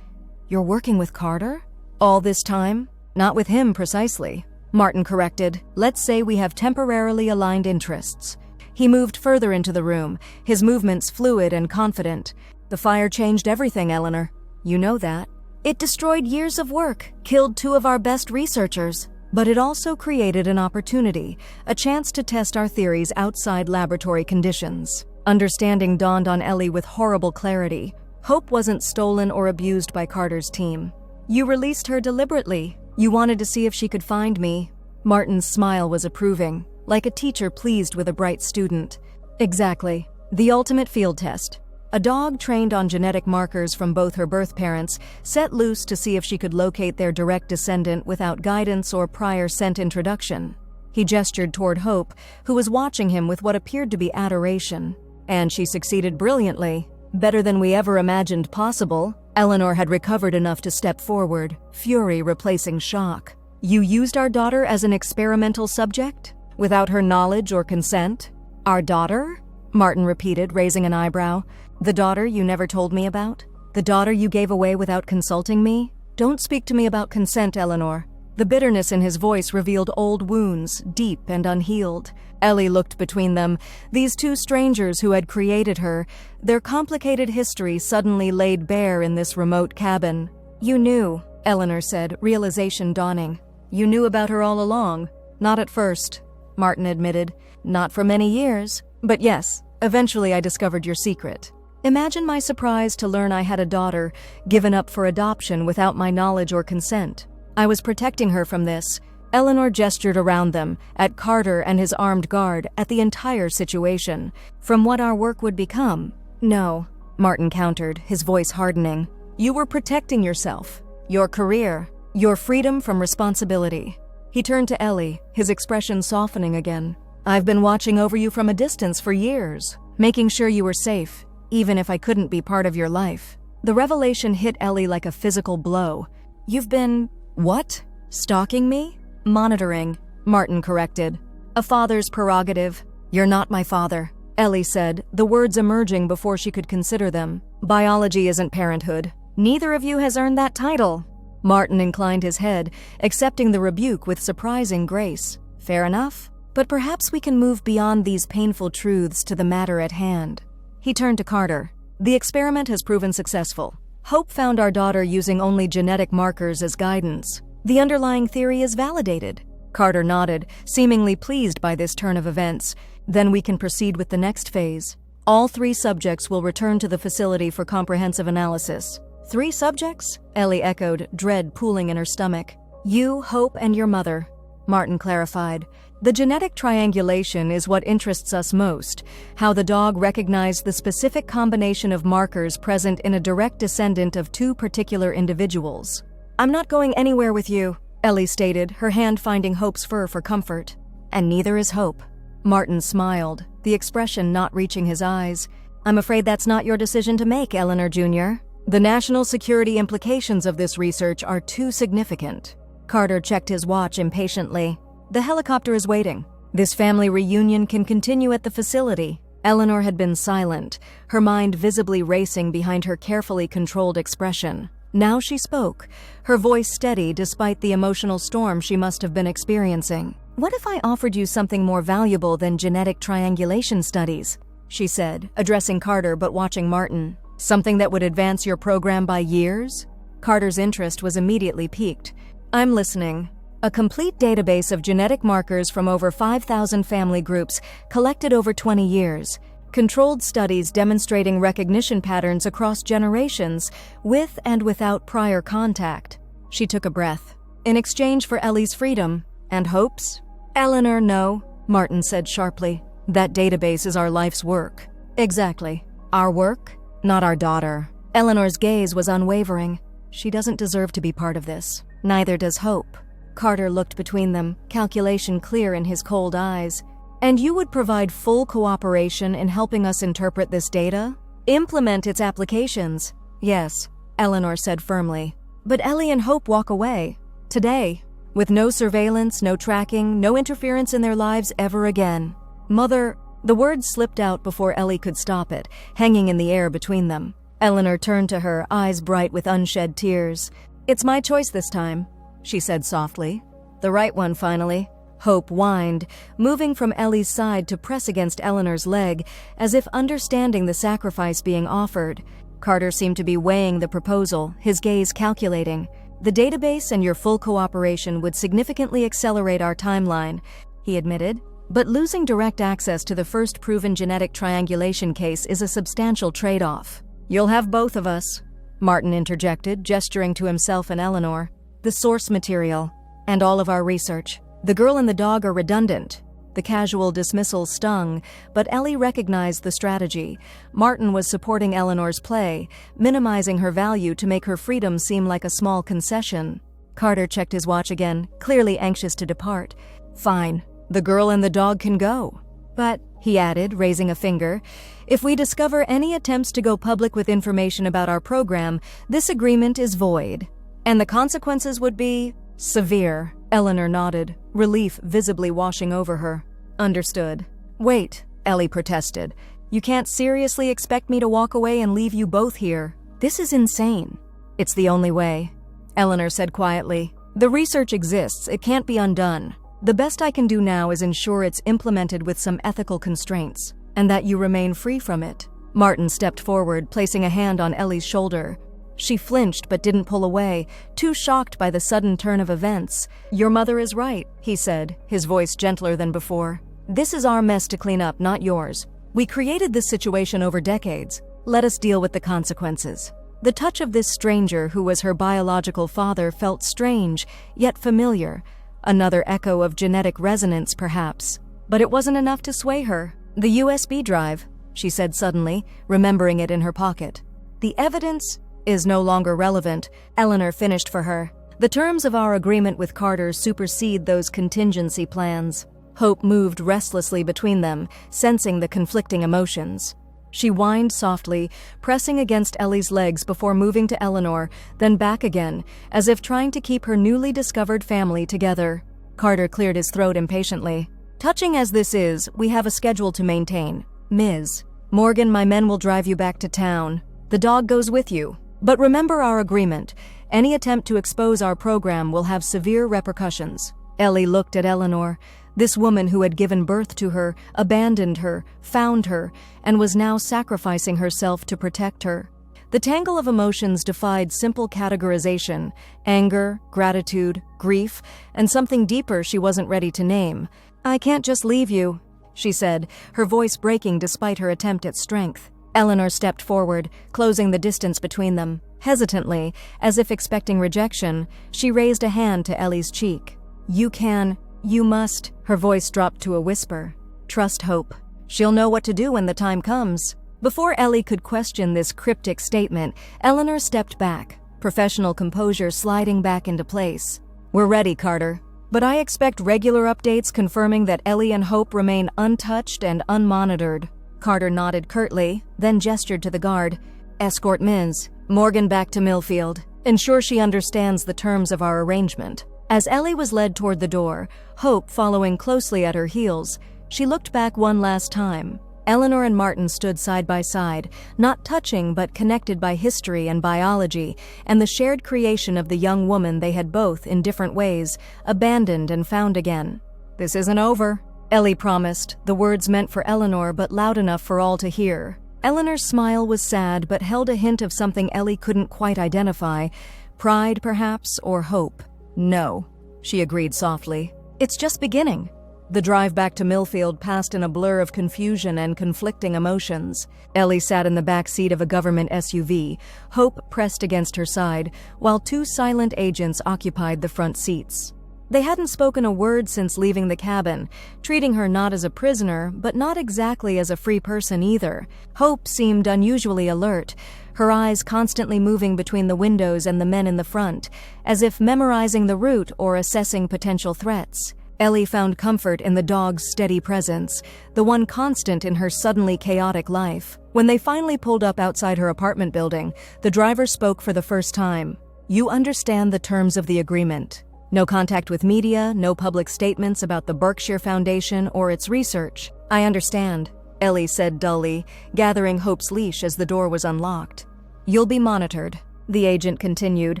"You're working with Carter? All this time?" "Not with him, precisely," Martin corrected. "Let's say we have temporarily aligned interests." He moved further into the room, his movements fluid and confident. "The fire changed everything, Eleanor. You know that. It destroyed years of work, killed 2 of our best researchers. But it also created an opportunity, a chance to test our theories outside laboratory conditions." Understanding dawned on Ellie with horrible clarity. Hope wasn't stolen or abused by Carter's team. "You released her deliberately. You wanted to see if she could find me." Martin's smile was approving, like a teacher pleased with a bright student. "Exactly. The ultimate field test. A dog trained on genetic markers from both her birth parents, set loose to see if she could locate their direct descendant without guidance or prior scent introduction." He gestured toward Hope, who was watching him with what appeared to be adoration. "And she succeeded brilliantly. Better than we ever imagined possible." Eleanor had recovered enough to step forward, fury replacing shock. "You used our daughter as an experimental subject? Without her knowledge or consent?" "Our daughter?" Martin repeated, raising an eyebrow. "The daughter you never told me about? The daughter you gave away without consulting me? Don't speak to me about consent, Eleanor." The bitterness in his voice revealed old wounds, deep and unhealed. Ellie looked between them, these 2 strangers who had created her, their complicated history suddenly laid bare in this remote cabin. "You knew," Eleanor said, realization dawning. "You knew about her all along." "Not at first," Martin admitted. "Not for many years. But yes, eventually I discovered your secret. Imagine my surprise to learn I had a daughter, given up for adoption without my knowledge or consent. I was protecting her from this." Eleanor gestured around them, at Carter and his armed guard, at the entire situation. "From what our work would become." "No," Martin countered, his voice hardening. "You were protecting yourself, your career, your freedom from responsibility." He turned to Ellie, his expression softening again. "I've been watching over you from a distance for years, making sure you were safe, even if I couldn't be part of your life." The revelation hit Ellie like a physical blow. "You've been, what? Stalking me?" "Monitoring," Martin corrected. "A father's prerogative." "You're not my father," Ellie said, the words emerging before she could consider them. "Biology isn't parenthood. Neither of you has earned that title." Martin inclined his head, accepting the rebuke with surprising grace. "Fair enough. But perhaps we can move beyond these painful truths to the matter at hand." He turned to Carter. "The experiment has proven successful. Hope found our daughter using only genetic markers as guidance. The underlying theory is validated." Carter nodded, seemingly pleased by this turn of events. "Then we can proceed with the next phase. All 3 subjects will return to the facility for comprehensive analysis." 3 subjects? Ellie echoed, dread pooling in her stomach. "You, Hope, and your mother," Martin clarified. "The genetic triangulation is what interests us most, how the dog recognized the specific combination of markers present in a direct descendant of 2 particular individuals." "I'm not going anywhere with you," Ellie stated, her hand finding Hope's fur for comfort. "And neither is Hope." Martin smiled, the expression not reaching his eyes. "I'm afraid that's not your decision to make, Eleanor Jr. The national security implications of this research are too significant." Carter checked his watch impatiently. "The helicopter is waiting. This family reunion can continue at the facility." Eleanor had been silent, her mind visibly racing behind her carefully controlled expression. Now she spoke, her voice steady despite the emotional storm she must have been experiencing. "What if I offered you something more valuable than genetic triangulation studies?" she said, addressing Carter but watching Martin. "Something that would advance your program by years?" Carter's interest was immediately piqued. "I'm listening." "A complete database of genetic markers from over 5,000 family groups collected over 20 years. Controlled studies demonstrating recognition patterns across generations, with and without prior contact." She took a breath. "In exchange for Ellie's freedom and Hope's?" "Eleanor, no," Martin said sharply. "That database is our life's work." "Exactly. Our work, not our daughter." Eleanor's gaze was unwavering. "She doesn't deserve to be part of this. Neither does Hope." Carter looked between them, calculation clear in his cold eyes. "And you would provide full cooperation in helping us interpret this data? Implement its applications?" "Yes," Eleanor said firmly. "But Ellie and Hope walk away. Today. With no surveillance, no tracking, no interference in their lives ever again. Mother..." The words slipped out before Ellie could stop it, hanging in the air between them. Eleanor turned to her, eyes bright with unshed tears. "It's my choice this time," she said softly. "The right one, finally." Hope whined, moving from Ellie's side to press against Eleanor's leg, as if understanding the sacrifice being offered. Carter seemed to be weighing the proposal, his gaze calculating. "The database and your full cooperation would significantly accelerate our timeline," he admitted. "But losing direct access to the first proven genetic triangulation case is a substantial trade-off." "You'll have both of us," Martin interjected, gesturing to himself and Eleanor. "The source material, and all of our research. The girl and the dog are redundant." The casual dismissal stung, but Ellie recognized the strategy. Martin was supporting Eleanor's play, minimizing her value to make her freedom seem like a small concession. Carter checked his watch again, clearly anxious to depart. "Fine, the girl and the dog can go. But," he added, raising a finger, "if we discover any attempts to go public with information about our program, this agreement is void. And the consequences would be severe." Eleanor nodded, relief visibly washing over her. "Understood." "Wait," Ellie protested. "You can't seriously expect me to walk away and leave you both here. This is insane." "It's the only way," Eleanor said quietly. "The research exists, it can't be undone. The best I can do now is ensure it's implemented with some ethical constraints, and that you remain free from it." Martin stepped forward, placing a hand on Ellie's shoulder. She flinched but didn't pull away, too shocked by the sudden turn of events. "Your mother is right," he said, his voice gentler than before. "This is our mess to clean up, not yours. We created this situation over decades. Let us deal with the consequences." The touch of this stranger who was her biological father felt strange, yet familiar. Another echo of genetic resonance, perhaps. But it wasn't enough to sway her. "The USB drive," she said suddenly, remembering it in her pocket. "The evidence is no longer relevant," Eleanor finished for her. "The terms of our agreement with Carter supersede those contingency plans." Hope moved restlessly between them, sensing the conflicting emotions. She whined softly, pressing against Ellie's legs before moving to Eleanor, then back again, as if trying to keep her newly discovered family together. Carter cleared his throat impatiently. Touching as this is, we have a schedule to maintain. Ms. Morgan, my men will drive you back to town. The dog goes with you. But remember our agreement. Any attempt to expose our program will have severe repercussions." Ellie looked at Eleanor. This woman who had given birth to her, abandoned her, found her, and was now sacrificing herself to protect her. The tangle of emotions defied simple categorization: anger, gratitude, grief, and something deeper she wasn't ready to name. "I can't just leave you," she said, her voice breaking despite her attempt at strength. Eleanor stepped forward, closing the distance between them. Hesitantly, as if expecting rejection, she raised a hand to Ellie's cheek. You must," her voice dropped to a whisper. "Trust Hope. She'll know what to do when the time comes." Before Ellie could question this cryptic statement, Eleanor stepped back, professional composure sliding back into place. "We're ready, Carter. But I expect regular updates confirming that Ellie and Hope remain untouched and unmonitored." Carter nodded curtly, then gestured to the guard. "Escort Ms. Morgan back to Millfield. Ensure she understands the terms of our arrangement." As Ellie was led toward the door, Hope following closely at her heels, she looked back one last time. Eleanor and Martin stood side by side, not touching but connected by history and biology, and the shared creation of the young woman they had both, in different ways, abandoned and found again. "This isn't over," Ellie promised, the words meant for Eleanor but loud enough for all to hear. Eleanor's smile was sad but held a hint of something Ellie couldn't quite identify: pride, perhaps, or hope. "No," she agreed softly. "It's just beginning." The drive back to Millfield passed in a blur of confusion and conflicting emotions. Ellie sat in the back seat of a government SUV, Hope pressed against her side, while two silent agents occupied the front seats. They hadn't spoken a word since leaving the cabin, treating her not as a prisoner, but not exactly as a free person either. Hope seemed unusually alert, her eyes constantly moving between the windows and the men in the front, as if memorizing the route or assessing potential threats. Ellie found comfort in the dog's steady presence, the one constant in her suddenly chaotic life. When they finally pulled up outside her apartment building, the driver spoke for the first time. "You understand the terms of the agreement. No contact with media, no public statements about the Berkshire Foundation or its research." "I understand," Ellie said dully, gathering Hope's leash as the door was unlocked. "You'll be monitored," the agent continued,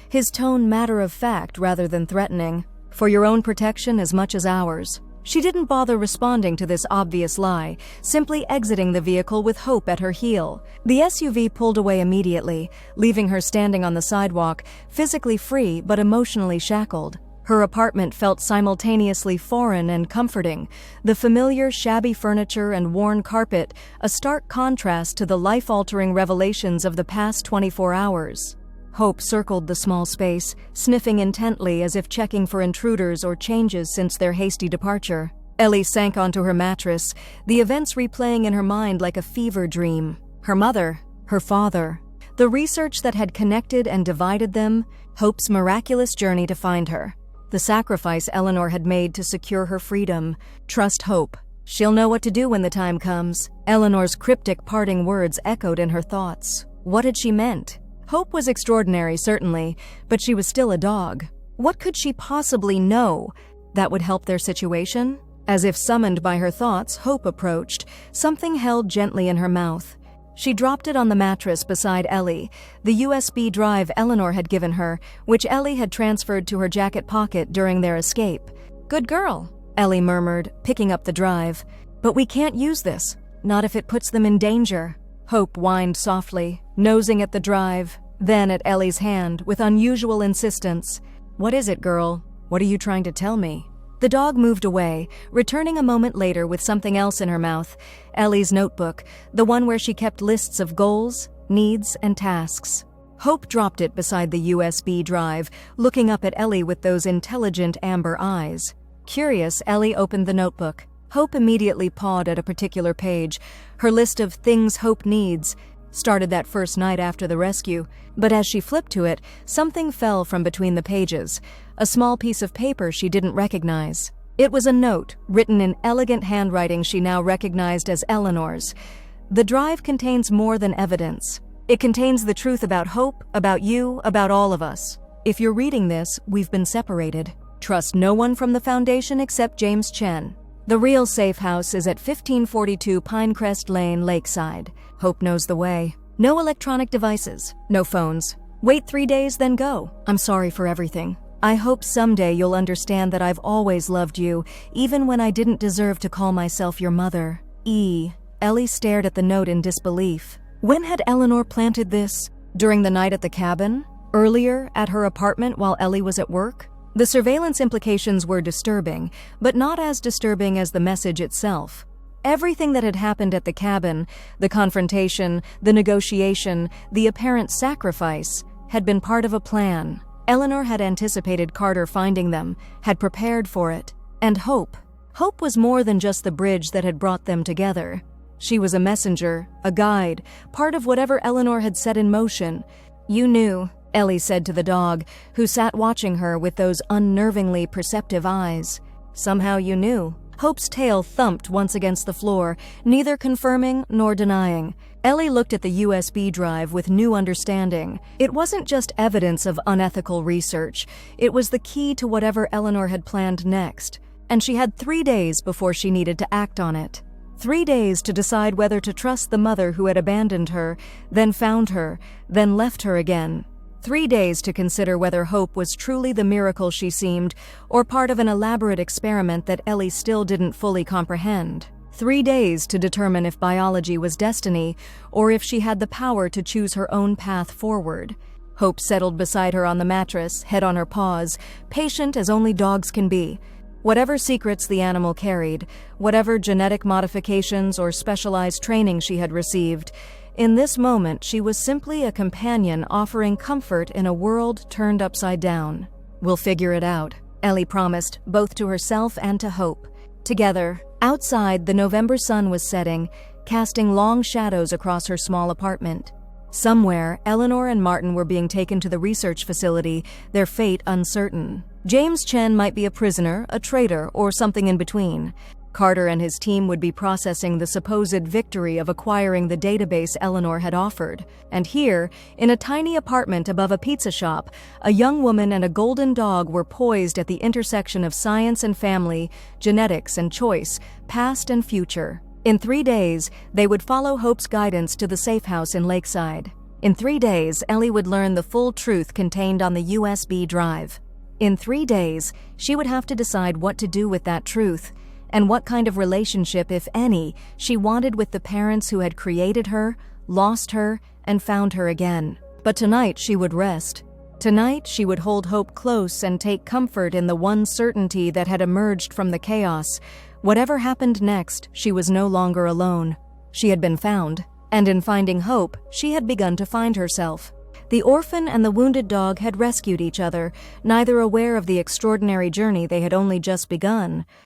his tone matter-of-fact rather than threatening. "For your own protection as much as ours." She didn't bother responding to this obvious lie, simply exiting the vehicle with Hope at her heel. The SUV pulled away immediately, leaving her standing on the sidewalk, physically free but emotionally shackled. Her apartment felt simultaneously foreign and comforting, the familiar shabby furniture and worn carpet a stark contrast to the life-altering revelations of the past 24 hours. Hope circled the small space, sniffing intently as if checking for intruders or changes since their hasty departure. Ellie sank onto her mattress, the events replaying in her mind like a fever dream. Her mother, her father, the research that had connected and divided them, Hope's miraculous journey to find her, the sacrifice Eleanor had made to secure her freedom. "Trust Hope. She'll know what to do when the time comes." Eleanor's cryptic parting words echoed in her thoughts. What had she meant? Hope was extraordinary, certainly, but she was still a dog. What could she possibly know that would help their situation? As if summoned by her thoughts, Hope approached, something held gently in her mouth. She dropped it on the mattress beside Ellie, the USB drive Eleanor had given her, which Ellie had transferred to her jacket pocket during their escape. "Good girl," Ellie murmured, picking up the drive. "But we can't use this, not if it puts them in danger." Hope whined softly, nosing at the drive, then at Ellie's hand with unusual insistence. "What is it, girl? What are you trying to tell me?" The dog moved away, returning a moment later with something else in her mouth, Ellie's notebook, the one where she kept lists of goals, needs, and tasks. Hope dropped it beside the USB drive, looking up at Ellie with those intelligent amber eyes. Curious, Ellie opened the notebook. Hope immediately pawed at a particular page. Her list of things Hope needs started that first night after the rescue, but as she flipped to it, something fell from between the pages, a small piece of paper she didn't recognize. It was a note, written in elegant handwriting she now recognized as Eleanor's. "The drive contains more than evidence. It contains the truth about Hope, about you, about all of us. If you're reading this, we've been separated. Trust no one from the Foundation except James Chen. The real safe house is at 1542 Pinecrest Lane, Lakeside. Hope knows the way. No electronic devices, no phones. Wait 3 days, then go. I'm sorry for everything. I hope someday you'll understand that I've always loved you, even when I didn't deserve to call myself your mother. E. Ellie stared at the note in disbelief. When had Eleanor planted this? During the night at the cabin? Earlier, at her apartment while Ellie was at work? The surveillance implications were disturbing, but not as disturbing as the message itself. Everything that had happened at the cabin, the confrontation, the negotiation, the apparent sacrifice, had been part of a plan. Eleanor had anticipated Carter finding them, had prepared for it. And Hope. Hope was more than just the bridge that had brought them together. She was a messenger, a guide, part of whatever Eleanor had set in motion. You knew, Ellie said to the dog, who sat watching her with those unnervingly perceptive eyes. Somehow you knew. Hope's tail thumped once against the floor, neither confirming nor denying. Ellie looked at the USB drive with new understanding. It wasn't just evidence of unethical research. It was the key to whatever Eleanor had planned next. And she had 3 days before she needed to act on it. 3 days to decide whether to trust the mother who had abandoned her, then found her, then left her again. 3 days to consider whether Hope was truly the miracle she seemed, or part of an elaborate experiment that Ellie still didn't fully comprehend. 3 days to determine if biology was destiny, or if she had the power to choose her own path forward. Hope settled beside her on the mattress, head on her paws, patient as only dogs can be. Whatever secrets the animal carried, whatever genetic modifications or specialized training she had received, in this moment she was simply a companion offering comfort in a world turned upside down. We'll figure it out, Ellie promised, both to herself and to Hope. Together, outside, the November sun was setting, casting long shadows across her small apartment. Somewhere, Eleanor and Martin were being taken to the research facility, their fate uncertain. James Chen might be a prisoner, a traitor, or something in between. Carter and his team would be processing the supposed victory of acquiring the database Eleanor had offered. And here, in a tiny apartment above a pizza shop, a young woman and a golden dog were poised at the intersection of science and family, genetics and choice, past and future. In 3 days, they would follow Hope's guidance to the safe house in Lakeside. In 3 days, Ellie would learn the full truth contained on the USB drive. In 3 days, she would have to decide what to do with that truth, and what kind of relationship, if any, she wanted with the parents who had created her, lost her, and found her again. But tonight she would rest. Tonight she would hold Hope close and take comfort in the one certainty that had emerged from the chaos. Whatever happened next, she was no longer alone. She had been found, and in finding Hope, she had begun to find herself. The orphan and the wounded dog had rescued each other, neither aware of the extraordinary journey they had only just begun.